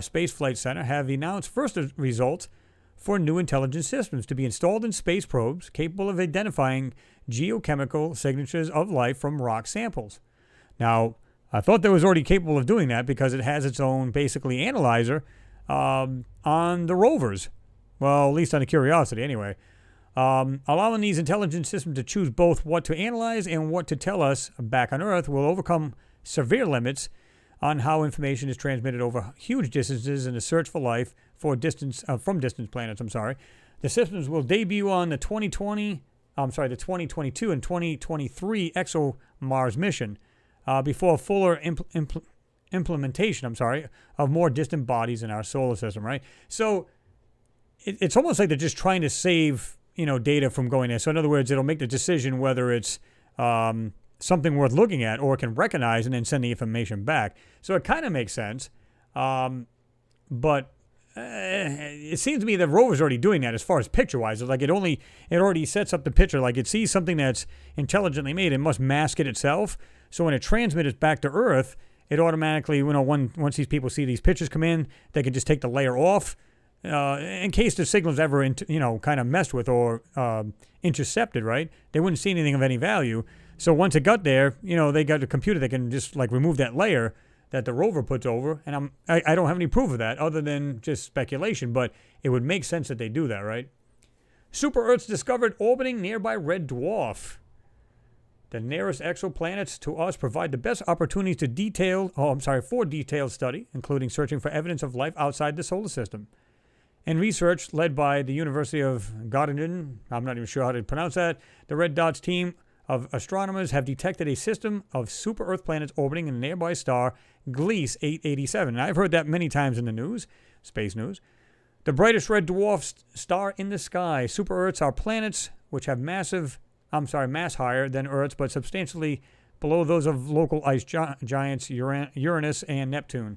Space Flight Center have announced first results for new intelligence systems to be installed in space probes capable of identifying geochemical signatures of life from rock samples. Now, I thought that was already capable of doing that because it has its own, basically, analyzer on the rovers. Well, at least on the Curiosity, anyway. Allowing these intelligence systems to choose both what to analyze and what to tell us back on Earth will overcome severe limits on how information is transmitted over huge distances in the search for life from distant planets. The systems will debut on the 2022 and 2023 ExoMars mission. Before fuller implementation, of more distant bodies in our solar system, right? So it's almost like they're just trying to save, data from going there. So in other words, it'll make the decision whether it's something worth looking at or can recognize and then send the information back. So it kind of makes sense. But it seems to me that rover's already doing that as far as picture-wise. Like it already sets up the picture. Like it sees something that's intelligently made, it must mask it itself. So when it transmits back to Earth, it automatically, once these people see these pictures come in, they can just take the layer off in case the signal's ever, kind of messed with or intercepted, right? They wouldn't see anything of any value. So once it got there, they got a computer that can just like remove that layer that the rover puts over. And I don't have any proof of that other than just speculation, but it would make sense that they do that, right? Super Earths discovered orbiting nearby red dwarf. The nearest exoplanets to us provide the best opportunities for detailed study, including searching for evidence of life outside the solar system. And research led by the University of Göttingen, I'm not even sure how to pronounce that, the Red Dots team of astronomers have detected a system of super-Earth planets orbiting a nearby star, Gliese 887. And I've heard that many times in the news, space news. The brightest red dwarf star in the sky. Super-Earths are planets which have mass higher than Earth's, but substantially below those of local ice giants Uranus and Neptune.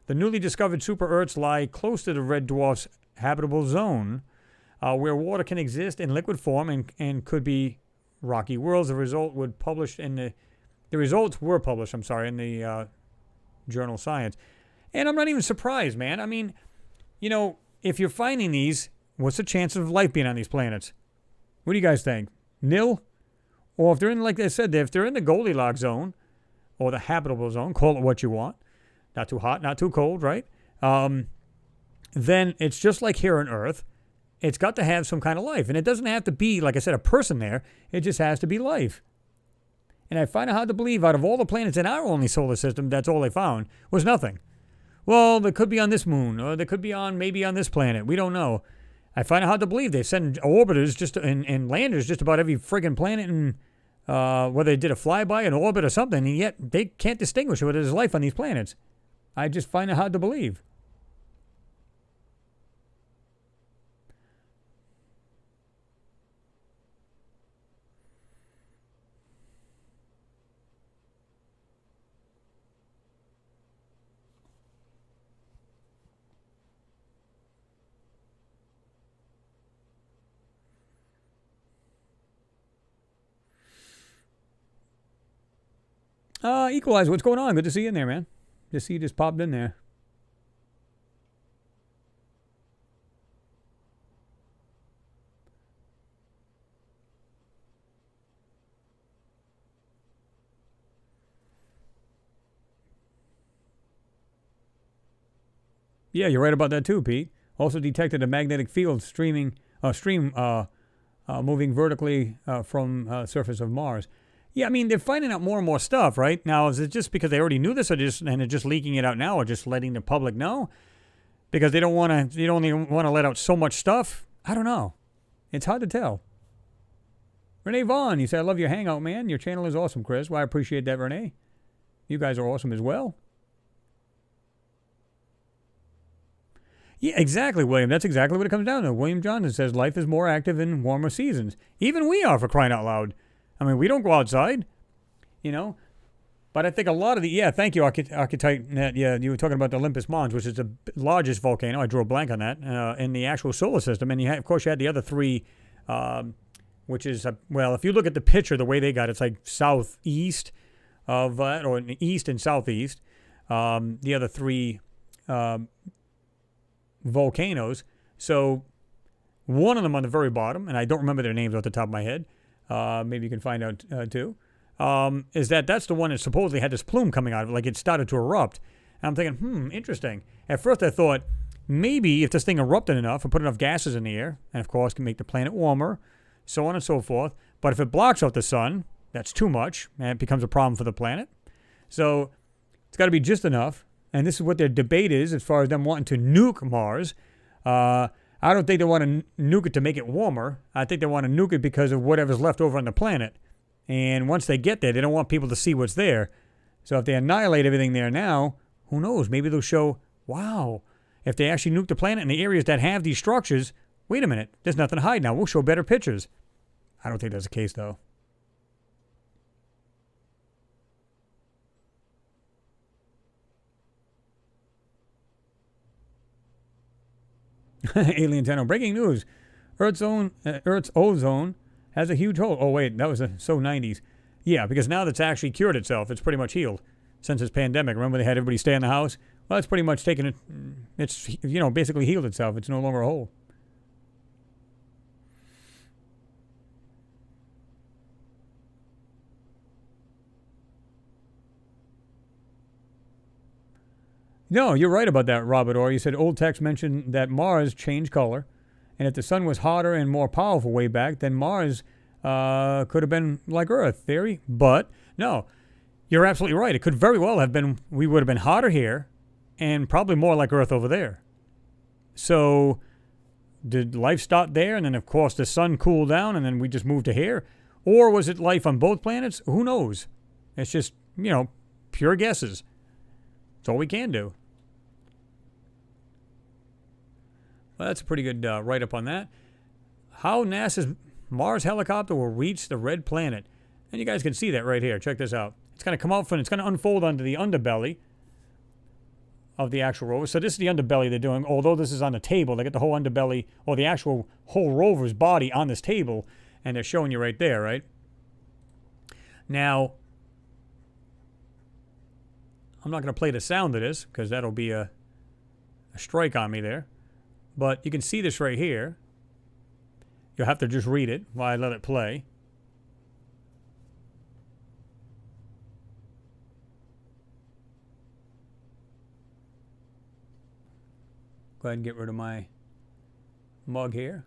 The newly discovered super-Earths lie close to the red dwarf's habitable zone, where water can exist in liquid form and could be rocky worlds. The results were published in the journal Science. And I'm not even surprised, man. I mean, if you're finding these, what's the chance of life being on these planets? What do you guys think? Nil? Or if they're in, like I said, if they're in the Goldilocks zone or the habitable zone, call it what you want. Not too hot, not too cold, right? Then it's just like here on Earth. It's got to have some kind of life. And it doesn't have to be, like I said, a person there. It just has to be life. And I find it hard to believe out of all the planets in our only solar system, that's all they found, was nothing. Well, they could be on this moon, or they could be maybe on this planet. We don't know. I find it hard to believe they send orbiters and landers just about every friggin' planet, and whether they did a flyby, an orbit, or something, and yet they can't distinguish whether there's life on these planets. I just find it hard to believe. Equalize, what's going on? Good to see you in there, man. Just see you just popped in there. Yeah, you're right about that too, Pete. Also detected a magnetic field stream moving vertically from surface of Mars. Yeah, I mean, they're finding out more and more stuff, right? Now, is it just because they already knew this, and they're just leaking it out now, or just letting the public know? Because they don't want to let out so much stuff? I don't know. It's hard to tell. Renee Vaughn, you said, I love your Hangout, man. Your channel is awesome, Chris. Well, I appreciate that, Renee. You guys are awesome as well. Yeah, exactly, William. That's exactly what it comes down to. William Johnson says life is more active in warmer seasons. Even we are, for crying out loud. I mean, we don't go outside, But I think a lot of thank you, Archetype Net. Yeah, you were talking about the Olympus Mons, which is the largest volcano. I drew a blank on that, in the actual solar system. And of course, you had the other three, which is, if you look at the picture, the way they got it, it's like southeast of that, or east and southeast. The other three volcanoes. So one of them on the very bottom, and I don't remember their names off the top of my head. Maybe you can find out too. That's the one that supposedly had this plume coming out of it, like it started to erupt. And I'm thinking, interesting. At first I thought maybe if this thing erupted enough and put enough gases in the air, and of course can make the planet warmer, so on and so forth. But if it blocks out the sun, that's too much, and it becomes a problem for the planet. So it's got to be just enough. And this is what their debate is as far as them wanting to nuke Mars. I don't think they want to nuke it to make it warmer. I think they want to nuke it because of whatever's left over on the planet. And once they get there, they don't want people to see what's there. So if they annihilate everything there now, who knows? Maybe they'll show, wow, if they actually nuke the planet in the areas that have these structures, wait a minute, there's nothing to hide now. We'll show better pictures. I don't think that's the case, though. Alien Tenno. Breaking news. Earth's ozone has a huge hole. Oh, wait. That was so 90s. Yeah, because now that's actually cured itself. It's pretty much healed since this pandemic. Remember they had everybody stay in the house? Well, it's pretty much taken it. It's, basically healed itself. It's no longer a hole. No, you're right about that, Robert Orr. You said old text mentioned that Mars changed color, and if the sun was hotter and more powerful way back, then Mars Could have been like Earth theory, but no, you're absolutely right. It could very well have been, we would have been hotter here and probably more like Earth over there. So did life start there, and then of course the sun cooled down, and then we just moved to here? Or was it life on both planets? Who knows? It's just, pure guesses. That's all we can do. Well, that's a pretty good write-up on that. How NASA's Mars helicopter will reach the red planet. And you guys can see that right here. Check this out. It's going to come out from, it's going to unfold onto the underbelly of the actual rover. So this is the underbelly they're doing. Although this is on the table, they got the whole underbelly, or the actual whole rover's body on this table, and they're showing you right there, right? Now, I'm not going to play the sound of this because that'll be a strike on me there. But you can see this right here. You'll have to just read it while I let it play. Go ahead and get rid of my mug here.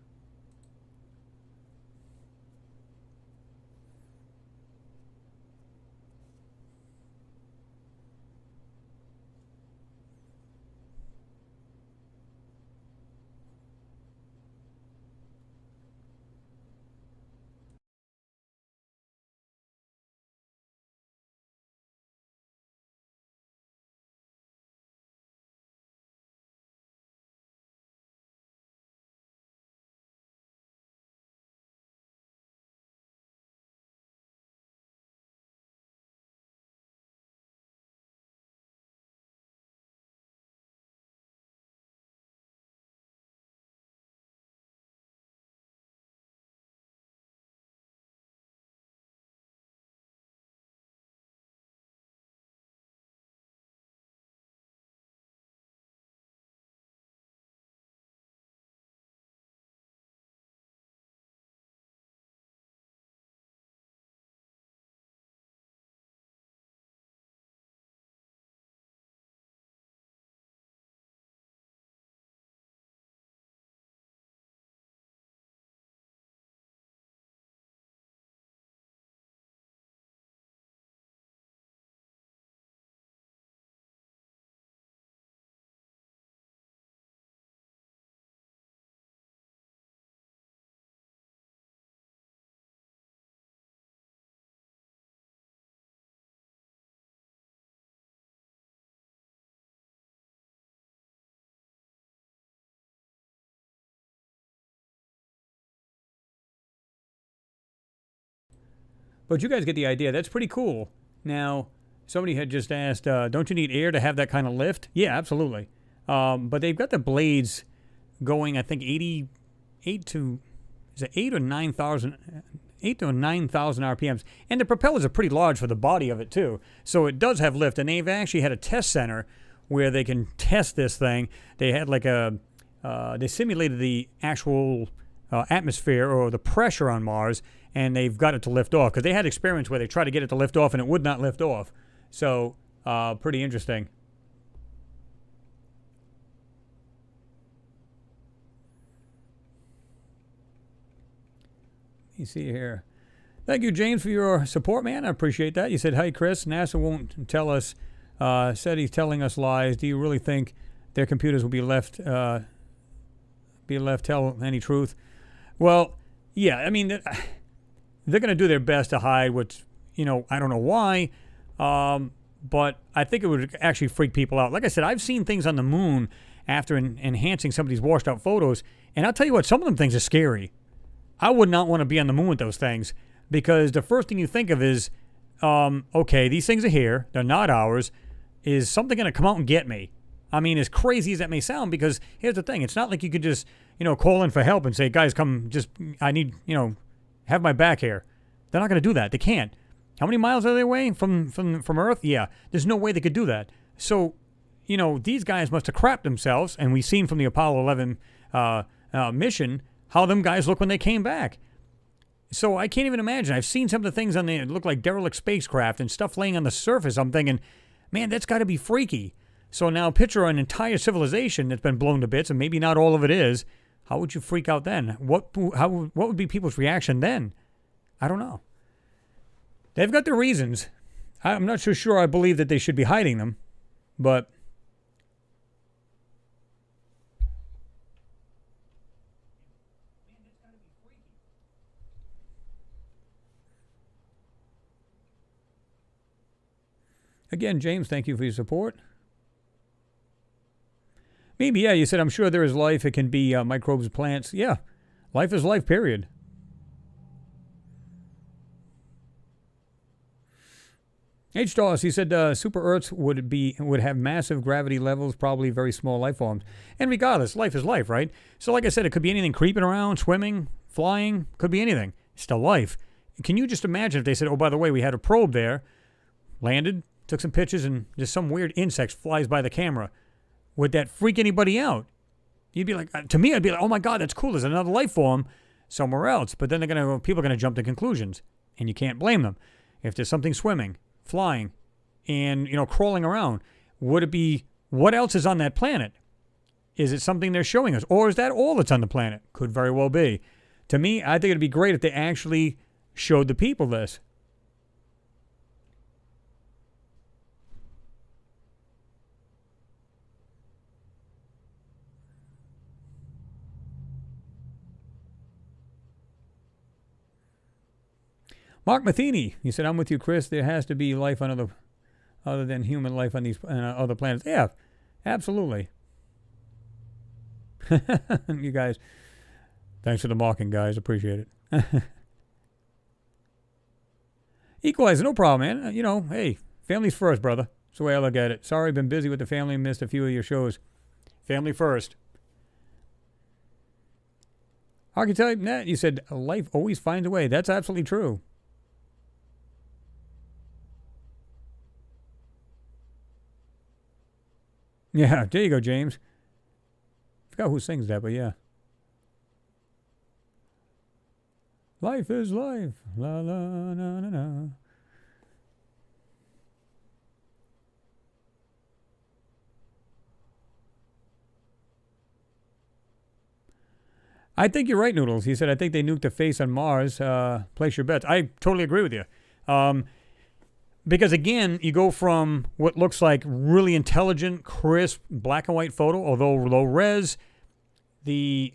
But you guys get the idea. That's pretty cool. Now, somebody had just asked, don't you need air to have that kind of lift? Yeah, absolutely. But they've got the blades going, I think, 8 to 8 or 9,000 RPMs. And the propellers are pretty large for the body of it, too. So it does have lift. And they've actually had a test center where they can test this thing. They had like they simulated the actual atmosphere or the pressure on Mars, and they've got it to lift off. Because they had experiments where they tried to get it to lift off, and it would not lift off. So, pretty interesting. You see here. Thank you, James, for your support, man. I appreciate that. You said, "Hi, Chris. NASA won't tell us. Said he's telling us lies. Do you really think their computers will be left tell any truth?" Well, yeah. I mean, they're going to do their best to hide what's, I don't know why, but I think it would actually freak people out. Like I said, I've seen things on the moon after enhancing some of these washed out photos, and I'll tell you what, some of them things are scary. I would not want to be on the moon with those things, because the first thing you think of is, okay, these things are here. They're not ours. Is something going to come out and get me? I mean, as crazy as that may sound, because here's the thing. It's not like you could just, call in for help and say, guys, come, I need, have my back here. They're not going to do that. They can't. How many miles are they away from Earth? Yeah, there's no way they could do that. So, these guys must have crapped themselves, and we've seen from the Apollo 11 mission how them guys look when they came back. So I can't even imagine. I've seen some of the things on there that look like derelict spacecraft and stuff laying on the surface. I'm thinking, man, that's got to be freaky. So now picture an entire civilization that's been blown to bits, and maybe not all of it is. How would you freak out then? What would be people's reaction then? I don't know. They've got their reasons. I'm not so sure I believe that they should be hiding them, but again, James, thank you for your support. Maybe, yeah, you said, I'm sure there is life. It can be microbes, plants. Yeah, life is life, period. H. Doss, he said super Earths would have massive gravity levels, probably very small life forms. And regardless, life is life, right? So like I said, it could be anything creeping around, swimming, flying, could be anything. It's still life. Can you just imagine if they said, oh, by the way, we had a probe there, landed, took some pictures, and just some weird insect flies by the camera. Would that freak anybody out? You'd be like, to me, I'd be like, oh my God, that's cool. There's another life form somewhere else. But then people are going to jump to conclusions, and you can't blame them. If there's something swimming, flying, and crawling around, would it be what else is on that planet? Is it something they're showing us, or is that all that's on the planet? Could very well be. To me, I think it'd be great if they actually showed the people this. Mark Matheny, he said, I'm with you, Chris. There has to be life on other than human life on these other planets. Yeah, absolutely. You guys, thanks for the mocking, guys. Appreciate it. Equalizer, no problem, man. Hey, family's first, brother. That's the way I look at it. Sorry, been busy with the family and missed a few of your shows. Family first. Archetype Net, you said, life always finds a way. That's absolutely true. Yeah, there you go, James. Forgot who sings that, but yeah. Life is life. La la na na na. I think you're right, Noodles. He said, I think they nuked the face on Mars. Place your bets. I totally agree with you. Because, again, you go from what looks like really intelligent, crisp, black and white photo, although low res. The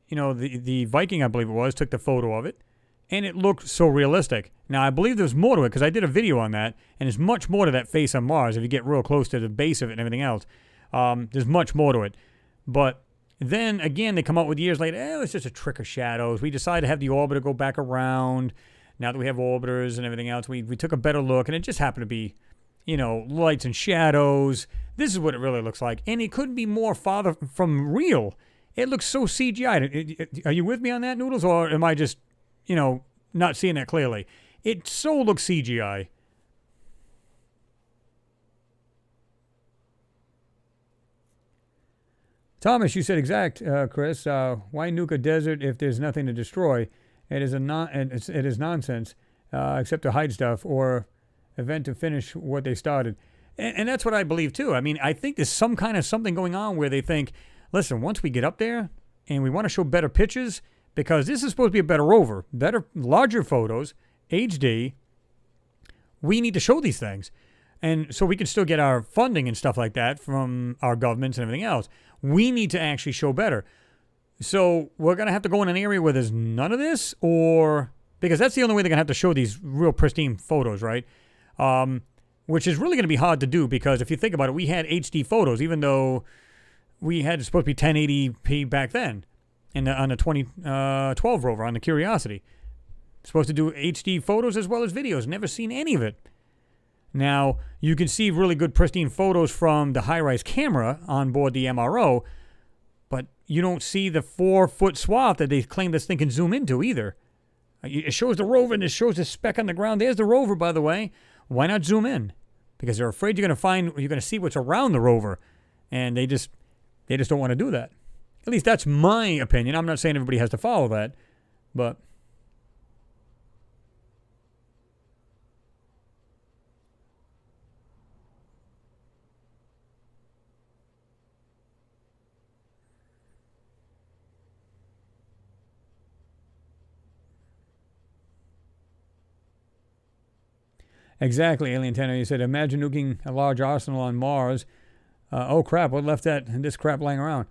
Viking, I believe it was, took the photo of it, and it looked so realistic. Now, I believe there's more to it, because I did a video on that, and there's much more to that face on Mars if you get real close to the base of it and everything else. There's much more to it. But then, again, they come out with years later, it's just a trick of shadows. We decided to have the orbiter go back around. Now that we have orbiters and everything else, we took a better look, and it just happened to be, lights and shadows. This is what it really looks like. And it couldn't be more farther from real. It looks so CGI. Are you with me on that, Noodles, or am I just, not seeing that clearly? It so looks CGI. Thomas, you said exact, Chris. Why nuke a desert if there's nothing to destroy? It is nonsense, except to hide stuff or event to finish what they started. And that's what I believe, too. I mean, I think there's some kind of something going on where they think, listen, once we get up there and we want to show better pictures, because this is supposed to be a better rover, better, larger photos, HD, we need to show these things. And so we can still get our funding and stuff like that from our governments and everything else. We need to actually show better. So we're going to have to go in an area where there's none of this, or because that's the only way they're going to have to show these real pristine photos, right? Which is really going to be hard to do, because if you think about it, we had HD photos, even though we had supposed to be 1080p back then on the 2012 rover, on the Curiosity. Supposed to do HD photos as well as videos. Never seen any of it. Now, you can see really good pristine photos from the high-res camera on board the MRO, but you don't see the 4-foot swath that they claim this thing can zoom into either. It shows the rover and it shows the speck on the ground. There's the rover, by the way. Why not zoom in? Because they're afraid you're going to see what's around the rover, and they just don't want to do that. At least that's my opinion. I'm not saying everybody has to follow that, but Exactly, Alien Tenor. You said, imagine nuking a large arsenal on Mars. Oh, crap, what left this crap lying around?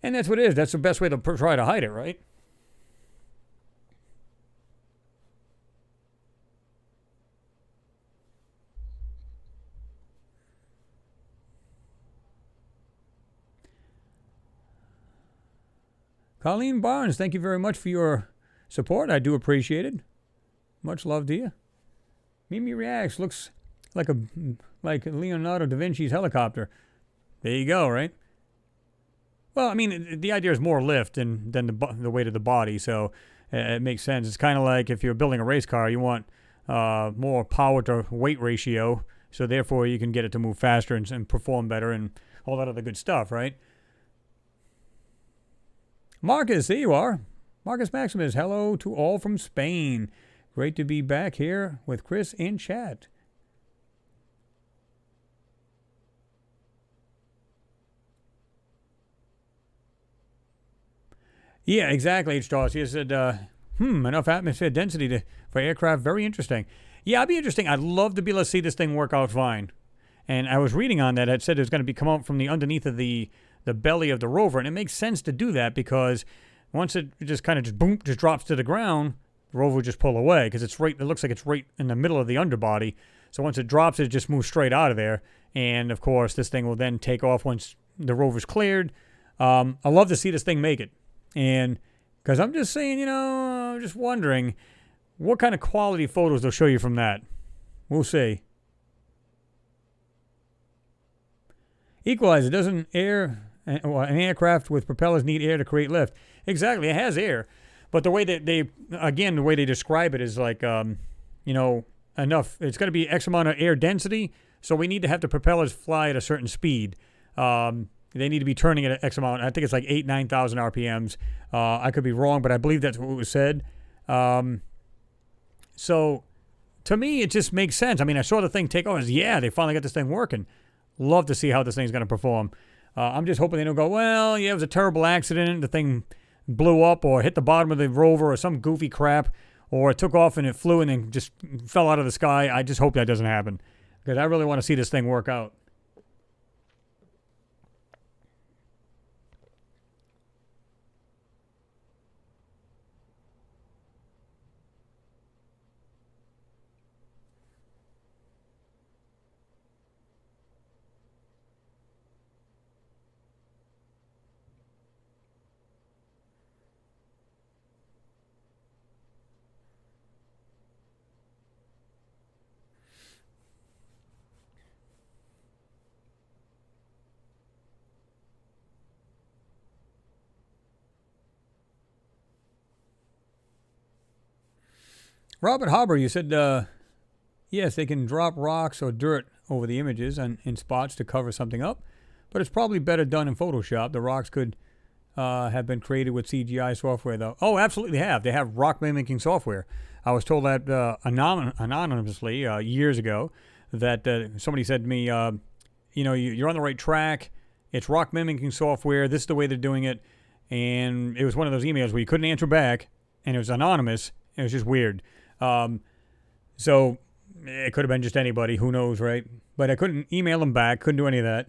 And that's what it is. That's the best way to try to hide it, right? Colleen Barnes, thank you very much for your support. I do appreciate it. Much love to you. Mimi Reacts looks like Leonardo da Vinci's helicopter. There you go, right? Well, I mean, the idea is more lift than the weight of the body, so it makes sense. It's kind of like if you're building a race car, you want more power to weight ratio, so therefore you can get it to move faster and perform better and all that other good stuff, right? Marcus, there you are. Marcus Maximus, hello to all from Spain. Great to be back here with Chris in chat. Yeah, exactly, H-Toss. He said, enough atmosphere density for aircraft. Very interesting. Yeah, it'd be interesting. I'd love to be able to see this thing work out fine. And I was reading on that. It said it was going to come out from the underneath of the belly of the rover. And it makes sense to do that because once it just kind of just drops to the ground, the rover will just pull away because it looks like it's right in the middle of the underbody. So once it drops, it just moves straight out of there. And, of course, this thing will then take off once the rover's cleared. I love to see this thing make it. And because I'm just saying, I'm just wondering what kind of quality photos they'll show you from that. We'll see. Equalizer doesn't an aircraft with propellers need air to create lift. Exactly, it has air, but the way that the way they describe it is like, enough. It's got to be X amount of air density, so we need to have the propellers fly at a certain speed. They need to be turning at X amount. I think it's like 9,000 RPMs. I could be wrong, but I believe that's what was said. So, to me, it just makes sense. I mean, I saw the thing take off. Yeah, they finally got this thing working. Love to see how this thing's going to perform. I'm just hoping they don't go, well, yeah, it was a terrible accident. The thing blew up or hit the bottom of the rover or some goofy crap, or it took off and it flew and then just fell out of the sky. I just hope that doesn't happen because I really want to see this thing work out. Robert Harbor, you said, yes, they can drop rocks or dirt over the images in spots to cover something up, but it's probably better done in Photoshop. The rocks could have been created with CGI software, though. Oh, absolutely they have. They have rock mimicking software. I was told that anonymously years ago that somebody said to me, you're on the right track. It's rock mimicking software. This is the way they're doing it. And it was one of those emails where you couldn't answer back, and it was anonymous. It was just weird. So it could have been just anybody. Who knows, right? But I couldn't email them back. Couldn't do any of that.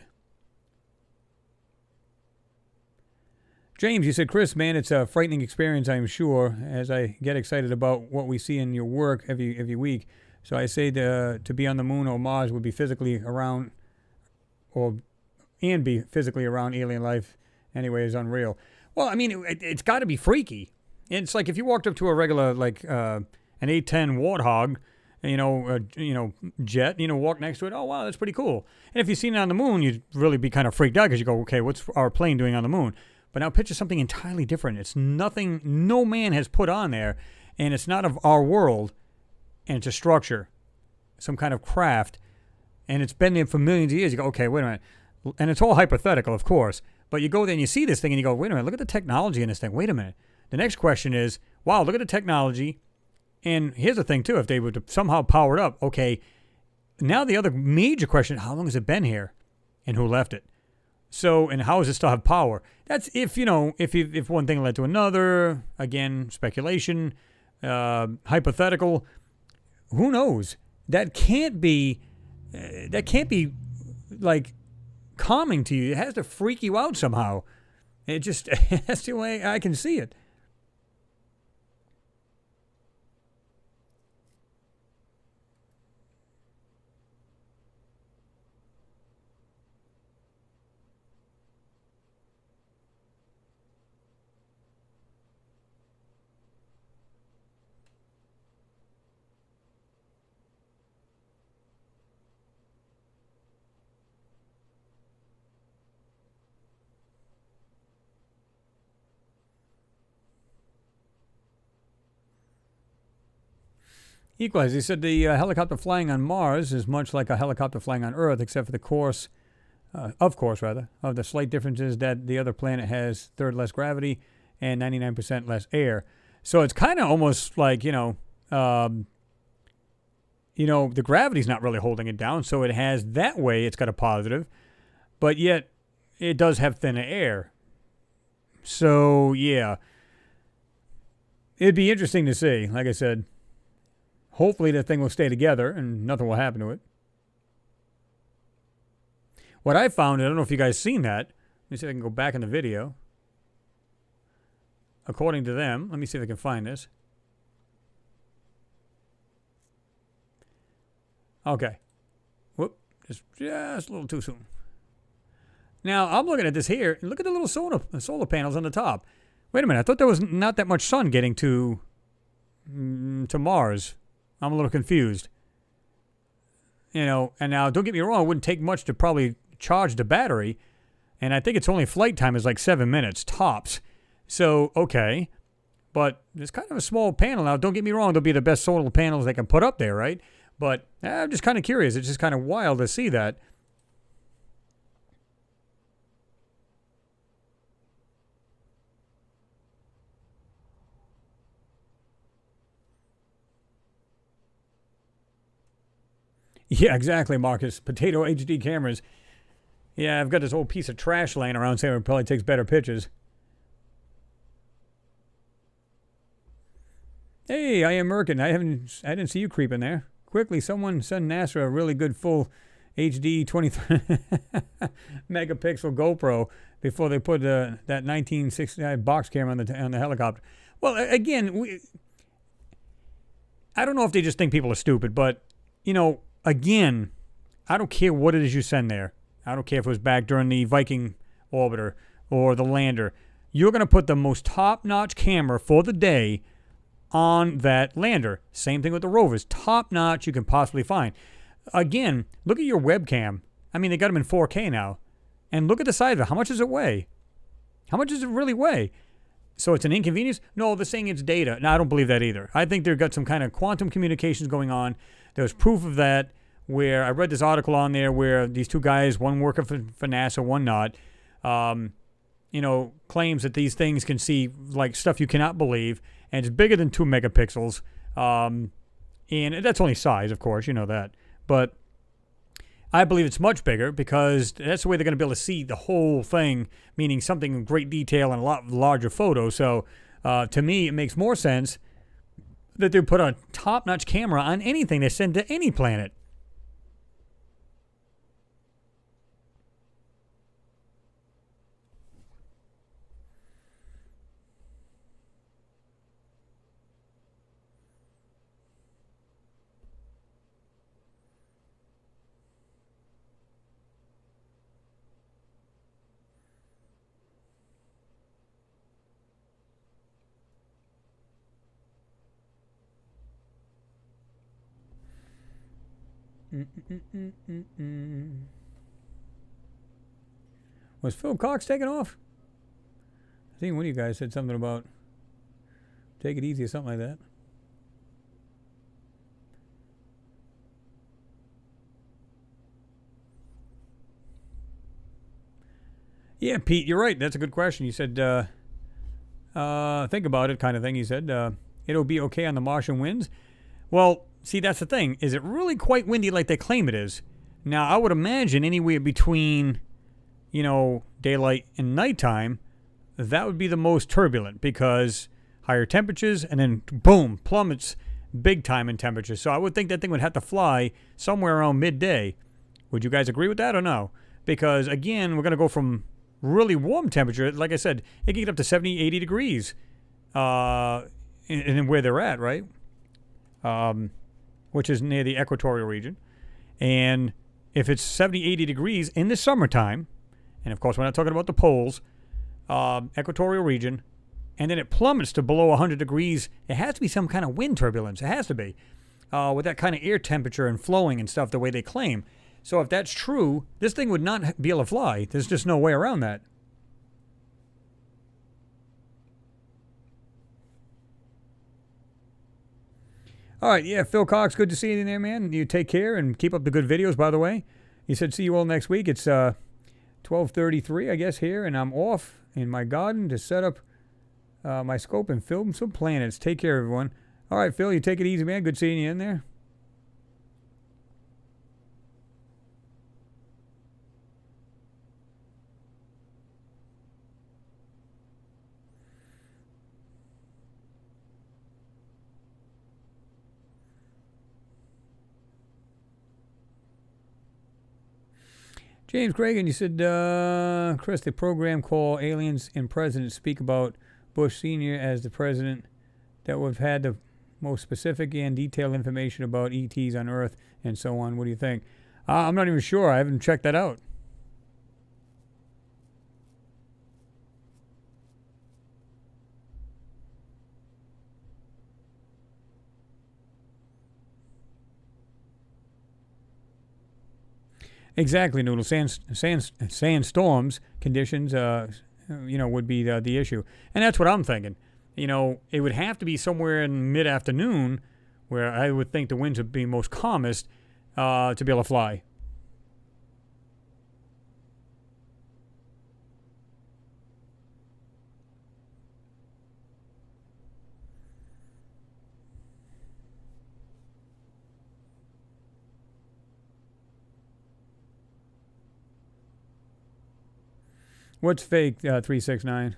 James, you said, Chris, man, it's a frightening experience, I'm sure, as I get excited about what we see in your work every week. So I say to be on the moon or Mars would be physically around be physically around alien life anyway is unreal. Well, I mean, it's got to be freaky. It's like if you walked up to a regular, an A-10 Warthog, jet, walk next to it. Oh, wow, that's pretty cool. And if you've seen it on the moon, you'd really be kind of freaked out because you go, okay, what's our plane doing on the moon? But now picture something entirely different. It's nothing no man has put on there, and it's not of our world, and it's a structure, some kind of craft, and it's been there for millions of years. You go, okay, wait a minute. And it's all hypothetical, of course, but you go there and you see this thing and you go, wait a minute, look at the technology in this thing. Wait a minute. The next question is, wow, look at the technology. And here's the thing, too. If they were to somehow power it up, okay, now the other major question, how long has it been here? And who left it? So, and how does it still have power? That's if one thing led to another, again, speculation, hypothetical, who knows? that can't be like calming to you. It has to freak you out somehow. It just, that's the way I can see it. Equalize. He said the helicopter flying on Mars is much like a helicopter flying on Earth, except for the course, of the slight differences that the other planet has third less gravity and 99% less air. So it's kind of almost like, the gravity's not really holding it down, so it has that way. It's got a positive, but yet it does have thinner air. So yeah, it'd be interesting to see. Like I said. Hopefully that thing will stay together and nothing will happen to it. What I found, I don't know if you guys seen that. Let me see if I can go back in the video. According to them, let me see if I can find this. Okay. Whoop, just a little too soon. Now, I'm looking at this here. Look at the little solar panels on the top. Wait a minute, I thought there was not that much sun getting to Mars. I'm a little confused. And now don't get me wrong, it wouldn't take much to probably charge the battery. And I think its only flight time is like 7 minutes, tops. So, okay. But it's kind of a small panel. Now, don't get me wrong, they'll be the best solar panels they can put up there, right? But I'm just kind of curious. It's just kind of wild to see that. Yeah, exactly, Marcus. Potato HD cameras. Yeah, I've got this old piece of trash laying around saying it probably takes better pictures. Hey, I am Merkin. I didn't see you creeping there. Quickly, someone send NASA a really good full HD 23 megapixel GoPro before they put that 1969 box camera on the helicopter. Well, again, I don't know if they just think people are stupid, but again, I don't care what it is you send there. I don't care if it was back during the Viking orbiter or the lander. You're going to put the most top-notch camera for the day on that lander. Same thing with the rovers. Top-notch you can possibly find. Again, look at your webcam. I mean, they got them in 4K now. And look at the size of it. How much does it weigh? How much does it really weigh? So it's an inconvenience? No, they're saying it's data. No, I don't believe that either. I think they've got some kind of quantum communications going on. There's proof of that where I read this article on there where these two guys, one working for NASA, one not, claims that these things can see like stuff you cannot believe, and it's bigger than 2 megapixels. And that's only size, of course, you know that. But I believe it's much bigger because that's the way they're going to be able to see the whole thing, meaning something in great detail and a lot larger photo. So to me, it makes more sense that they put a top-notch camera on anything they send to any planet. Was Phil Cox taken off? I think one of you guys said something about take it easy or something like that. Yeah, Pete, you're right. That's a good question. You said, think about it kind of thing. You said, it'll be okay on the Martian winds. Well, see, that's the thing. Is it really quite windy like they claim it is? Now, I would imagine anywhere between, daylight and nighttime, that would be the most turbulent because higher temperatures and then, boom, plummets big time in temperature. So I would think that thing would have to fly somewhere around midday. Would you guys agree with that or no? Because, again, we're going to go from really warm temperature. Like I said, it can get up to 70, 80 degrees in where they're at, right? Which is near the equatorial region. And if it's 70, 80 degrees in the summertime, and of course we're not talking about the poles, equatorial region, and then it plummets to below 100 degrees, it has to be some kind of wind turbulence. It has to be. With that kind of air temperature and flowing and stuff the way they claim. So if that's true, this thing would not be able to fly. There's just no way around that. All right, yeah, Phil Cox, good to see you in there, man. You take care and keep up the good videos, by the way. He said, see you all next week. It's 12:33, I guess, here, and I'm off in my garden to set up my scope and film some planets. Take care, everyone. All right, Phil, you take it easy, man. Good seeing you in there. James Cragen, you said, Chris, the program called Aliens and Presidents speak about Bush Sr. as the president that would have had the most specific and detailed information about ETs on Earth and so on. What do you think? I'm not even sure. I haven't checked that out. Exactly, Noodle. Sandstorms conditions, would be the issue. And that's what I'm thinking. It would have to be somewhere in mid-afternoon where I would think the winds would be most calmest to be able to fly. What's fake, 369?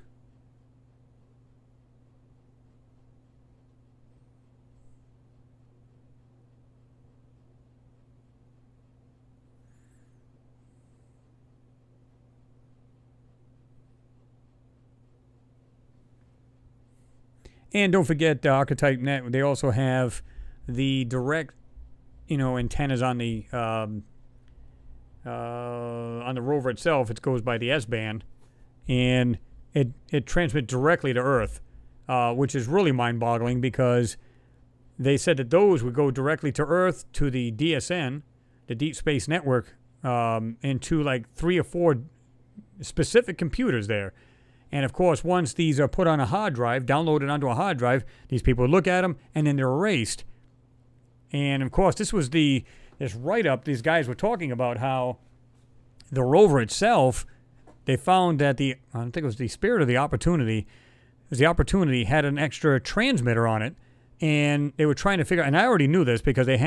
And don't forget Archetype Net. They also have the direct, antennas on the rover itself. It goes by the S-band, and it transmits directly to Earth, which is really mind-boggling because they said that those would go directly to Earth, to the DSN, the Deep Space Network, and to like 3 or 4 specific computers there. And, of course, once these are put on a hard drive, downloaded onto a hard drive, these people would look at them, and then they're erased. And, of course, this was this write-up. These guys were talking about how the rover itself, they found that I think it was the Spirit of the Opportunity, had an extra transmitter on it, and they were trying to figure, and I already knew this because they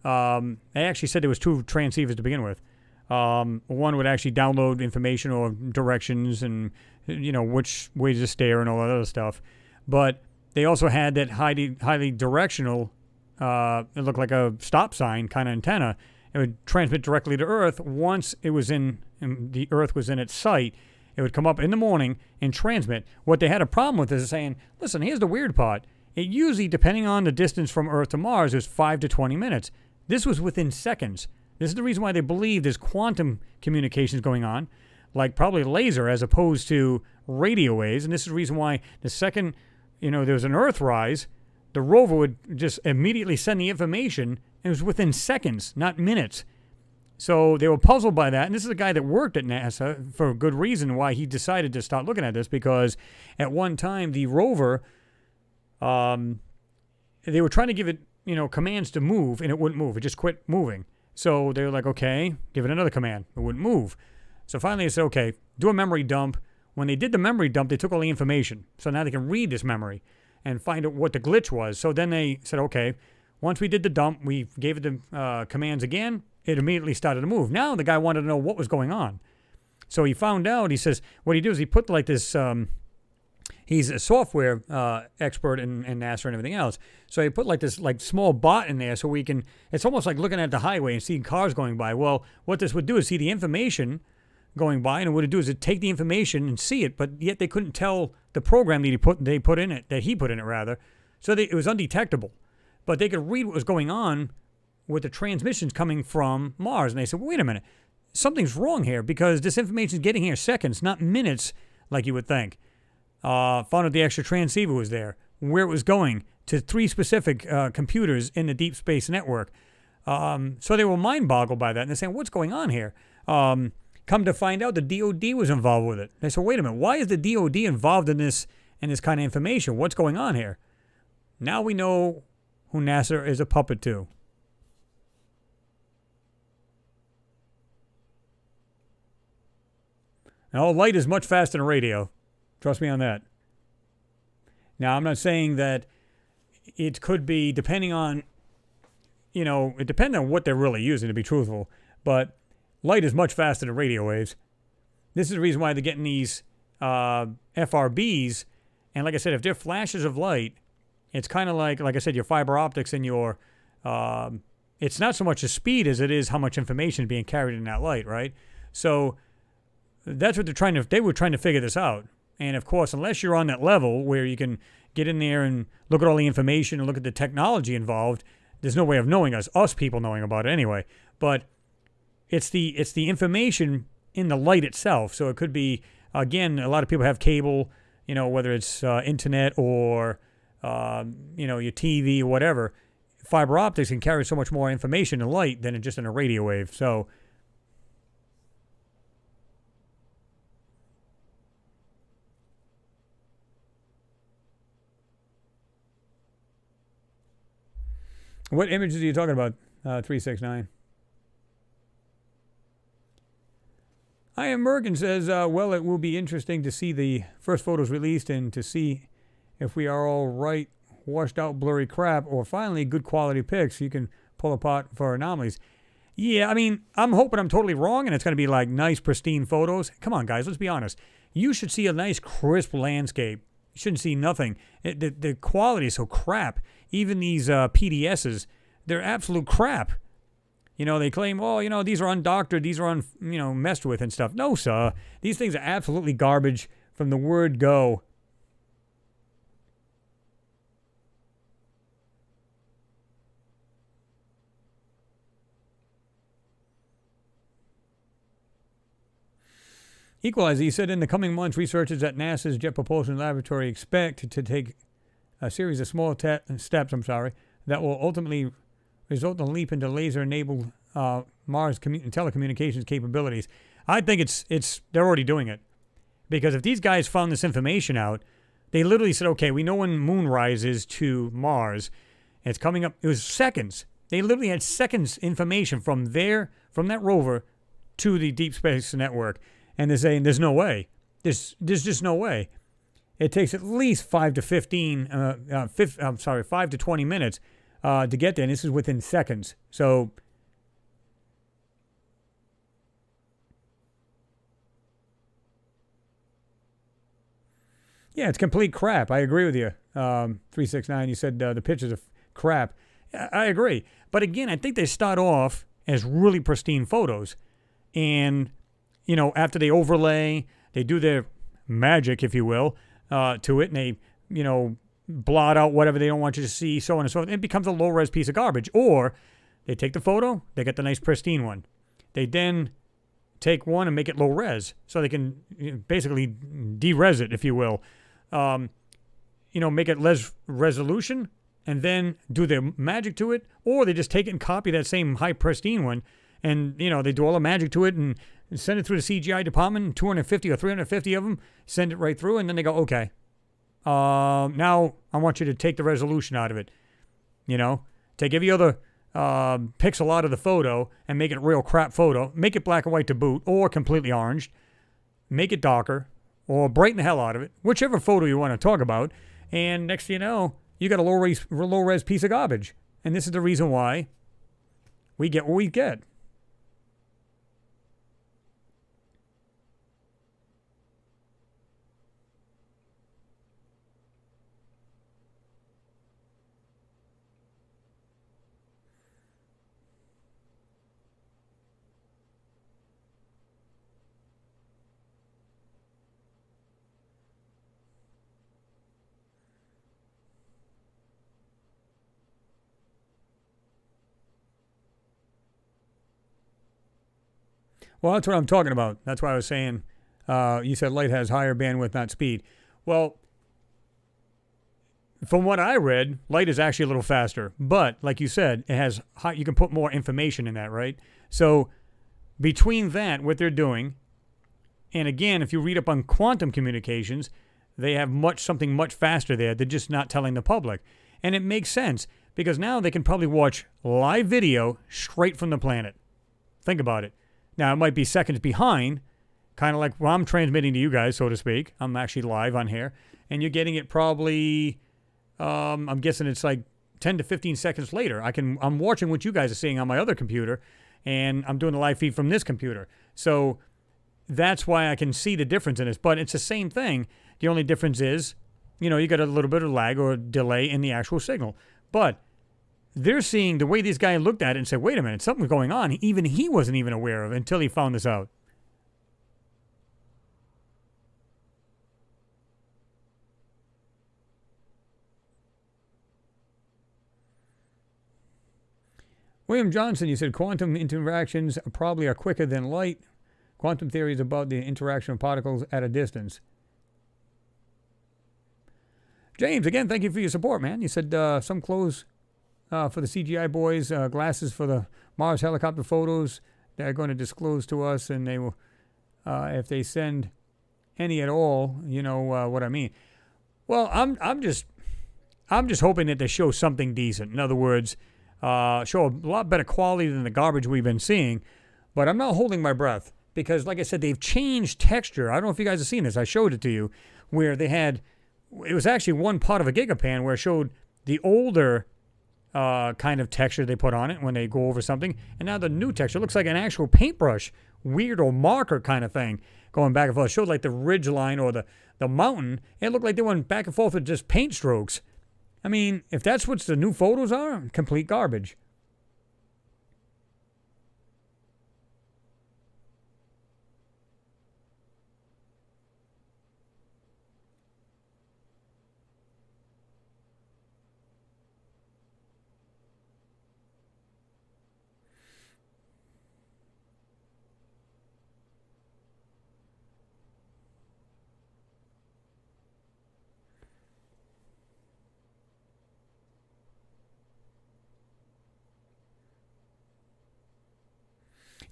actually said there was 2 transceivers to begin with. One would actually download information or directions and, which way to steer and all that other stuff. But they also had that highly directional, it looked like a stop sign kind of antenna. It would transmit directly to Earth. Once it was and the Earth was in its sight, it would come up in the morning and transmit. What they had a problem with is saying, listen, here's the weird part. It usually, depending on the distance from Earth to Mars, is 5 to 20 minutes. This was within seconds. This is the reason why they believe there's quantum communications going on, like probably laser as opposed to radio waves. And this is the reason why the second, there was an Earthrise, the rover would just immediately send the information. It was within seconds, not minutes. So they were puzzled by that. And this is a guy that worked at NASA for a good reason why he decided to start looking at this, because at one time the rover, they were trying to give it, commands to move, and it wouldn't move. It just quit moving. So they were like, okay, give it another command. It wouldn't move. So finally they said, okay, do a memory dump. When they did the memory dump, they took all the information. So now they can read this memory and find out what the glitch was. So then they said, okay, once we did the dump, we gave it the commands again, it immediately started to move. Now the guy wanted to know what was going on. So he found out, he says, what he did is he put like this, He's a software expert in NASA and everything else. So he put like this like small bot in there so we can, it's almost like looking at the highway and seeing cars going by. Well, what this would do is see the information going by, and what it do is it take the information and see it, but yet they couldn't tell the program that he put in it rather. So it was undetectable. But they could read what was going on with the transmissions coming from Mars. And they said, well, wait a minute, something's wrong here because this information is getting here seconds, not minutes like you would think. Found out the extra transceiver was there, where it was going to 3 specific computers in the Deep Space Network. So they were mind-boggled by that, and they're saying, what's going on here? Come to find out, the DOD was involved with it. They said, wait a minute, why is the DOD involved in this kind of information? What's going on here? Now we know who NASA is a puppet to. Now, light is much faster than radio. Trust me on that. Now, I'm not saying that it could be, depending on, it depends on what they're really using, to be truthful. But light is much faster than radio waves. This is the reason why they're getting these FRBs. And like I said, if they're flashes of light, it's kind of like I said, your fiber optics and your, it's not so much the speed as it is how much information is being carried in that light, right? So that's what they were trying to figure this out. And of course, unless you're on that level where you can get in there and look at all the information and look at the technology involved, there's no way of knowing us people knowing about it anyway. But it's the information in the light itself. So it could be, again, a lot of people have cable, whether it's internet or, your TV or whatever. Fiber optics can carry so much more information in light than just in a radio wave. So what images are you talking about, 369? I Am Merkin says, well, it will be interesting to see the first photos released and to see if we are all right, washed out blurry crap, or finally good quality pics you can pull apart for anomalies. Yeah, I mean, I'm hoping I'm totally wrong and it's going to be like nice, pristine photos. Come on, guys, let's be honest. You should see a nice, crisp landscape. You shouldn't see nothing. The quality is so crap. Even these PDSs, they're absolute crap. They claim, oh, these are undoctored, these are messed with and stuff. No, sir. These things are absolutely garbage from the word go. Equalizer, he said, in the coming months, researchers at NASA's Jet Propulsion Laboratory expect to take a series of small steps, that will ultimately result in a leap into laser-enabled Mars telecommunications capabilities. I think they're already doing it. Because if these guys found this information out, they literally said, okay, we know when moon rises to Mars. It's coming up. It was seconds. They literally had seconds information from that rover to the Deep Space Network. And they're saying there's no way. There's just no way. It takes at least 5 to 20 minutes to get there, and this is within seconds. So yeah, it's complete crap. I agree with you. 369, you said the pictures are crap. I agree. But again, I think they start off as really pristine photos. And after they overlay, they do their magic, if you will, to it, and they, blot out whatever they don't want you to see, so on and so forth. It becomes a low-res piece of garbage. Or they take the photo, they get the nice pristine one. They then take one and make it low-res, so they can basically de-res it, if you will. Make it less resolution, and then do their magic to it. Or they just take it and copy that same high pristine one, and, they do all the magic to it and send it through the CGI department, 250 or 350 of them, send it right through, and then they go, okay, now I want you to take the resolution out of it. Take every other pixel out of the photo and make it a real crap photo. Make it black and white to boot, or completely orange. Make it darker, or brighten the hell out of it, whichever photo you want to talk about. And next thing you know, you got a low-res piece of garbage. And this is the reason why we get what we get. Well, that's what I'm talking about. That's why I was saying, you said light has higher bandwidth, not speed. Well, from what I read, light is actually a little faster. But, like you said, it has you can put more information in that, right? So, between that, what they're doing, and again, if you read up on quantum communications, they have something much faster there. They're just not telling the public. And it makes sense, because now they can probably watch live video straight from the planet. Think about it. Now, it might be seconds behind, kind of like well, I'm transmitting to you guys, so to speak. I'm actually live on here. And you're getting it probably, I'm guessing it's like 10 to 15 seconds later. I'm watching what you guys are seeing on my other computer, and I'm doing the live feed from this computer. So that's why I can see the difference in this. But it's the same thing. The only difference is, you got a little bit of lag or delay in the actual signal. But they're seeing the way these guys looked at it and said, wait a minute, something's going on. Even he wasn't even aware of it until he found this out. William Johnson, you said quantum interactions probably are quicker than light. Quantum theory is about the interaction of particles at a distance. James, again, thank you for your support, man. You said some clothes for the CGI boys, glasses for the Mars helicopter photos they're going to disclose to us, and they will, if they send any at all, you know what I mean. Well, I'm just hoping that they show something decent. In other words, show a lot better quality than the garbage we've been seeing. But I'm not holding my breath because, like I said, they've changed texture. I don't know if you guys have seen this. I showed it to you where they had, it was actually one part of a gigapan where it showed the older kind of texture they put on it when they go over something. And now the new texture looks like an actual paintbrush, weird or marker kind of thing going back and forth. It showed like the ridge line or the mountain. It looked like they went back and forth with just paint strokes. I mean, if that's what the new photos are, complete garbage.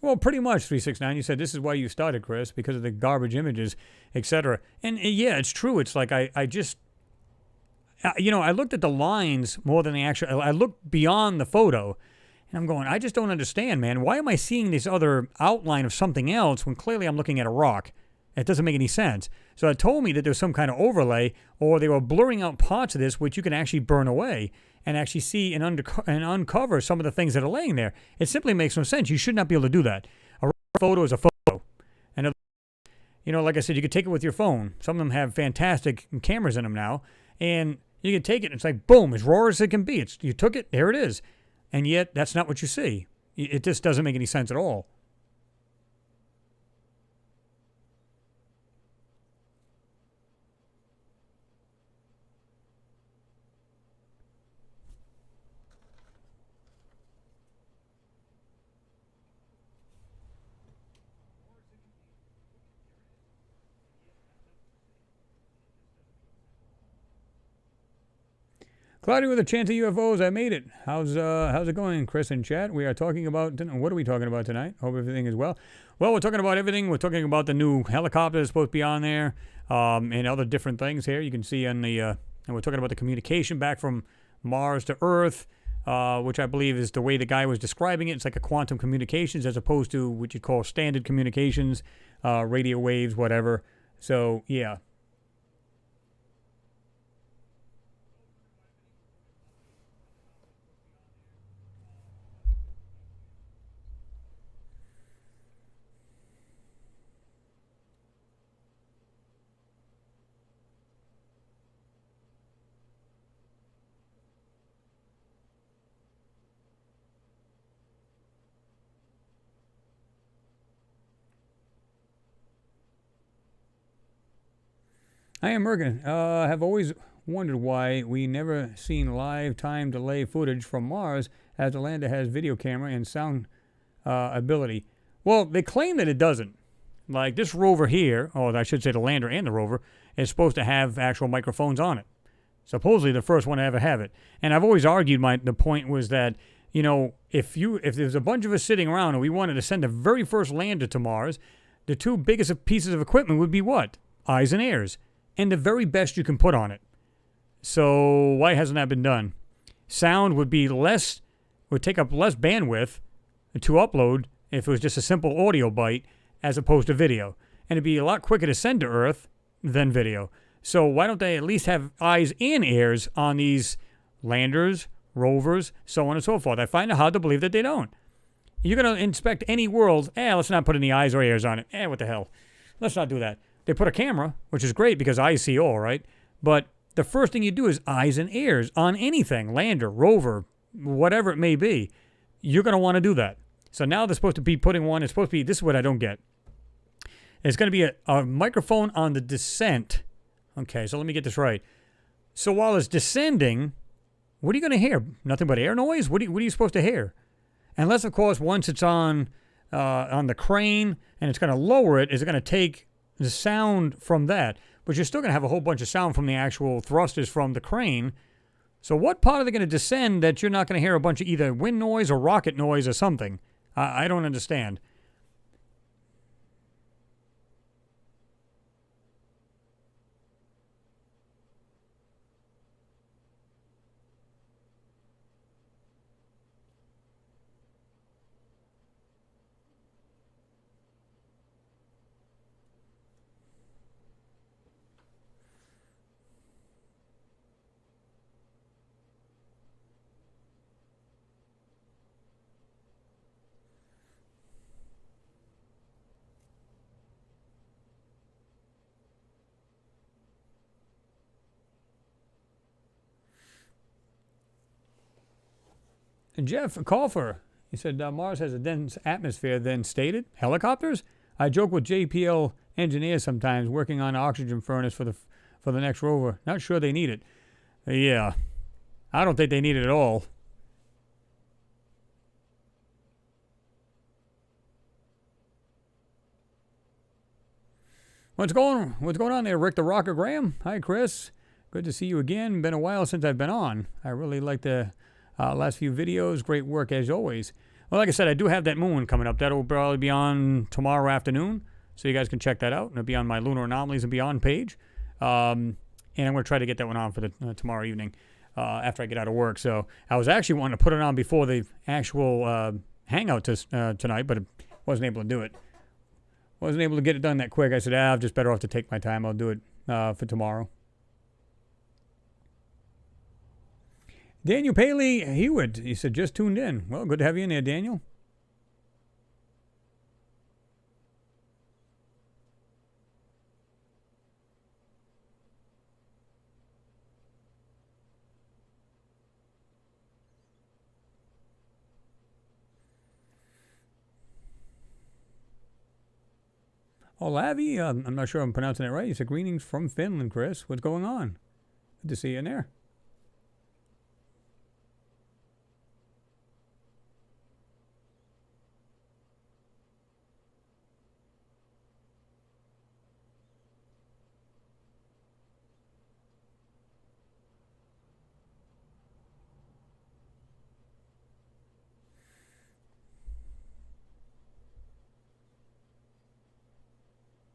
Well, pretty much, 369. You said this is why you started, Chris, because of the garbage images, etc. And yeah, it's true. It's like I just, I looked at the lines more than the actual, I looked beyond the photo, and I'm going, I just don't understand, man. Why am I seeing this other outline of something else when clearly I'm looking at a rock? It doesn't make any sense. So it told me that there was some kind of overlay, or they were blurring out parts of this which you can actually burn away and actually see and uncover some of the things that are laying there. It simply makes no sense. You should not be able to do that. A photo is a photo. And, like I said, you could take it with your phone. Some of them have fantastic cameras in them now. And you can take it, and it's like, boom, as raw as it can be. You took it, there it is. And yet, that's not what you see. It just doesn't make any sense at all. Cloudy with a chance of UFOs. I made it. How's it going, Chris in chat? We are talking about, what are we talking about tonight? Hope everything is well. Well, we're talking about everything. We're talking about the new helicopter that's supposed to be on there, and other different things here. You can see on the, and we're talking about the communication back from Mars to Earth, which I believe is the way the guy was describing it. It's like a quantum communications as opposed to what you call standard communications, radio waves, whatever. So, yeah. I am Mergen. Have always wondered why we never seen live time delay footage from Mars as the lander has video camera and sound ability. Well, they claim that it doesn't. Like this rover here, or I should say the lander and the rover, is supposed to have actual microphones on it. Supposedly the first one to ever have it. And I've always argued the point was that, you know, if there's a bunch of us sitting around and we wanted to send the very first lander to Mars, the two biggest pieces of equipment would be what? Eyes and ears. And the very best you can put on it. So why hasn't that been done? Sound would take up less bandwidth to upload if it was just a simple audio bite as opposed to video. And it'd be a lot quicker to send to Earth than video. So why don't they at least have eyes and ears on these landers, rovers, so on and so forth? I find it hard to believe that they don't. You're going to inspect any world. Let's not put any eyes or ears on it. What the hell? Let's not do that. They put a camera, which is great because eyes see all, right? But the first thing you do is eyes and ears on anything, lander, rover, whatever it may be. You're going to want to do that. So now they're supposed to be putting one. It's supposed to be, this is what I don't get. It's going to be a microphone on the descent. Okay, so let me get this right. So while it's descending, what are you going to hear? Nothing but air noise? What are you supposed to hear? Unless, of course, once it's on the crane and it's going to lower it, is it going to take the sound from that? But you're still going to have a whole bunch of sound from the actual thrusters from the crane. So what part are they going to descend that you're not going to hear a bunch of either wind noise or rocket noise or something? I don't understand. And Jeff Colfer, he said Mars has a dense atmosphere than stated. Helicopters? I joke with JPL engineers sometimes working on an oxygen furnace for the next rover. Not sure they need it. Yeah, I don't think they need it at all. What's going on there, Rick the Rocker Graham? Hi, Chris. Good to see you again. Been a while since I've been on. I really like the last few videos. Great work as always. Well, like I said, I do have that moon coming up. That'll probably be on tomorrow afternoon, so you guys can check that out. It'll be on my Lunar Anomalies and Beyond page. And I'm going to try to get that one on for the tomorrow evening after I get out of work. So I was actually wanting to put it on before the actual Hangout tonight, but I wasn't able to do it. Wasn't able to get it done that quick. I said, I'm just better off to take my time. I'll do it for tomorrow. Daniel Paley Hewitt, he said, just tuned in. Well, good to have you in there, Daniel. Olavi, I'm not sure I'm pronouncing it right. He said, greetings from Finland, Chris. What's going on? Good to see you in there.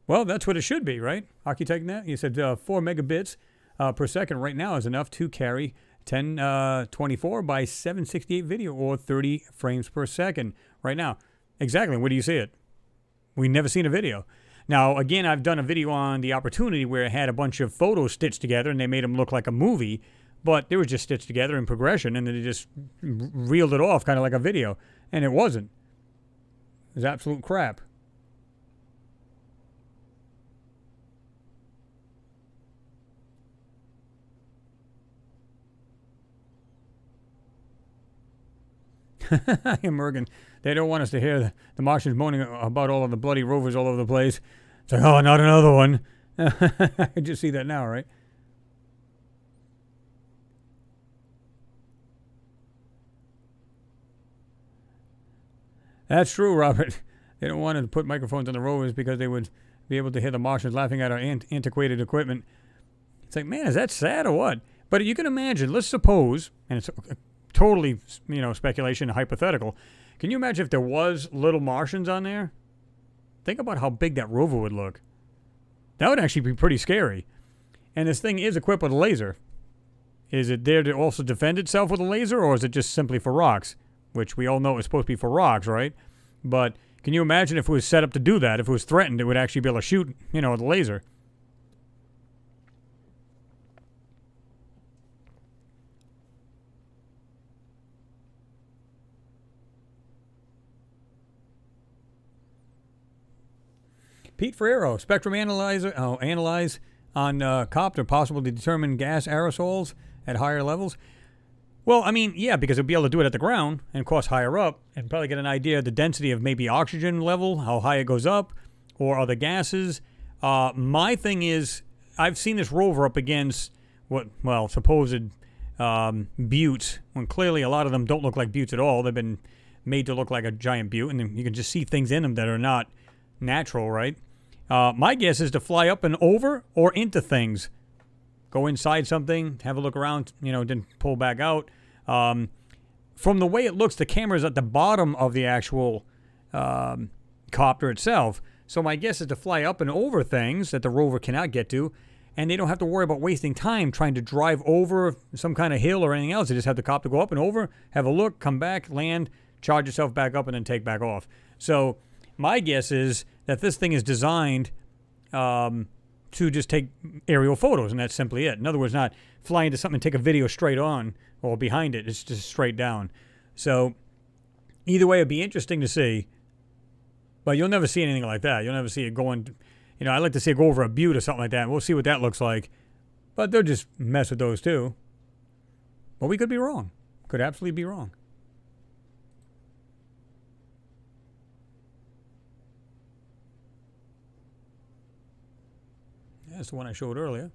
Well, that's what it should be, right? ArchaeoTech, you said 4 megabits per second right now is enough to carry 1024 by 768 video or 30 frames per second right now. Exactly. Where do you see it? We've never seen a video. Now, again, I've done a video on the Opportunity where it had a bunch of photos stitched together and they made them look like a movie, but they were just stitched together in progression and then they just reeled it off kind of like a video. And it wasn't. It was absolute crap. Morgan, they don't want us to hear the Martians moaning about all of the bloody rovers all over the place. It's like, oh, not another one. I can just see that now, right? That's true, Robert. They don't want to put microphones on the rovers because they would be able to hear the Martians laughing at our antiquated equipment. It's like, man, is that sad or what? But you can imagine, let's suppose, and it's totally, speculation, hypothetical. Can you imagine if there was little Martians on there? Think about how big that rover would look. That would actually be pretty scary. And this thing is equipped with a laser. Is it there to also defend itself with a laser, or is it just simply for rocks? Which we all know is supposed to be for rocks, right? But can you imagine if it was set up to do that? If it was threatened, it would actually be able to shoot, with a laser. Pete Ferrero, spectrum analyze on copter, possible to determine gas aerosols at higher levels. Well, I mean, yeah, because it'll be able to do it at the ground and, of course, higher up, and probably get an idea of the density of maybe oxygen level, how high it goes up, or other gases. My thing is, I've seen this rover up against supposed buttes, when clearly a lot of them don't look like buttes at all. They've been made to look like a giant butte, and you can just see things in them that are not natural, right? My guess is to fly up and over or into things. Go inside something, have a look around, then pull back out. From the way it looks, the camera's at the bottom of the actual copter itself. So my guess is to fly up and over things that the rover cannot get to, and they don't have to worry about wasting time trying to drive over some kind of hill or anything else. They just have the copter go up and over, have a look, come back, land, charge yourself back up, and then take back off. So my guess is that this thing is designed to just take aerial photos, and that's simply it. In other words, not fly into something and take a video straight on or behind it. It's just straight down. So either way, it'd be interesting to see, but you'll never see anything like that. You'll never see it going, I'd like to see it go over a butte or something like that. We'll see what that looks like, but they'll just mess with those too. But we could be wrong. Could absolutely be wrong. That's the one I showed earlier.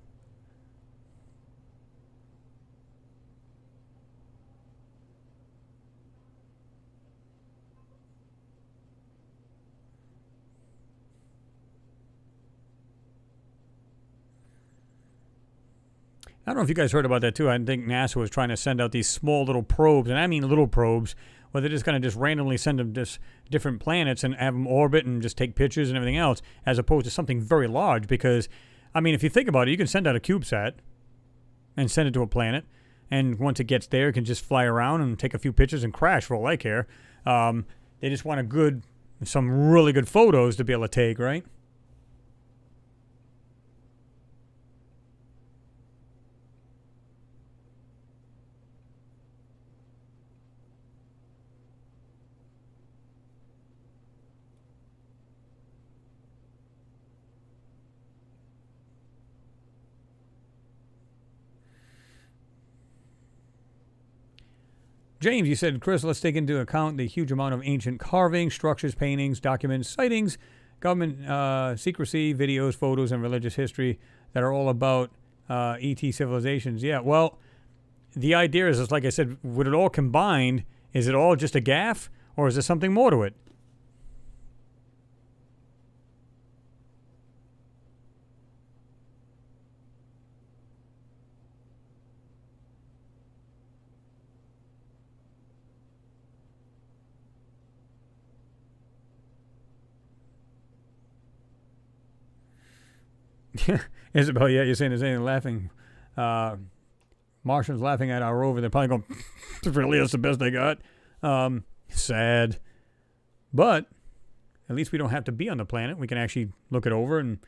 I don't know if you guys heard about that too. I think NASA was trying to send out these small little probes, and I mean little probes, where they're just going to just randomly send them to different planets and have them orbit and just take pictures and everything else, as opposed to something very large. Because, I mean, if you think about it, you can send out a CubeSat and send it to a planet, and once it gets there, it can just fly around and take a few pictures and crash for all I care. They just want some really good photos to be able to take, right? James, you said, Chris, let's take into account the huge amount of ancient carvings, structures, paintings, documents, sightings, government secrecy, videos, photos, and religious history that are all about ET civilizations. Yeah, well, the idea is, like I said, would it all combined, is it all just a gaffe, or is there something more to it? Isabel, yeah, you're saying there's anything laughing. Martians laughing at our rover. They're probably going, really, that's the best they got. Sad. But at least we don't have to be on the planet. We can actually look it over, and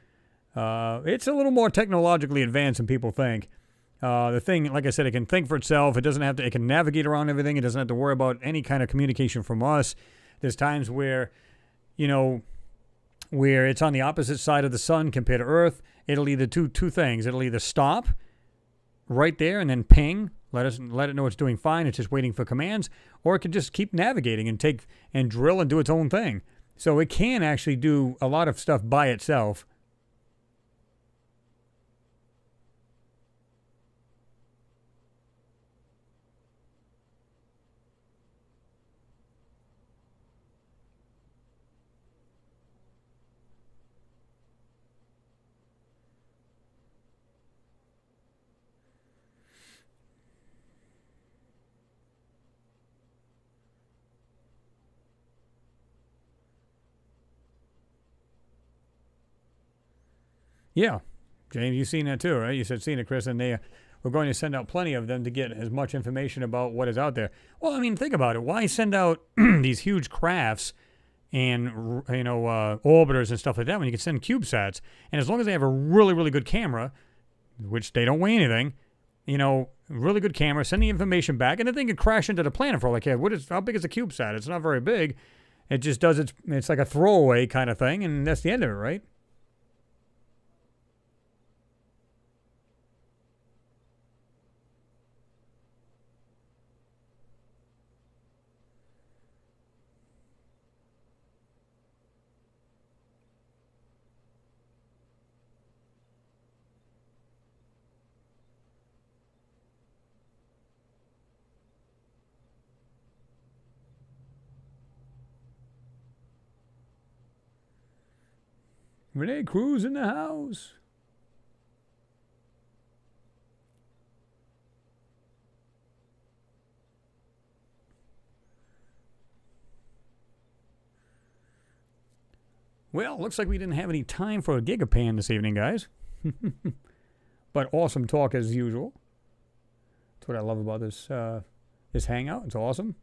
it's a little more technologically advanced than people think. The thing, like I said, it can think for itself. It doesn't have to. It can navigate around everything. It doesn't have to worry about any kind of communication from us. There's times where, where it's on the opposite side of the sun compared to Earth. It'll either do two things. It'll either stop right there and then ping, let it know it's doing fine, it's just waiting for commands, or it can just keep navigating and drill and do its own thing. So it can actually do a lot of stuff by itself. Yeah. James, you've seen that too, right? You said seen it, Chris, and we're going to send out plenty of them to get as much information about what is out there. Well, I mean, think about it. Why send out these huge crafts and, orbiters and stuff like that when you can send CubeSats? And as long as they have a really, really good camera, which they don't weigh anything, really good camera, send the information back, and the thing can crash into the planet for all I care. How big is a CubeSat? It's not very big. It just does it's like a throwaway kind of thing, and that's the end of it, right? Renee Cruz in the house. Well, looks like we didn't have any time for a gigapan this evening, guys. But awesome talk as usual. That's what I love about this hangout. It's awesome.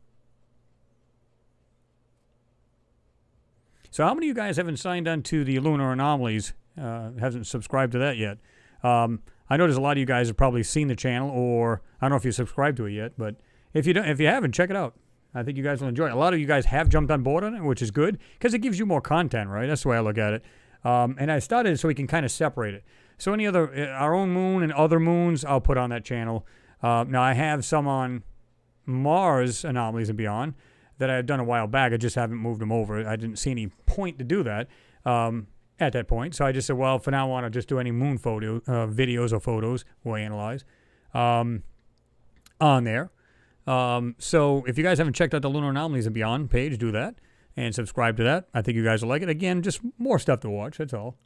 So how many of you guys haven't signed on to the Lunar Anomalies, hasn't subscribed to that yet? I know there's a lot of you guys have probably seen the channel, or I don't know if you subscribed to it yet, but if you haven't, check it out. I think you guys will enjoy it. A lot of you guys have jumped on board on it, which is good, because it gives you more content, right? That's the way I look at it. And I started so we can kind of separate it. So our own moon and other moons, I'll put on that channel. Now, I have some on Mars Anomalies and Beyond that I had done a while back. I just haven't moved them over. I didn't see any point to do that at that point. So I just said, well, for now on, I'll just do any moon videos or photos we'll analyze on there. So if you guys haven't checked out the Lunar Anomalies and Beyond page, do that and subscribe to that. I think you guys will like it. Again, just more stuff to watch. That's all.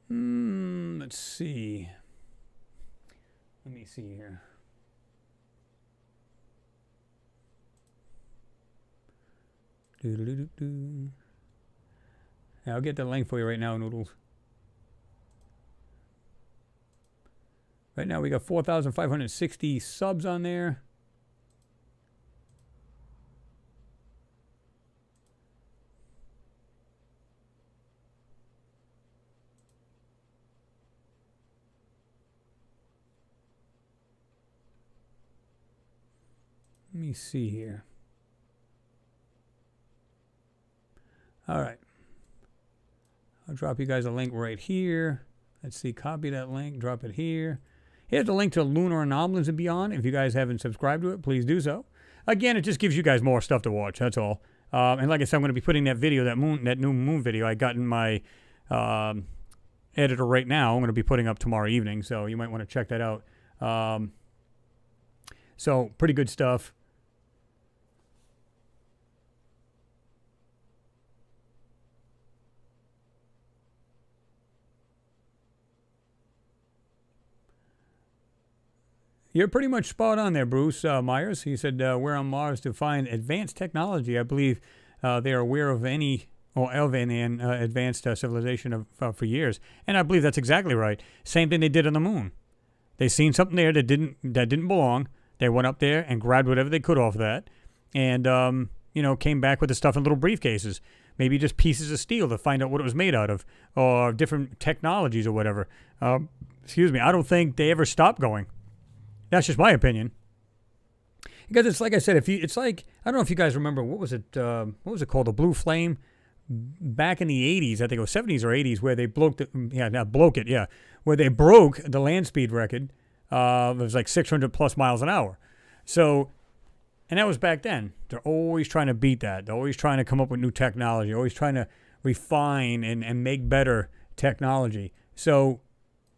Let's see. Let me see here. I'll get the link for you right now, Noodles. Right now we got 4,560 subs on there. Let me see here. All right. I'll drop you guys a link right here. Let's see. Copy that link. Drop it here. Here's the link to Lunar Anomalies and Beyond. If you guys haven't subscribed to it, please do so. Again, it just gives you guys more stuff to watch. That's all. And like I said, I'm going to be putting that video, that new moon video I got in my editor right now. I'm going to be putting up tomorrow evening, so you might want to check that out. So pretty good stuff. You're pretty much spot on there, Bruce Myers. He said, we're on Mars to find advanced technology. I believe they are aware of any advanced civilization for years. And I believe that's exactly right. Same thing they did on the moon. They seen something there that didn't belong. They went up there and grabbed whatever they could off of that. And, came back with the stuff in little briefcases. Maybe just pieces of steel to find out what it was made out of, or different technologies or whatever. Excuse me. I don't think they ever stopped going. That's just my opinion. Because it's like I said, I don't know if you guys remember, what was it called? The Blue Flame? Back in the 80s, I think it was 70s or 80s, where they where they broke the land speed record. It was like 600 plus miles an hour. So, and that was back then. They're always trying to beat that. They're always trying to come up with new technology, always trying to refine and make better technology. So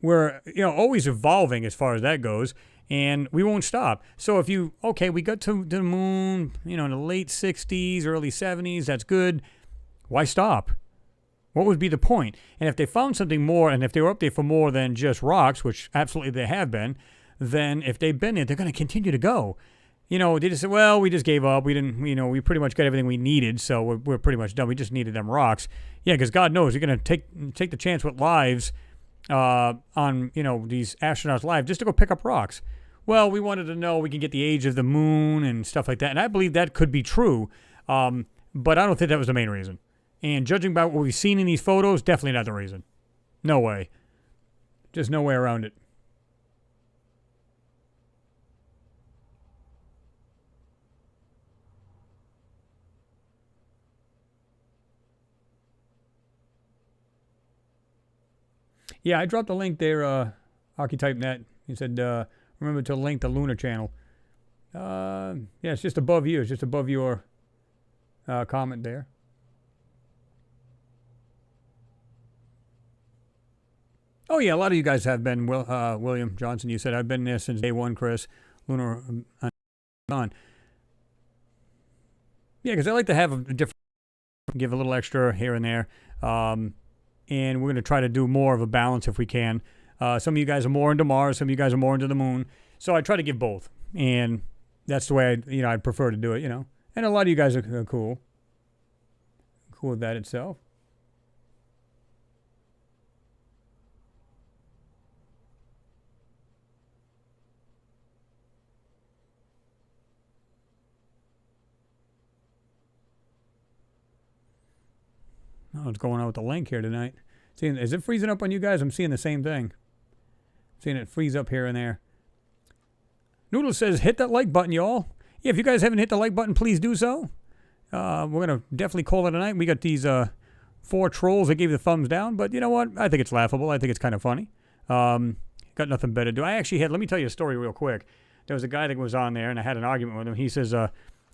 we're, always evolving as far as that goes. And we won't stop. So we got to the moon, in the late 60s, early 70s, that's good. Why stop? What would be the point? And if they found something more, and if they were up there for more than just rocks, which absolutely they have been, then if they've been there, they're going to continue to go. You know, they just said, well, we just gave up. We didn't, you know, we pretty much got everything we needed, so we're pretty much done. We just needed them rocks. Yeah, because God knows you're going to take the chance with lives on, you know, these astronauts' lives just to go pick up rocks. Well, we wanted to know we can get the age of the moon and stuff like that, and I believe that could be true, but I don't think that was the main reason. And judging by what we've seen in these photos, definitely not the reason. No way. Just no way around it. Yeah, I dropped a link there, ArchetypeNet. He said, remember to link the lunar channel. Yeah, it's just above you. It's just above your comment there. Oh, yeah, a lot of you guys have been. William Johnson, you said, I've been there since day one, Chris. Lunar on. Yeah, because I like to have a different, give a little extra here and there. And we're going to try to do more of a balance if we can. Some of you guys are more into Mars. Some of you guys are more into the moon. So I try to give both. And that's the way, I'd prefer to do it, And a lot of you guys are cool. Cool with that itself. Oh, what's going on with the link here tonight? Is it freezing up on you guys? I'm seeing the same thing. I'm seeing it freeze up here and there. Noodle says, hit that like button, y'all. Yeah, if you guys haven't hit the like button, please do so. We're going to definitely call it a night. We got these 4 trolls that gave the thumbs down, but you know what? I think it's laughable. I think it's kind of funny. Got nothing better to do. I actually had, let me tell you a story real quick. There was a guy that was on there, and I had an argument with him. He says,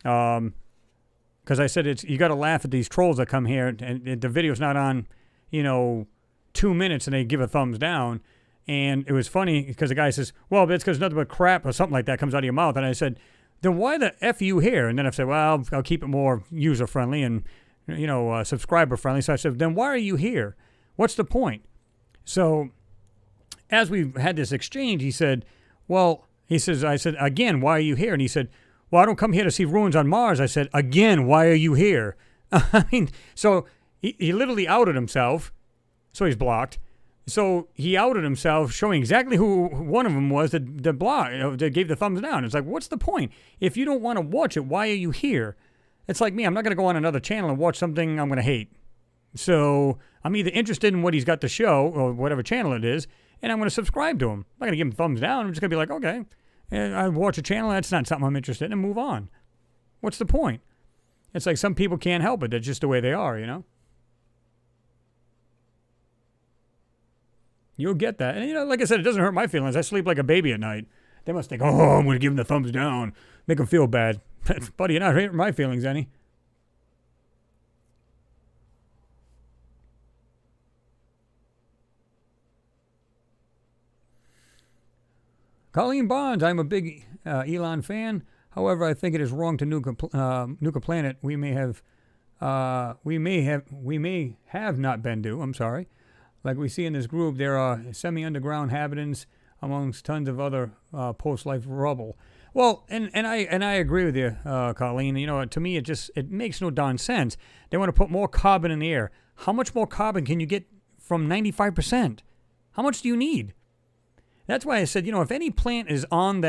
because I said, you got to laugh at these trolls that come here, and the video's not on, 2 minutes, and they give a thumbs down. And it was funny because the guy says, well, that's because nothing but crap or something like that comes out of your mouth. And I said, then why the F you here? And then I said, well, I'll keep it more user-friendly and, subscriber-friendly. So I said, then why are you here? What's the point? So as we had this exchange, he said, I said, again, why are you here? And he said, well, I don't come here to see ruins on Mars. I said, again, why are you here? I mean, so he literally outed himself. So he's blocked. So he outed himself, showing exactly who one of them was that gave the thumbs down. It's like, what's the point? If you don't want to watch it, why are you here? It's like me. I'm not going to go on another channel and watch something I'm going to hate. So I'm either interested in what he's got to show, or whatever channel it is, and I'm going to subscribe to him. I'm not going to give him thumbs down. I'm just going to be like, okay, I watch a channel, that's not something I'm interested in, and move on. What's the point? It's like some people can't help it. That's just the way they are, You'll get that. And, like I said, it doesn't hurt my feelings. I sleep like a baby at night. They must think, oh, I'm going to give them the thumbs down. Make them feel bad. Buddy, you're not hurting my feelings any. Colleen Bonds, I'm a big Elon fan. However, I think it is wrong to nuke a planet we may have not been to. I'm sorry. Like we see in this group, there are semi-underground inhabitants amongst tons of other post-life rubble. Well, and I agree with you, Colleen. To me, it makes no darn sense. They want to put more carbon in the air. How much more carbon can you get from 95%? How much do you need? That's why I said, if any plant is on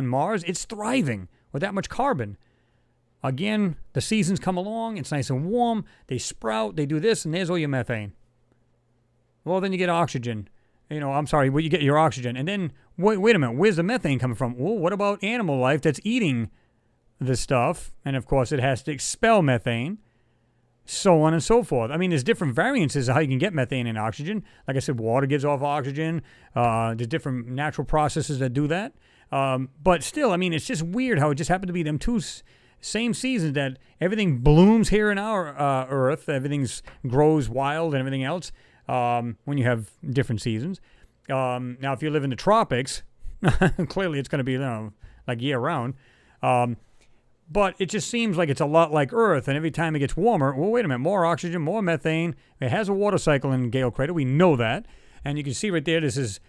Mars, it's thriving with that much carbon. Again, the seasons come along, it's nice and warm, they sprout, they do this, and there's all your methane. Well, then you get oxygen. You get your oxygen. And then, wait a minute, where's the methane coming from? Well, what about animal life that's eating this stuff? And, of course, it has to expel methane, so on and so forth. I mean, there's different variances of how you can get methane and oxygen. Like I said, water gives off oxygen. There's different natural processes that do that. But still, I mean, it's just weird how it just happened to be them two same seasons that everything blooms here in our Earth. Everything grows wild and everything else. When you have different seasons. Now, if you live in the tropics, clearly it's going to be like year-round. But it just seems like it's a lot like Earth, and every time it gets warmer, well, wait a minute, more oxygen, more methane. It has a water cycle in Gale Crater. We know that. And you can see right there, this is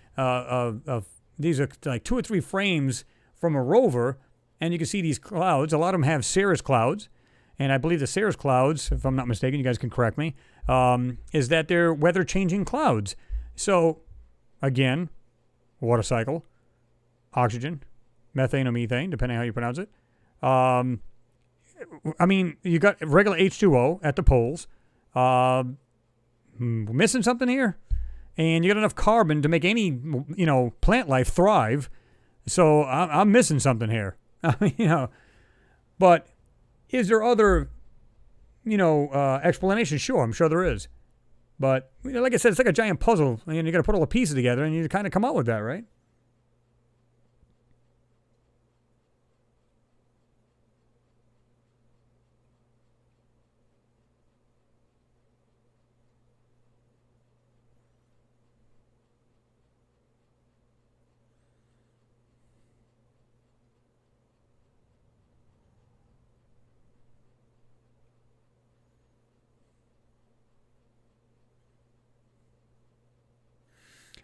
these are like 2 or 3 frames from a rover, and you can see these clouds. A lot of them have cirrus clouds, and I believe the cirrus clouds, if I'm not mistaken, you guys can correct me, is that they're weather-changing clouds. So, again, water cycle, oxygen, methane or methane, depending how you pronounce it. I mean, you got regular H2O at the poles. Missing something here? And you got enough carbon to make any, plant life thrive. So I'm missing something here. But is there other, explanations? Sure, I'm sure there is. But like I said, it's like a giant puzzle, and you got to put all the pieces together, and you kind of come out with that, right?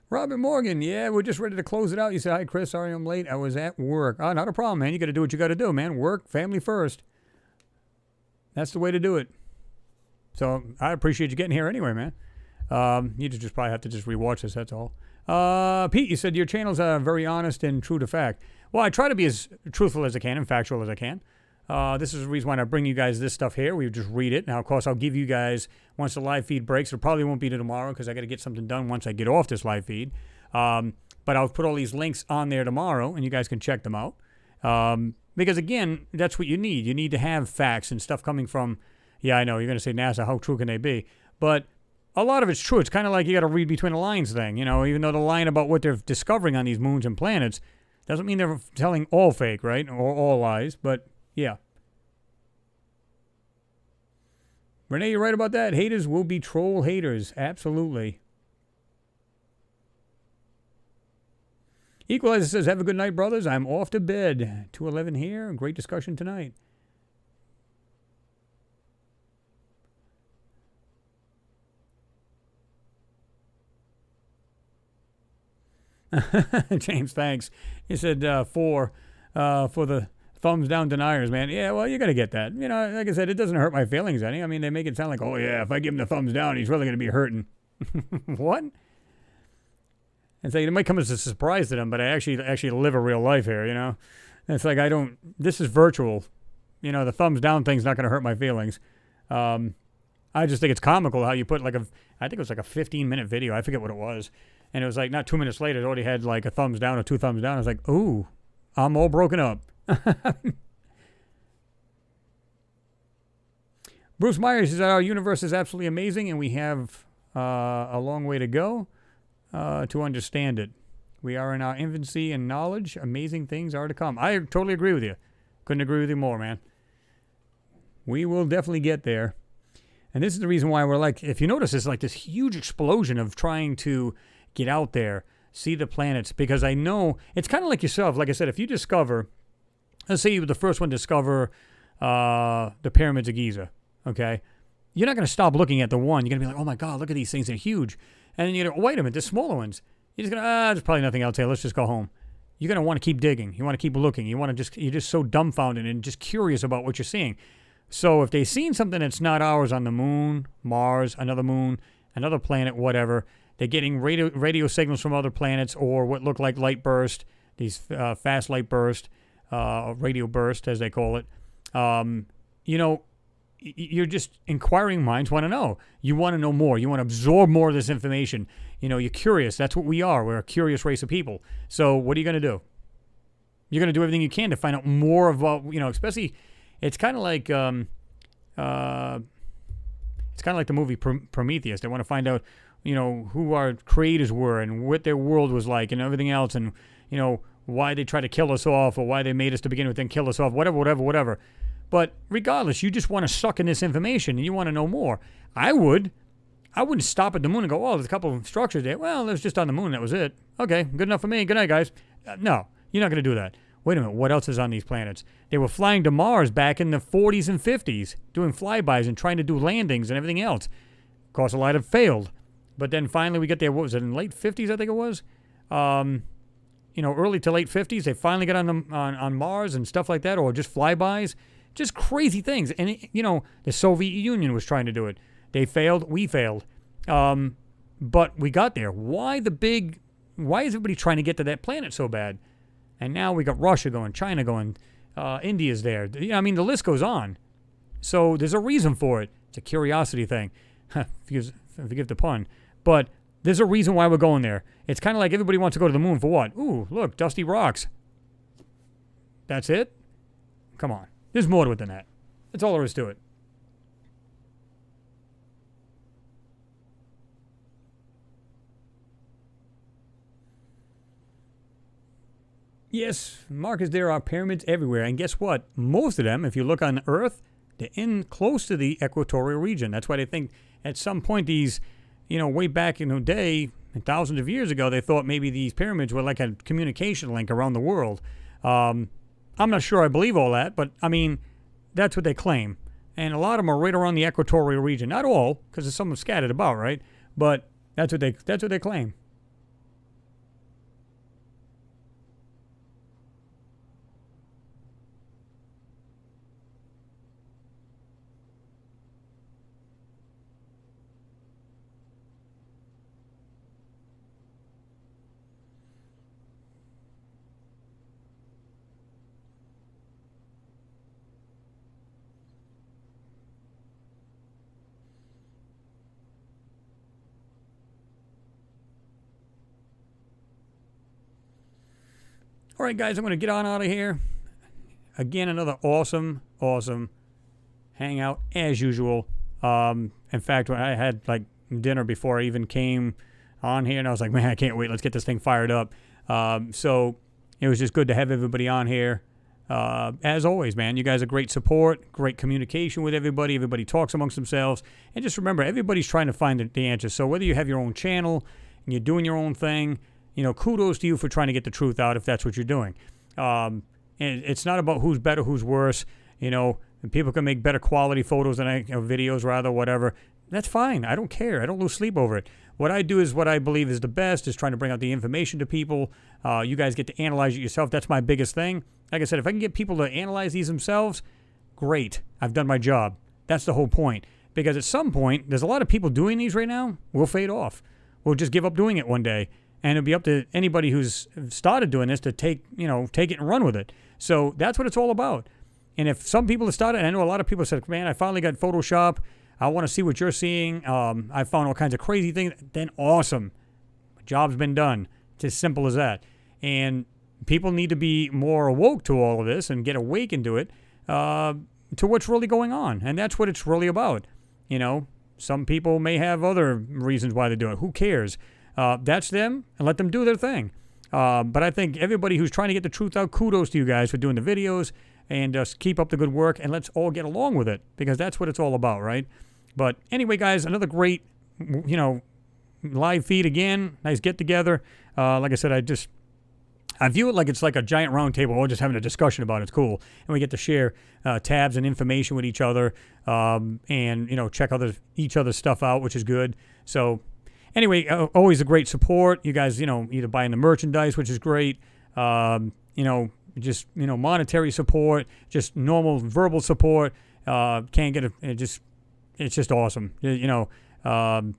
Robert Morgan, yeah, we're just ready to close it out. You said, hi, Chris, sorry I'm late. I was at work. Oh, not a problem, man. You got to do what you got to do, man. Work, family first. That's the way to do it. So I appreciate you getting here anyway, man. You just probably have to just rewatch this, that's all. Pete, you said your channels are very honest and true to fact. Well, I try to be as truthful as I can and factual as I can. This is the reason why I bring you guys this stuff here. We just read it. Now, of course, I'll give you guys, once the live feed breaks, it probably won't be to tomorrow because I got to get something done once I get off this live feed. But I'll put all these links on there tomorrow, and you guys can check them out. Because, again, that's what you need. You need to have facts and stuff coming from, yeah, I know, you're going to say NASA, how true can they be? But a lot of it's true. It's kind of like you got to read between the lines thing. Even though the line about what they're discovering on these moons and planets doesn't mean they're telling all fake, right? Or all lies, but yeah. Renee, you're right about that. Haters will be troll haters. Absolutely. Equalizer says, have a good night, brothers. I'm off to bed. 2:11 here. Great discussion tonight. James, thanks. He said 4 for the thumbs down deniers, man. Yeah, well, you got to get that. Like I said, it doesn't hurt my feelings any. I mean, they make it sound like, oh, yeah, if I give him the thumbs down, he's really going to be hurting. What? And so it might come as a surprise to them, but I actually live a real life here, It's like this is virtual. The thumbs down thing's not going to hurt my feelings. I just think it's comical how you put I think it was like a 15-minute video. I forget what it was. And it was like not 2 minutes later, it already had like a thumbs down or 2 thumbs down. I was like, ooh, I'm all broken up. Bruce Myers says our universe is absolutely amazing, and we have a long way to go to understand it. We are in our infancy in knowledge. Amazing things are to come. I totally agree with you. Couldn't agree with you more, man. We will definitely get there. And this is the reason why we're like, if you notice, it's like this huge explosion of trying to get out there, see the planets, because I know it's kind of like yourself. Like I said, if you discover, let's say you were the first one to discover the pyramids of Giza, okay? You're not going to stop looking at the one. You're going to be like, oh my God, look at these things. They're huge. And then you're going to, wait a minute, there's smaller ones. You're just going to, there's probably nothing else here. Let's just go home. You're going to want to keep digging. You want to keep looking. You're just so dumbfounded and just curious about what you're seeing. So if they've seen something that's not ours on the moon, Mars, another planet, whatever, they're getting radio signals from other planets or what look like light burst, these fast light burst, radio burst, as they call it. You're just inquiring minds want to know. You want to know more. You want to absorb more of this information. You're curious. That's what we are. We're a curious race of people. So what are you going to do? You're going to do everything you can to find out more about, especially, it's kind of like, the movie Prometheus. They want to find out, who our creators were and what their world was like and everything else and, why they tried to kill us off or why they made us to begin with and kill us off, whatever. But regardless, you just want to suck in this information and you want to know more. I wouldn't stop at the moon and go, oh, there's a couple of structures there. Well, it was just on the moon. That was it. Okay, good enough for me. Good night, guys. No, you're not going to do that. wait a minute, what else is on these planets? They were flying to Mars back in the 40s and 50s, doing flybys and trying to do landings and everything else. Of course, a lot have failed. But then finally we got there, what was it, in late 50s, I think it was? Early to late 50s, they finally got on Mars and stuff like that, or just flybys. Just crazy things. And, the Soviet Union was trying to do it. They failed, we failed. But we got there. Why is everybody trying to get to that planet so bad? And now we got Russia going, China going, India's there. The list goes on. So there's a reason for it. It's a curiosity thing. Forgive the pun. But there's a reason why we're going there. It's kind of like everybody wants to go to the moon for what? Ooh, look, dusty rocks. That's it? Come on. There's more to it than that. That's all there is to it. Yes, Marcus, there are pyramids everywhere. And guess what? Most of them, if you look on Earth, they're in close to the equatorial region. That's why they think at some point these, way back in the day, thousands of years ago, they thought maybe these pyramids were like a communication link around the world. I'm not sure I believe all that, but, that's what they claim. And a lot of them are right around the equatorial region. Not all, because there's some scattered about, right? But that's what they claim. All right, guys, I'm going to get on out of here. Again, another awesome hangout as usual. In fact, when I had dinner before I even came on here, and I was like, man, I can't wait. Let's get this thing fired up. So it was just good to have everybody on here. As always, man, you guys are great support, great communication with everybody. Everybody talks amongst themselves. And just remember, everybody's trying to find the answers. So whether you have your own channel and you're doing your own thing, kudos to you for trying to get the truth out if that's what you're doing. And it's not about who's better, who's worse. And people can make better quality photos than videos, rather, whatever. That's fine. I don't care. I don't lose sleep over it. What I do is what I believe is the best, is trying to bring out the information to people. You guys get to analyze it yourself. That's my biggest thing. Like I said, if I can get people to analyze these themselves, great. I've done my job. That's the whole point. Because at some point, there's a lot of people doing these right now. We'll fade off. We'll just give up doing it one day. And it'll be up to anybody who's started doing this to take it and run with it. So that's what it's all about. And if some people have started, and I know a lot of people said, man, I finally got Photoshop. I want to see what you're seeing. I found all kinds of crazy things. Then awesome. Job's been done. It's as simple as that. And people need to be more awoke to all of this and get awakened to it, to what's really going on. And that's what it's really about. Some people may have other reasons why they're doing it. Who cares? That's them, and let them do their thing. But I think everybody who's trying to get the truth out, kudos to you guys for doing the videos, and just keep up the good work, and let's all get along with it, because that's what it's all about, right? But anyway, guys, another great, live feed again. Nice get-together. Like I said, I view it like it's like a giant round table. We're just having a discussion about it. It's cool. And we get to share tabs and information with each other, and, check each other's stuff out, which is good. So anyway, always a great support. You guys, either buying the merchandise, which is great, just, monetary support, just normal verbal support. Can't get it's just awesome. One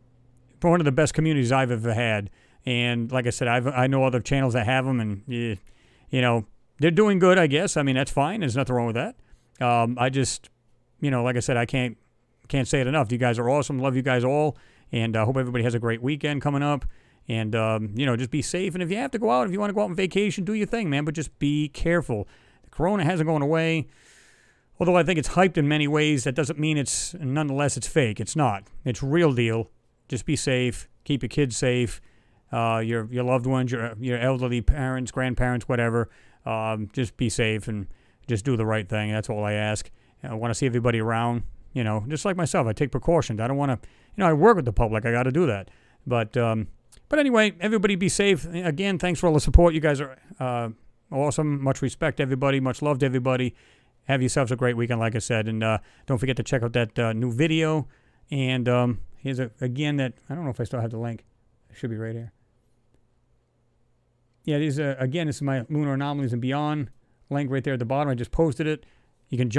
of the best communities I've ever had. And like I said, I know other channels that have them, and, they're doing good, I guess. That's fine. There's nothing wrong with that. I just, like I said, I can't say it enough. You guys are awesome. Love you guys all. And I hope everybody has a great weekend coming up. And, just be safe. And if you have to go out, if you want to go out on vacation, do your thing, man. But just be careful. The corona hasn't gone away. Although I think it's hyped in many ways, that doesn't mean nonetheless it's fake. It's not. It's real deal. Just be safe. Keep your kids safe. Your loved ones, your elderly parents, grandparents, whatever. Just be safe and just do the right thing. That's all I ask. I want to see everybody around. Just like myself, I take precautions. I don't want to, I work with the public. I got to do that. But anyway, everybody be safe. Again, thanks for all the support. You guys are, awesome. Much respect to everybody. Much love to everybody. Have yourselves a great weekend, like I said. And don't forget to check out that new video. And here's, again, that, I don't know if I still have the link. It should be right here. Yeah, these again, this is my Lunar Anomalies and Beyond link right there at the bottom. I just posted it. You can jump